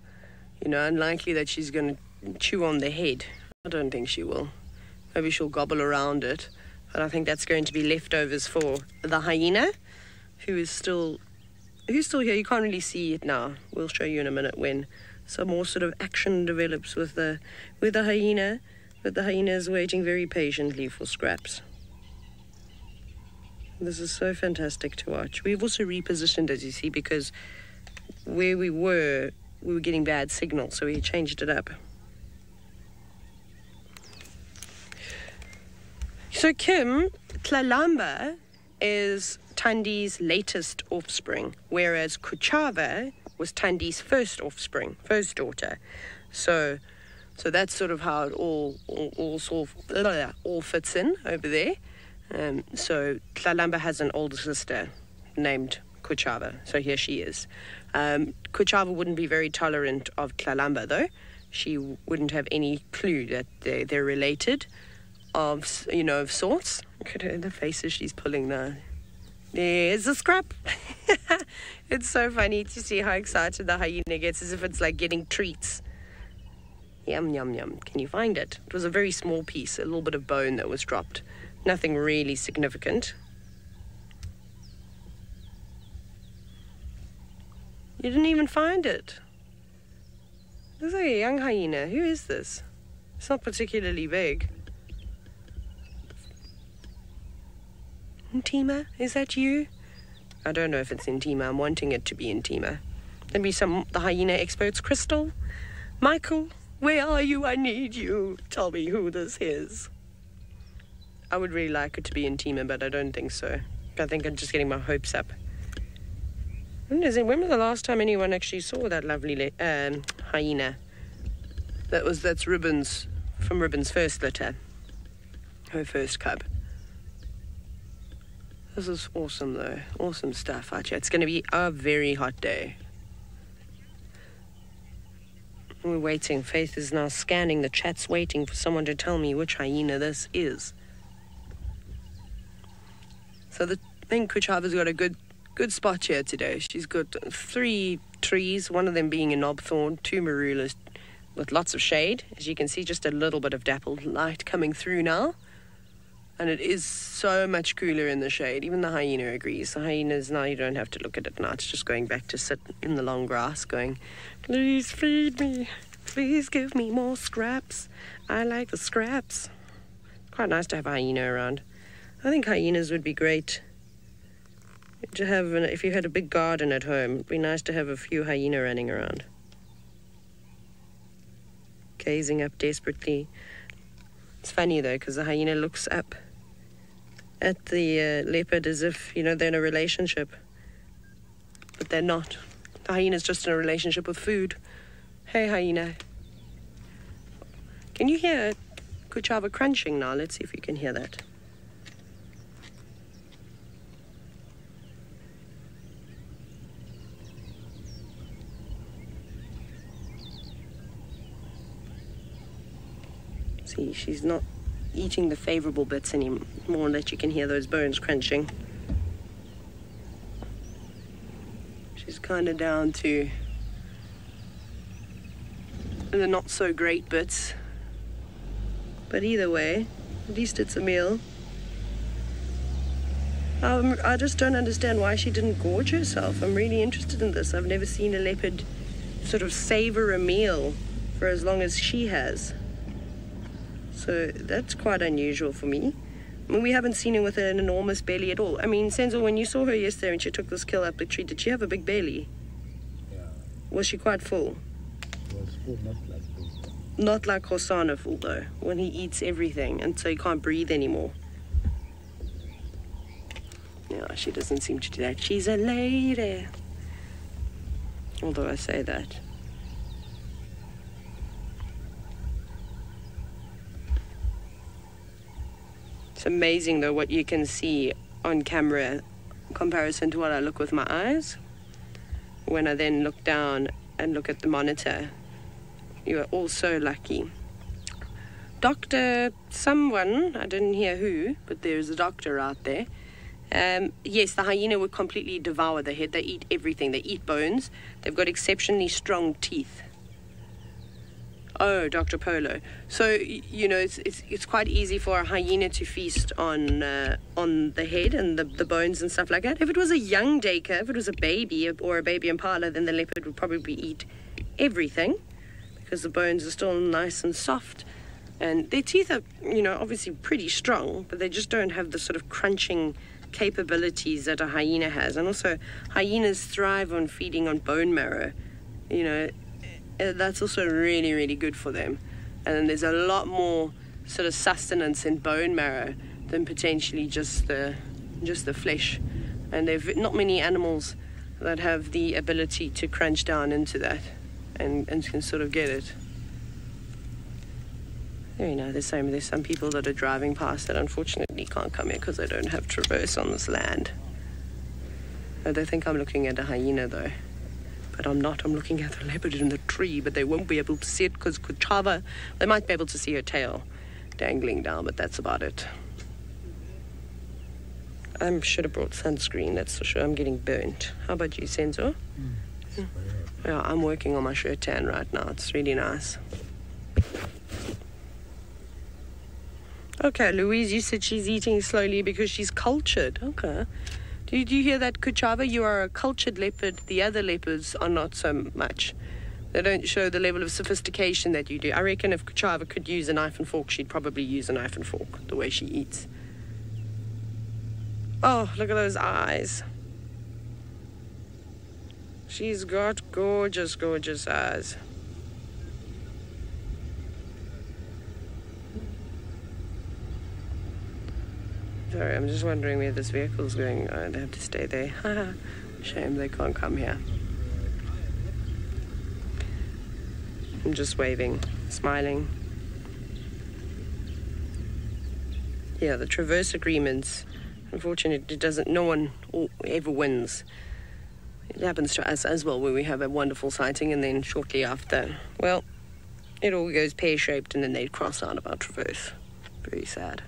Speaker 3: you know, unlikely that she's going to chew on the head. I don't think she will. Maybe she'll gobble around it. But I think that's going to be leftovers for the hyena, who's still here. You can't really see it now. We'll show you in a minute when some more sort of action develops with the hyena. But the hyena is waiting very patiently for scraps. This is so fantastic to watch. We've also repositioned, as you see, because where we were getting bad signal, so we changed it up. So Kim, Tlalamba is Tandi's latest offspring, whereas Kuchava was Tandi's first offspring, first daughter. So that's sort of how it all fits in over there. So Tlalamba has an older sister named Kuchava, so here she is. Kuchava wouldn't be very tolerant of Tlalamba, though. She wouldn't have any clue that they're related of sorts. Look at her, the faces she's pulling now. There's a scrap. It's so funny to see how excited the hyena gets, as if it's like getting treats. Yum, yum, yum. Can you find it? It was a very small piece, a little bit of bone that was dropped. Nothing really significant. You didn't even find it. Looks like a young hyena. Who is this? It's not particularly big. Intima? Is that you? I don't know if it's Intima. I'm wanting it to be Intima. Maybe the hyena experts. Crystal? Michael? Where are you? I need you. Tell me who this is. I would really like it to be Intima, but I don't think so. I think I'm just getting my hopes up. When was the last time anyone actually saw that lovely hyena? That's Ribbon's, from Ribbon's first litter. Her first cub. This is awesome, though. Awesome stuff, Archie. It's going to be a very hot day. We're waiting. Faith is now scanning the chats, waiting for someone to tell me which hyena this is. So I think Kuchava's got a good spot here today. She's got 3 trees, one of them being a knobthorn, 2 marulas with lots of shade. As you can see, just a little bit of dappled light coming through now. And it is so much cooler in the shade. Even the hyena agrees. The hyenas, now you don't have to look at it now. It's just going back to sit in the long grass going, please feed me. Please give me more scraps. I like the scraps. It's quite nice to have a hyena around. I think hyenas would be great to have, if you had a big garden at home. It'd be nice to have a few hyena running around. Gazing up desperately. It's funny, though, because the hyena looks up at the leopard as if, they're in a relationship. But they're not. The hyena's just in a relationship with food. Hey, hyena. Can you hear Kuchava crunching now? Let's see if you can hear that. See, she's not eating the favorable bits anymore, that you can hear those bones crunching. She's kind of down to the not so great bits. But either way, at least it's a meal. I just don't understand why she didn't gorge herself. I'm really interested in this. I've never seen a leopard sort of savor a meal for as long as she has. So that's quite unusual for me. I mean, we haven't seen her with an enormous belly at all. I mean, Senzo, when you saw her yesterday when she took this kill up the tree, did she have a big belly?
Speaker 6: Yeah.
Speaker 3: Was she quite full?
Speaker 6: It was full, not like this.
Speaker 3: Not like Hosanna full, though, when he eats everything and so he can't breathe anymore. Yeah, she doesn't seem to do that. She's a lady. Although I say that. It's amazing, though, what you can see on camera in comparison to what I look with my eyes. When I then look down and look at the monitor, you are all so lucky. Doctor someone, I didn't hear who, but there's a doctor out there. Yes, the hyena would completely devour the head. They eat everything. They eat bones. They've got exceptionally strong teeth. Oh, Dr. Polo. So, you know, it's quite easy for a hyena to feast on the head and the bones and stuff like that. If it was a young duiker, if it was a baby or a baby impala, then the leopard would probably eat everything because the bones are still nice and soft. And their teeth are, you know, obviously pretty strong, but they just don't have the sort of crunching capabilities that a hyena has. And also, hyenas thrive on feeding on bone marrow. You know, that's also really, really good for them. And there's a lot more sort of sustenance in bone marrow than potentially just the flesh. And there's not many animals that have the ability to crunch down into that and can sort of get it. You know, there's some people that are driving past that unfortunately can't come here because they don't have traverse on this land. I don't think I'm looking at a hyena though. But I'm not. I'm looking at the leopard in the tree, but they won't be able to see it because Kuchava, they might be able to see her tail dangling down, but that's about it. I should have brought sunscreen, that's for sure. I'm getting burnt. How about you, Senzo? Yeah, I'm working on my shirt tan right now. It's really nice. Okay, Louise, you said she's eating slowly because she's cultured. Okay. Did you hear that, Kuchava? You are a cultured leopard. The other leopards are not so much. They don't show the level of sophistication that you do. I reckon if Kuchava could use a knife and fork, she'd probably use a knife and fork, the way she eats. Oh, look at those eyes. She's got gorgeous, gorgeous eyes. Sorry, I'm just wondering where this vehicle's going. I'd have to stay there. Shame they can't come here. I'm just waving, smiling. Yeah, the traverse agreements, unfortunately, no one ever wins. It happens to us as well, where we have a wonderful sighting and then shortly after, well, it all goes pear-shaped and then they cross out of our traverse. Very sad.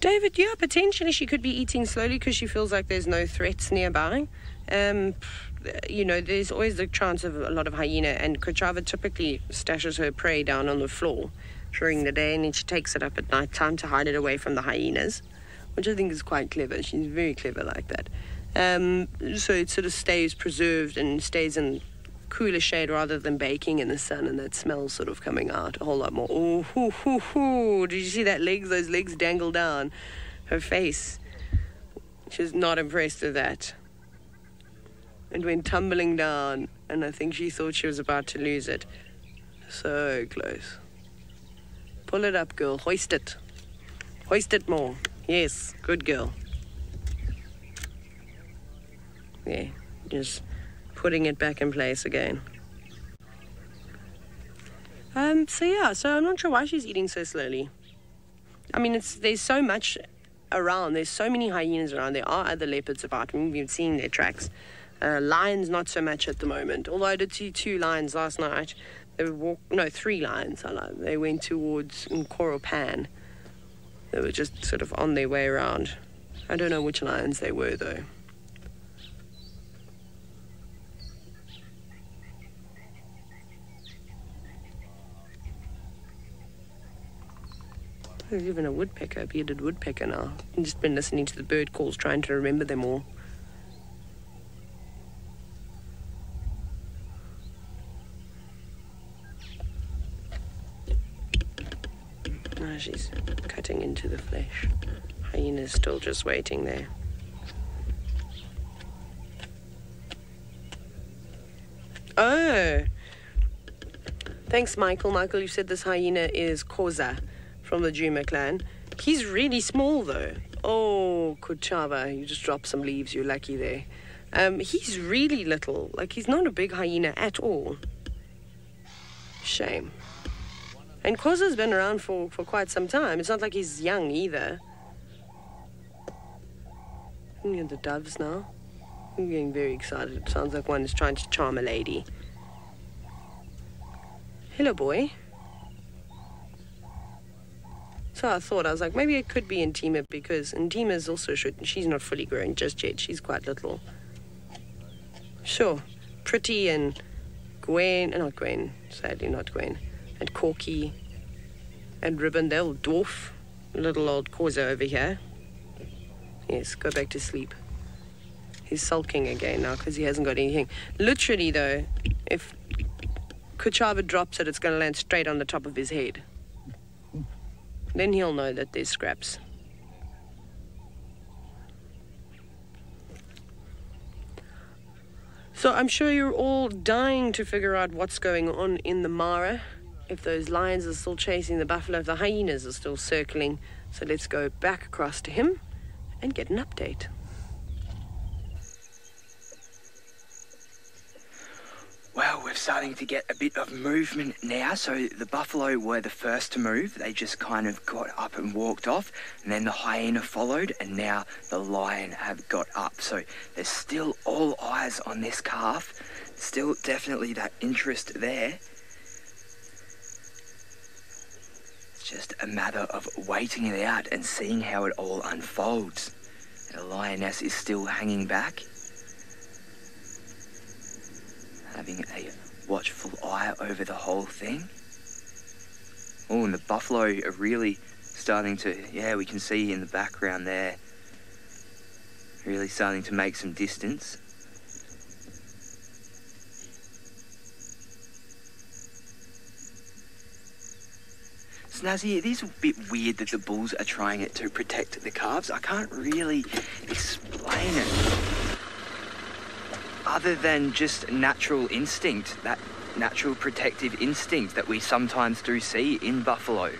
Speaker 3: David, yeah, potentially she could be eating slowly because she feels like there's no threats nearby. You know, there's always the chance of a lot of hyena, and Kuchava typically stashes her prey down on the floor during the day, and then she takes it up at night time to hide it away from the hyenas, which I think is quite clever. She's very clever like that. So it sort of stays preserved and stays in cooler shade rather than baking in the sun, and that smell's sort of coming out a whole lot more. Oh, hoo, hoo, hoo. Did you see that legs? Those legs dangle down. Her face. She's not impressed with that. It went tumbling down, and I think she thought she was about to lose it. So close. Pull it up, girl. Hoist it. Hoist it more. Yes, good girl. Yeah, just putting it back in place again. So I'm not sure why she's eating so slowly. I mean, there's so much around. There's so many hyenas around. There are other leopards about. I mean, we've seen their tracks. Lions, not so much at the moment. Although I did see 2 lions last night. 3 lions. They went towards Nkoropan. They were just sort of on their way around. I don't know which lions they were, though. There's even a woodpecker, a bearded woodpecker now. I've just been listening to the bird calls, trying to remember them all. Oh, she's cutting into the flesh. Hyena's still just waiting there. Oh! Thanks, Michael. Michael, you said this hyena is Koza from the Juma clan. He's really small, though. Oh, Kuchava, you just dropped some leaves. You're lucky there. He's really little. Like, he's not a big hyena at all. Shame. And Koza's been around for quite some time. It's not like he's young either. I'm getting the doves now. I'm getting very excited. It sounds like one is trying to charm a lady. Hello, boy. So I thought, I was like, maybe it could be Intima, because Intima's also she's not fully grown just yet. She's quite little. Sure. Pretty and not Gwen, sadly not Gwen. And Corky and Ribbon, they'll dwarf little old Koza over here. Yes, go back to sleep. He's sulking again now because he hasn't got anything. Literally, though, if Kuchava drops it, it's going to land straight on the top of his head. Then he'll know that there's scraps. So I'm sure you're all dying to figure out what's going on in the Mara. If those lions are still chasing the buffalo, if the hyenas are still circling. So let's go back across to him and get an update.
Speaker 2: Well, we're starting to get a bit of movement now. So the buffalo were the first to move. They just kind of got up and walked off. And then the hyena followed. And now the lion have got up. So there's still all eyes on this calf. Still definitely that interest there. It's just a matter of waiting it out and seeing how it all unfolds. The lioness is still hanging back, having a watchful eye over the whole thing. Oh, and the buffalo are really starting to, yeah, we can see in the background there, really starting to make some distance. Snazzy, it is a bit weird that the bulls are trying it to protect the calves. I can't really explain it, other than just natural instinct, that natural protective instinct that we sometimes do see in buffalo.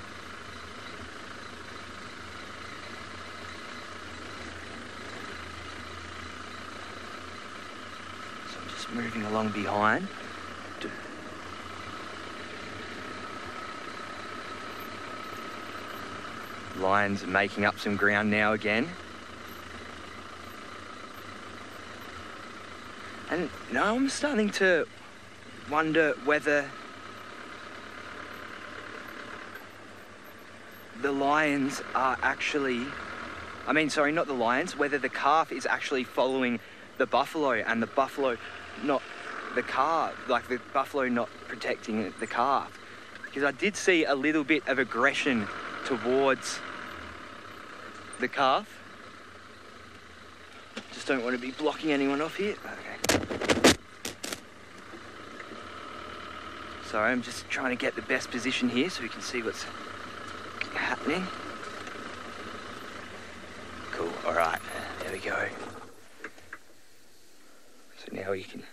Speaker 2: So I'm just moving along behind. Lions making up some ground now again. And now I'm starting to wonder whether the lions are actually, sorry, not the lions, whether the calf is actually following the buffalo and the buffalo not the calf, like the buffalo not protecting the calf. Because I did see a little bit of aggression towards the calf. Just don't want to be blocking anyone off here. Okay. Sorry, I'm just trying to get the best position here so we can see what's happening. Cool, all right, there we go. So now you can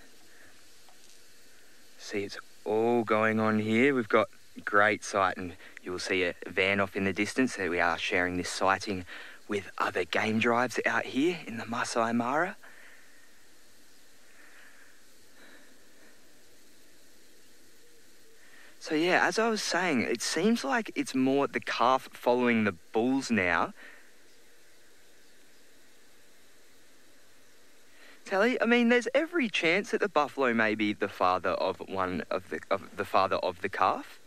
Speaker 2: see it's all going on here. We've got great sight, and you will see a van off in the distance. There we are, sharing this sighting with other game drives out here in the Masai Mara. So yeah, as I was saying, it seems like it's more the calf following the bulls now. Telly, I mean, there's every chance that the buffalo may be the father of the father of the calf.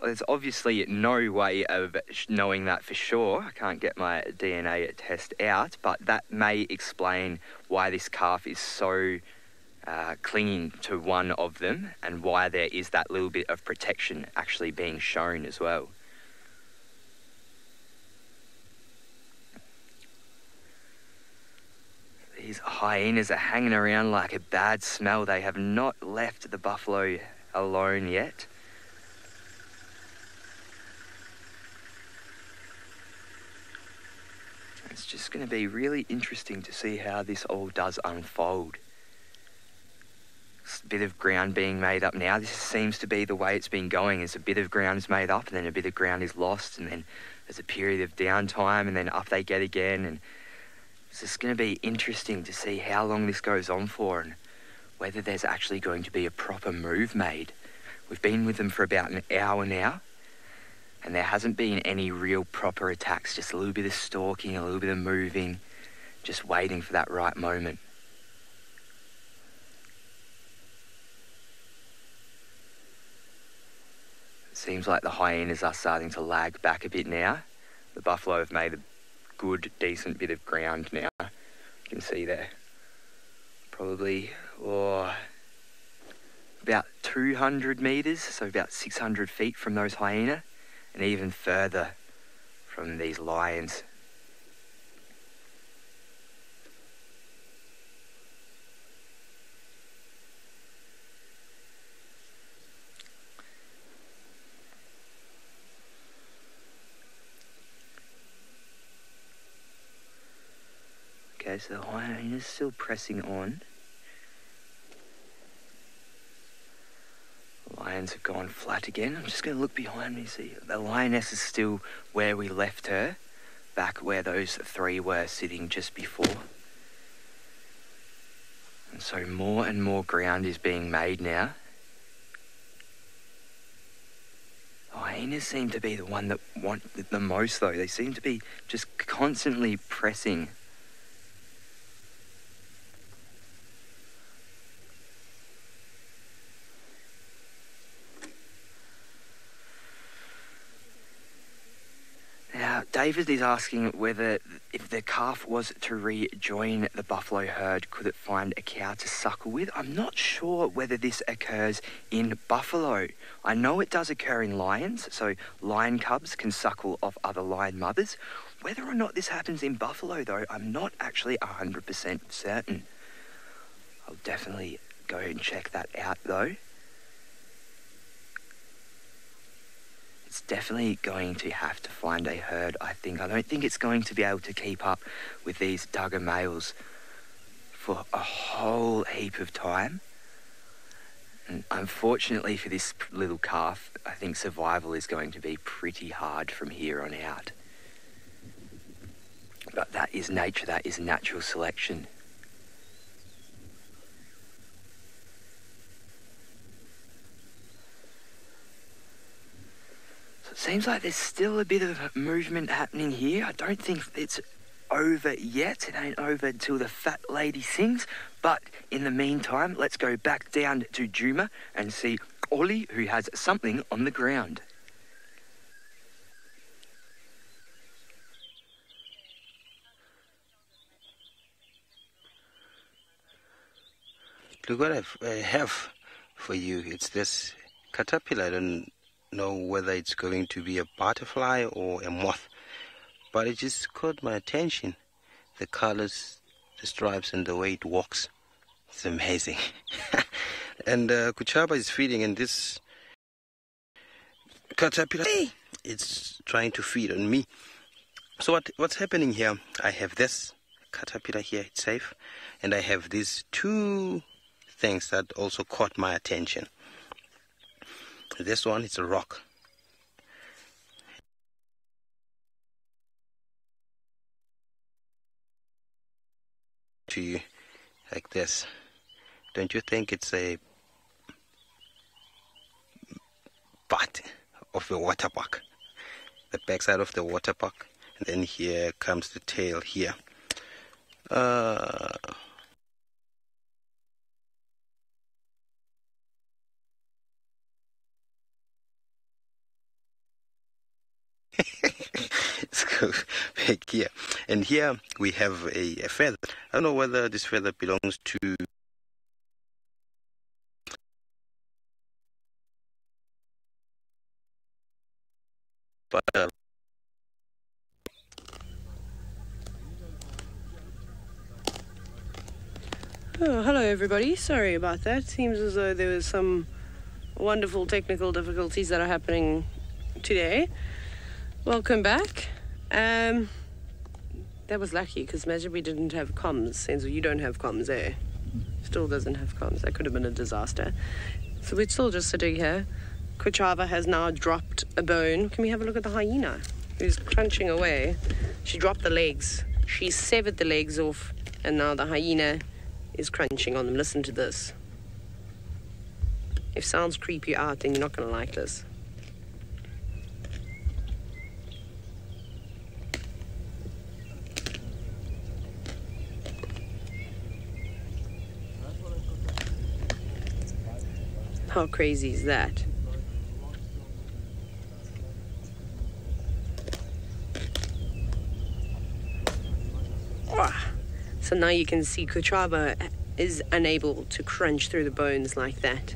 Speaker 2: There's obviously no way of knowing that for sure. I can't get my DNA test out, but that may explain why this calf is so clinging to one of them and why there is that little bit of protection actually being shown as well. These hyenas are hanging around like a bad smell. They have not left the buffalo alone yet. It's just going to be really interesting to see how this all does unfold. A bit of ground being made up now. This seems to be the way it's been going. As a bit of ground is made up and then a bit of ground is lost and then there's a period of downtime and then up they get again. And it's just going to be interesting to see how long this goes on for and whether there's actually going to be a proper move made. We've been with them for about an hour now and there hasn't been any real proper attacks, just a little bit of stalking, a little bit of moving, just waiting for that right moment. It seems like the hyenas are starting to lag back a bit now. The buffalo have made a good, decent bit of ground now. You can see there. Probably about 200 metres, so about 600 feet from those hyena, and even further from these lions. Okay, so the hyena is still pressing on. The lions have gone flat again. I'm just going to look behind me, see. The lioness is still where we left her, back where those three were sitting just before. And so more and more ground is being made now. The hyenas seem to be the one that want it the most, though. They seem to be just constantly pressing. David is asking whether if the calf was to rejoin the buffalo herd, could it find a cow to suckle with? I'm not sure whether this occurs in buffalo. I know it does occur in lions, so lion cubs can suckle off other lion mothers. Whether or not this happens in buffalo, though, I'm not actually 100% certain. I'll definitely go and check that out, though. It's definitely going to have to find a herd, I think. I don't think it's going to be able to keep up with these dugger males for a whole heap of time. And unfortunately for this little calf, I think survival is going to be pretty hard from here on out. But that is nature, that is natural selection. It seems like there's still a bit of movement happening here. I don't think it's over yet. It ain't over until the fat lady sings. But in the meantime, let's go back down to Juma and see Ollie, who has something on the ground.
Speaker 5: Look what I have for you. It's this caterpillar. I don't know whether it's going to be a butterfly or a moth, but it just caught my attention. The colors, the stripes, and the way it walks. It's amazing. And Kuchaba is feeding, and this caterpillar, it's trying to feed on me. So what's happening here? I have this caterpillar here, it's safe, and I have these two things that also caught my attention. This one is a rock. To you like this. Don't you think it's a butt of a water buck? The backside of the water buck. And then here comes the tail here. Let's go back here. And here we have a feather. I don't know whether this feather belongs to... But
Speaker 3: Oh, hello everybody. Sorry about that. Seems as though there was some wonderful technical difficulties that are happening today. Welcome back. That was lucky because imagine we didn't have comms. Senzo, you don't have comms, eh? Still doesn't have comms. That could have been a disaster. So we're still just sitting here. Kuchava has now dropped a bone. Can we have a look at the hyena who's crunching away? She dropped the legs. She severed the legs off, and now the hyena is crunching on them. Listen to this. If sounds creep you out, then you're not going to like this. How crazy is that? So now you can see Kuchava is unable to crunch through the bones like that.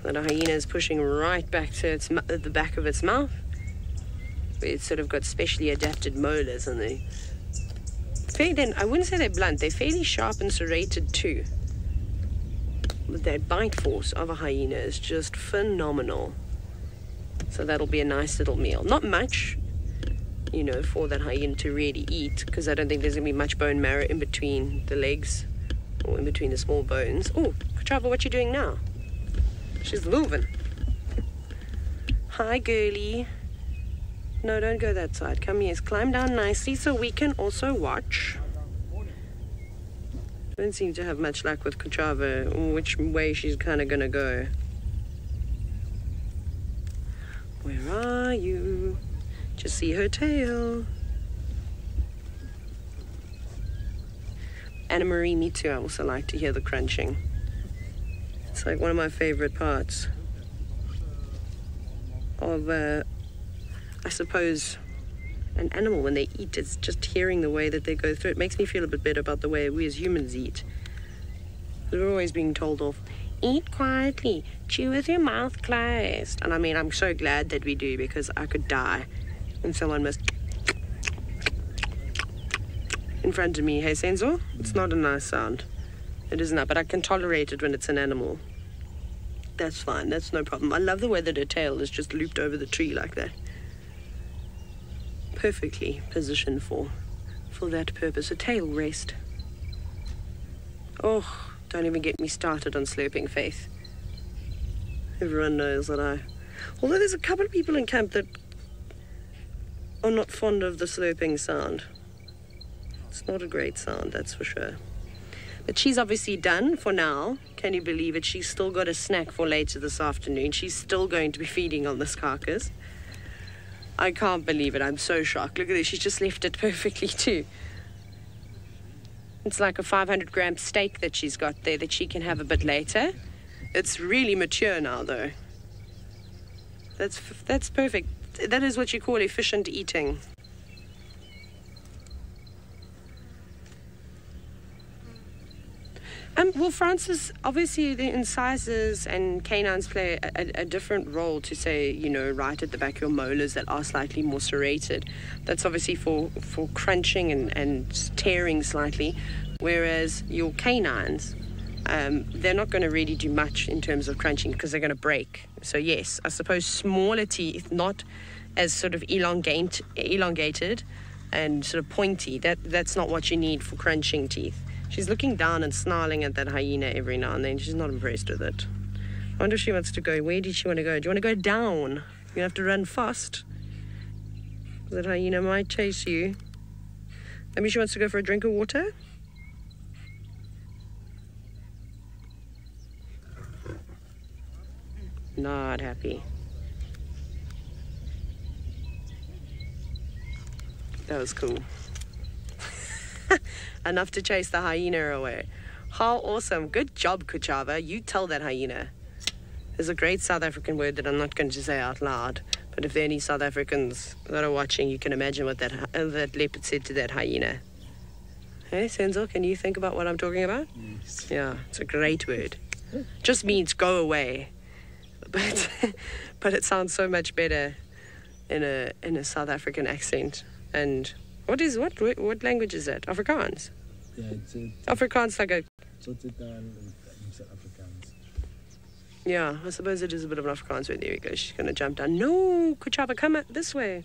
Speaker 3: The hyena is pushing right back to the back of its mouth. It's sort of got specially adapted molars, and I wouldn't say they're blunt. They're fairly sharp and serrated too. But that bite force of a hyena is just phenomenal. So that'll be a nice little meal. Not much, you know, for that hyena to really eat, because I don't think there's going to be much bone marrow in between the legs or in between the small bones. Oh, Kuchava, what you doing now? She's moving. Hi, girlie. No, don't go that side. Come here. Climb down nicely so we can also watch. Don't seem to have much luck with Kuchava, which way she's kind of going to go. Where are you? Just see her tail. Anna Marie, me too. I also like to hear the crunching. It's like one of my favorite parts of, I suppose, an animal when they eat. It's just hearing the way that they go through. It makes me feel a bit better about the way we as humans eat. We're always being told off. Eat quietly. Chew with your mouth closed. And I mean, I'm so glad that we do, because I could die and someone must in front of me. Hey, Senzo? It's not a nice sound. It is not, but I can tolerate it when it's an animal. That's fine. That's no problem. I love the way that her tail is just looped over the tree like that. Perfectly positioned for that purpose. A tail rest. Oh, don't even get me started on slurping, Faith. Everyone knows that although there's a couple of people in camp that are not fond of the slurping sound. It's not a great sound, that's for sure. But she's obviously done for now. Can you believe it? She's still got a snack for later this afternoon. She's still going to be feeding on this carcass. I can't believe it. I'm so shocked. Look at this. She's just left it perfectly too. It's like a 500-gram steak that she's got there that she can have a bit later. It's really mature now, though. That's perfect. That is what you call efficient eating. Well, Francis, obviously the incisors and canines play a different role to, say, you know, right at the back, your molars that are slightly more serrated. That's obviously for crunching and tearing slightly, whereas your canines, they're not going to really do much in terms of crunching because they're going to break. So yes, I suppose smaller teeth, not as sort of elongated and sort of pointy. That's not what you need for crunching teeth. She's looking down and snarling at that hyena every now and then. She's not impressed with it. I wonder if she wants to go. Where did she want to go? Do you want to go down? You're going to have to run fast. That hyena might chase you. Maybe she wants to go for a drink of water? Not happy. That was cool. Enough to chase the hyena away. How awesome. Good job, Kuchava. You tell that hyena. There's a great South African word that I'm not going to say out loud, But if there are any South Africans that are watching, you can imagine what that leopard said to that hyena. Hey, Senzo, can you think about what I'm talking about?
Speaker 6: Yes.
Speaker 3: Yeah, it's a great word. Just means go away. But it sounds so much better in a South African accent. And what language is that? Afrikaans?
Speaker 6: Yeah, it's
Speaker 3: Afrikaans like a...
Speaker 6: Tsotsitaal in South Afrikaans.
Speaker 3: Yeah, I suppose it is a bit of an Afrikaans word. There we go. She's going to jump down. No, Kuchaba, come out this way.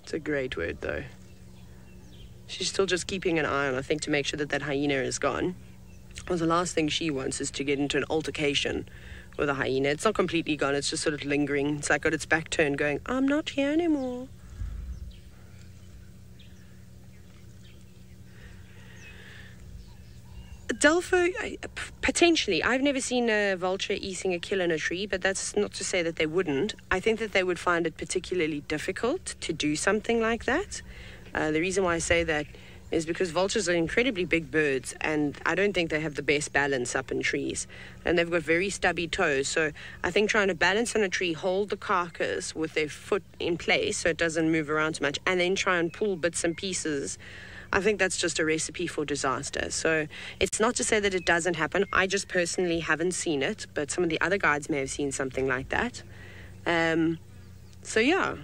Speaker 3: It's a great word, though. She's still just keeping an eye on, I think, to make sure that that hyena is gone. Well, the last thing she wants is to get into an altercation with a hyena. It's not completely gone. It's just sort of lingering. It's like got its back turned going, I'm not here anymore. Delpho, potentially. I've never seen a vulture eating a kill in a tree, but that's not to say that they wouldn't. I think that they would find it particularly difficult to do something like that. The reason why I say that is because vultures are incredibly big birds, and I don't think they have the best balance up in trees. And they've got very stubby toes, so I think trying to balance on a tree, hold the carcass with their foot in place so it doesn't move around too much, and then try and pull bits and pieces, I think that's just a recipe for disaster. So it's not to say that it doesn't happen. I just personally haven't seen it, but some of the other guides may have seen something like that. So yeah,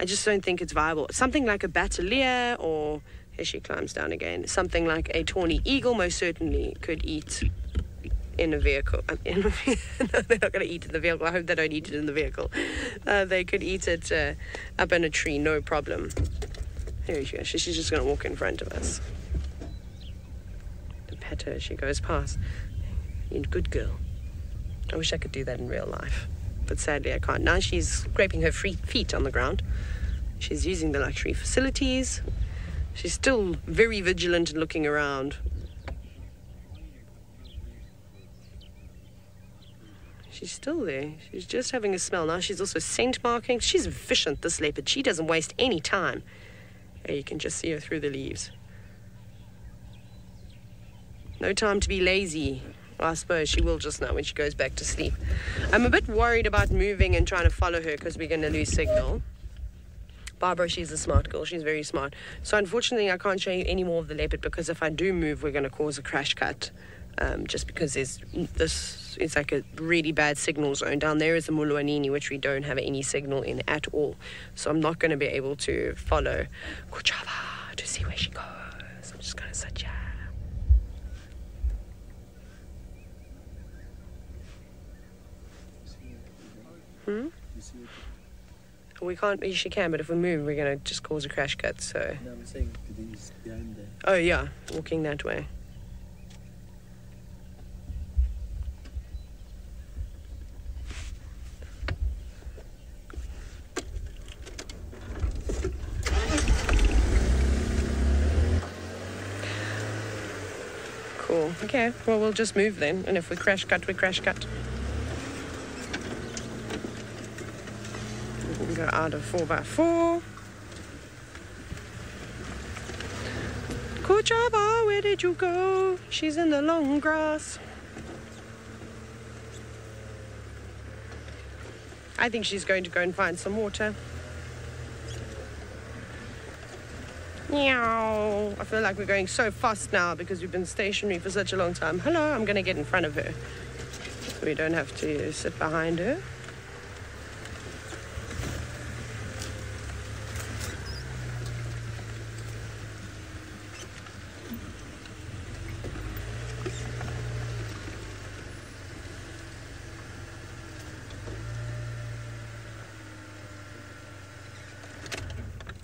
Speaker 3: I just don't think it's viable. Something like a batalier, or here she climbs down again, something like a tawny eagle most certainly could eat in a vehicle. No, they're not going to eat in the vehicle. I hope they don't eat it in the vehicle. They could eat it up in a tree, no problem. Here she goes. She's just going to walk in front of us. To pet her as she goes past. You're a good girl. I wish I could do that in real life, but sadly I can't. Now she's scraping her feet on the ground. She's using the luxury facilities. She's still very vigilant and looking around. She's still there. She's just having a smell. Now she's also scent marking. She's efficient, this leopard. She doesn't waste any time. You can just see her through the leaves. No time to be lazy. Well, I suppose she will just now when she goes back to sleep. I'm a bit worried about moving and trying to follow her because we're going to lose signal. Barbara, she's a smart girl. She's very smart. So unfortunately, I can't show you any more of the leopard because if I do move, we're going to cause a crash cut. Just because it's like a really bad signal zone. Down there is the Mulwanini, which we don't have any signal in at all. So I'm not going to be able to follow Kuchava to see where she goes. I'm just going to sit here. We can't, she can, but if we move, we're going to just cause a crash cut, so...
Speaker 6: No, I'm saying he's behind there.
Speaker 3: Oh, yeah, walking that way. Cool. Okay, well, we'll just move then, and if we crash cut, we crash cut. We can go out of 4x4. Kuchaba, where did you go? She's in the long grass. I think she's going to go and find some water. Meow. I feel like we're going so fast now because we've been stationary for such a long time. Hello, I'm going to get in front of her so we don't have to sit behind her.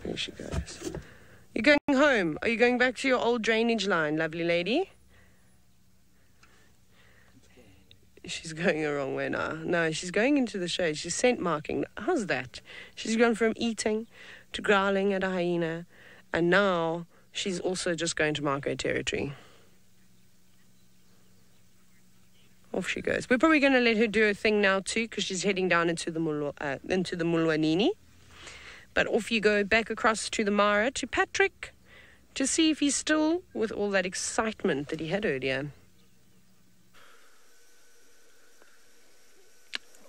Speaker 3: There she goes. You're going home. Are you going back to your old drainage line, lovely lady? She's going the wrong way now. No, she's going into the shade. She's scent marking. How's that? She's gone from eating to growling at a hyena, and now she's also just going to mark her territory. Off she goes. We're probably going to let her do her thing now too, because she's heading down into the Mulwanini. But off you go back across to the Mara, to Patrick, to see if he's still with all that excitement that he had earlier.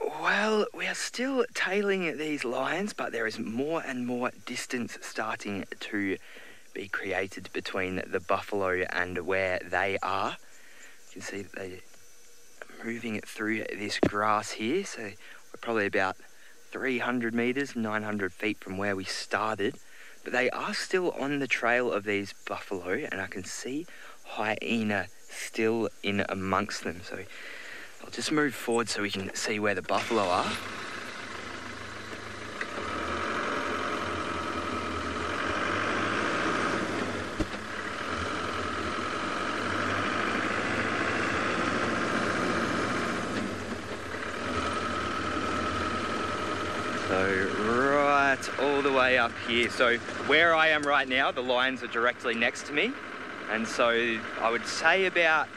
Speaker 2: Well, Well, we are still tailing these lions, but there is more and more distance starting to be created between the buffalo and where they are. You can see that they're moving through this grass here, so we're probably about 300 metres, 900 feet from where we started. But they are still on the trail of these buffalo, and I can see hyena still in amongst them. So I'll just move forward so we can see where the buffalo are. So right all the way up here. So where I am right now, the lions are directly next to me. And so I would say about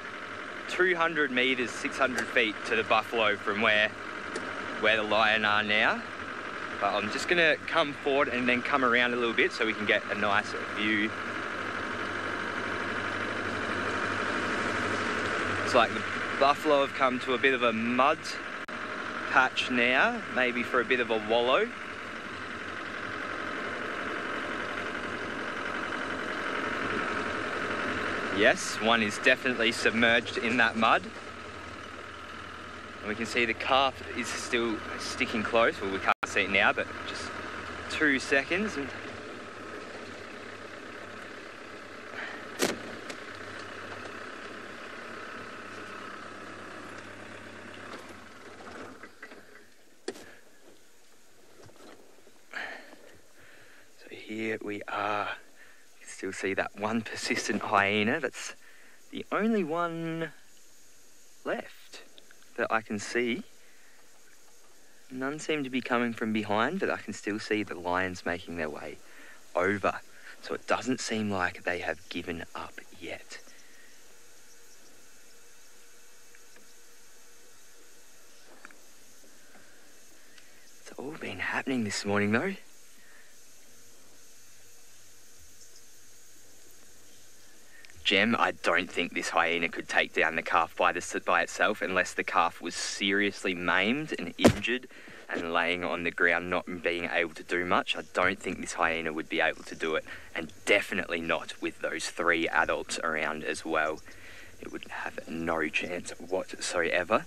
Speaker 2: 200 metres, 600 feet to the buffalo from where the lion are now. But I'm just going to come forward and then come around a little bit so we can get a nice view. It's like the buffalo have come to a bit of a mud patch now, maybe for a bit of a wallow. Yes, one is definitely submerged in that mud. And we can see the calf is still sticking close. Well, we can't see it now, but just 2 seconds. And so here we are. Still see that one persistent hyena. That's the only one left that I can see. None seem to be coming from behind, but I can still see the lions making their way over. So it doesn't seem like they have given up yet. It's all been happening this morning though. Gem, I don't think this hyena could take down the calf by itself unless the calf was seriously maimed and injured and laying on the ground not being able to do much. I don't think this hyena would be able to do it, and definitely not with those 3 adults around as well. It would have no chance whatsoever.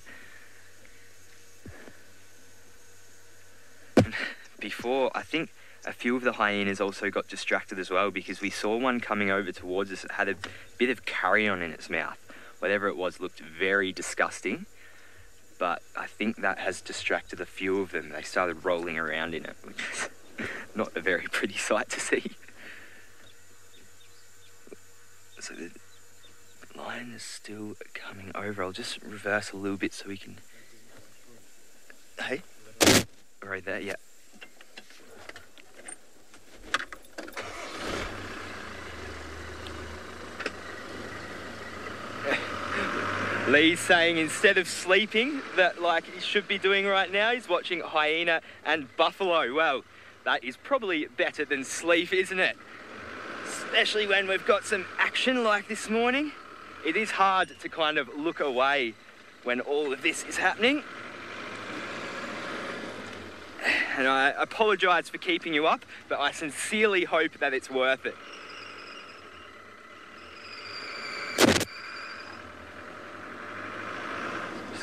Speaker 2: Before, I think a few of the hyenas also got distracted as well, because we saw one coming over towards us that had a bit of carrion in its mouth. Whatever it was looked very disgusting, but I think that has distracted a few of them. They started rolling around in it, which is not a very pretty sight to see. So the lion is still coming over. I'll just reverse a little bit so we can... Hey? Right there, yeah. Lee's saying instead of sleeping, that like he should be doing right now, he's watching hyena and buffalo. Well, that is probably better than sleep, isn't it? Especially when we've got some action like this morning. It is hard to kind of look away when all of this is happening. And I apologise for keeping you up, but I sincerely hope that it's worth it.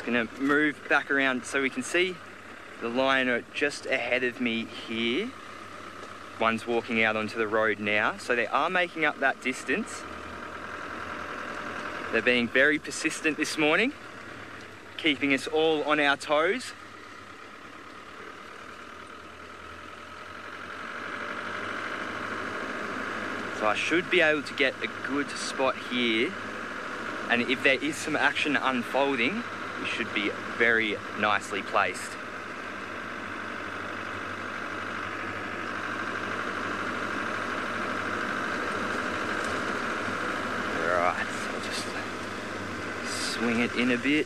Speaker 2: Going to move back around so we can see the lion just ahead of me here. One's walking out onto the road now, so they are making up that distance. They're being very persistent this morning, keeping us all on our toes. So I should be able to get a good spot here, and if there is some action unfolding, we should be very nicely placed. Right, so I'll just swing it in a bit.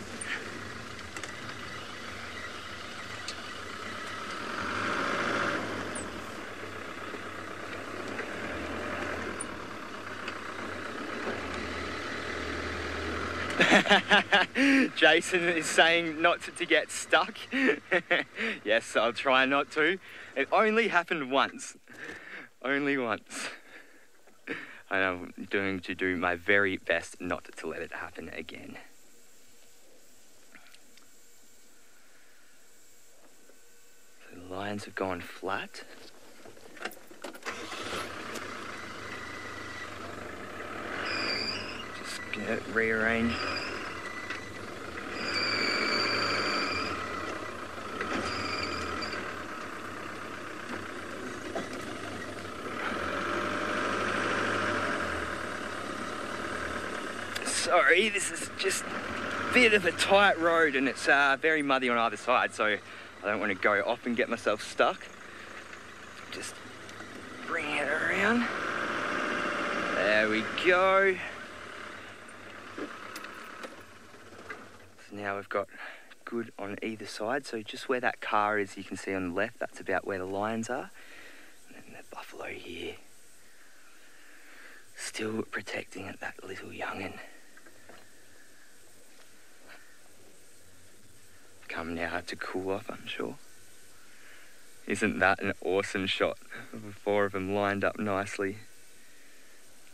Speaker 2: Jason is saying not to get stuck. Yes, I'll try not to. It only happened once. Only once. And I'm going to do my very best not to let it happen again. So the lines have gone flat. Just gonna rearrange. Sorry, this is just a bit of a tight road and it's very muddy on either side, so I don't want to go off and get myself stuck. Just bring it around. There we go. So now we've got good on either side, so just where that car is, you can see on the left, that's about where the lines are. And then the buffalo here, still protecting it, that little young'un. Come now to cool off, I'm sure. Isn't that an awesome shot of the four of them lined up nicely?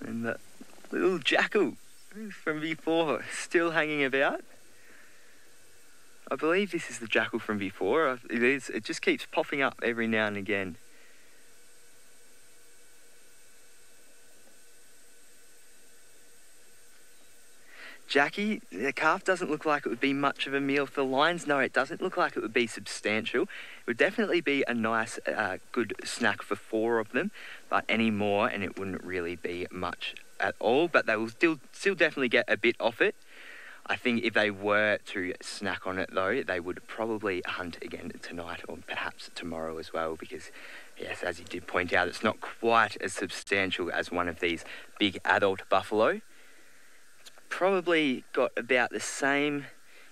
Speaker 2: And that little jackal from before still hanging about. I believe this is the jackal from before. It is. It just keeps popping up every now and again. Jackie, the calf doesn't look like it would be much of a meal for the lions. No, it doesn't look like it would be substantial. It would definitely be a nice, good snack for four of them, but any more and it wouldn't really be much at all. But they will still definitely get a bit off it. I think if they were to snack on it though, they would probably hunt again tonight or perhaps tomorrow as well, because yes, as you did point out, it's not quite as substantial as one of these big adult buffalo. Probably got about the same.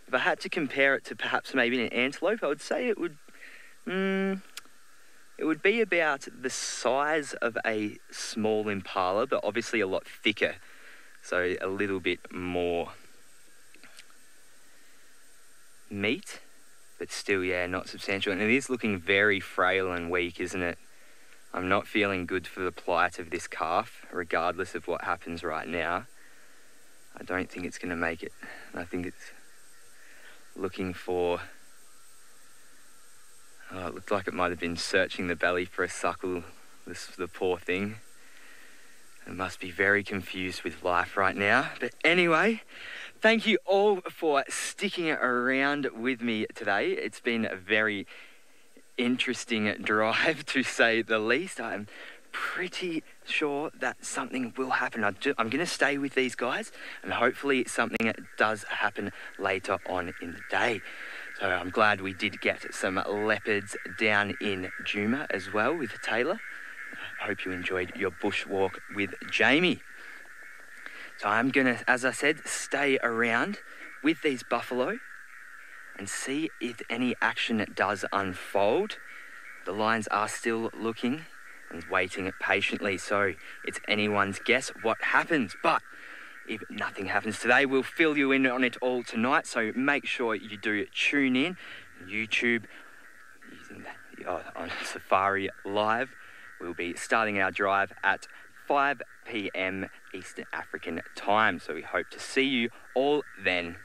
Speaker 2: If I had to compare it to perhaps maybe an antelope, I would say it would be about the size of a small impala, but obviously a lot thicker, so a little bit more meat, but still, yeah, not substantial. And it is looking very frail and weak, isn't it? I'm not feeling good for the plight of this calf, regardless of what happens right now. I don't think it's going to make it. I think it's looking for... Oh, it looked like it might have been searching the belly for a suckle, the poor thing. It must be very confused with life right now. But anyway, thank you all for sticking around with me today. It's been a very interesting drive, to say the least. I'm pretty sure that something will happen. I'm going to stay with these guys and hopefully something does happen later on in the day. So I'm glad we did get some leopards down in Juma as well with Taylor. I hope you enjoyed your bushwalk with Jamie. So I'm going to, as I said, stay around with these buffalo and see if any action does unfold. The lions are still looking and waiting patiently, so it's anyone's guess what happens. But if nothing happens today, we'll fill you in on it all tonight, so make sure you do tune in on YouTube on Safari Live. We'll be starting our drive at 5 p.m. Eastern African time, so we hope to see you all then.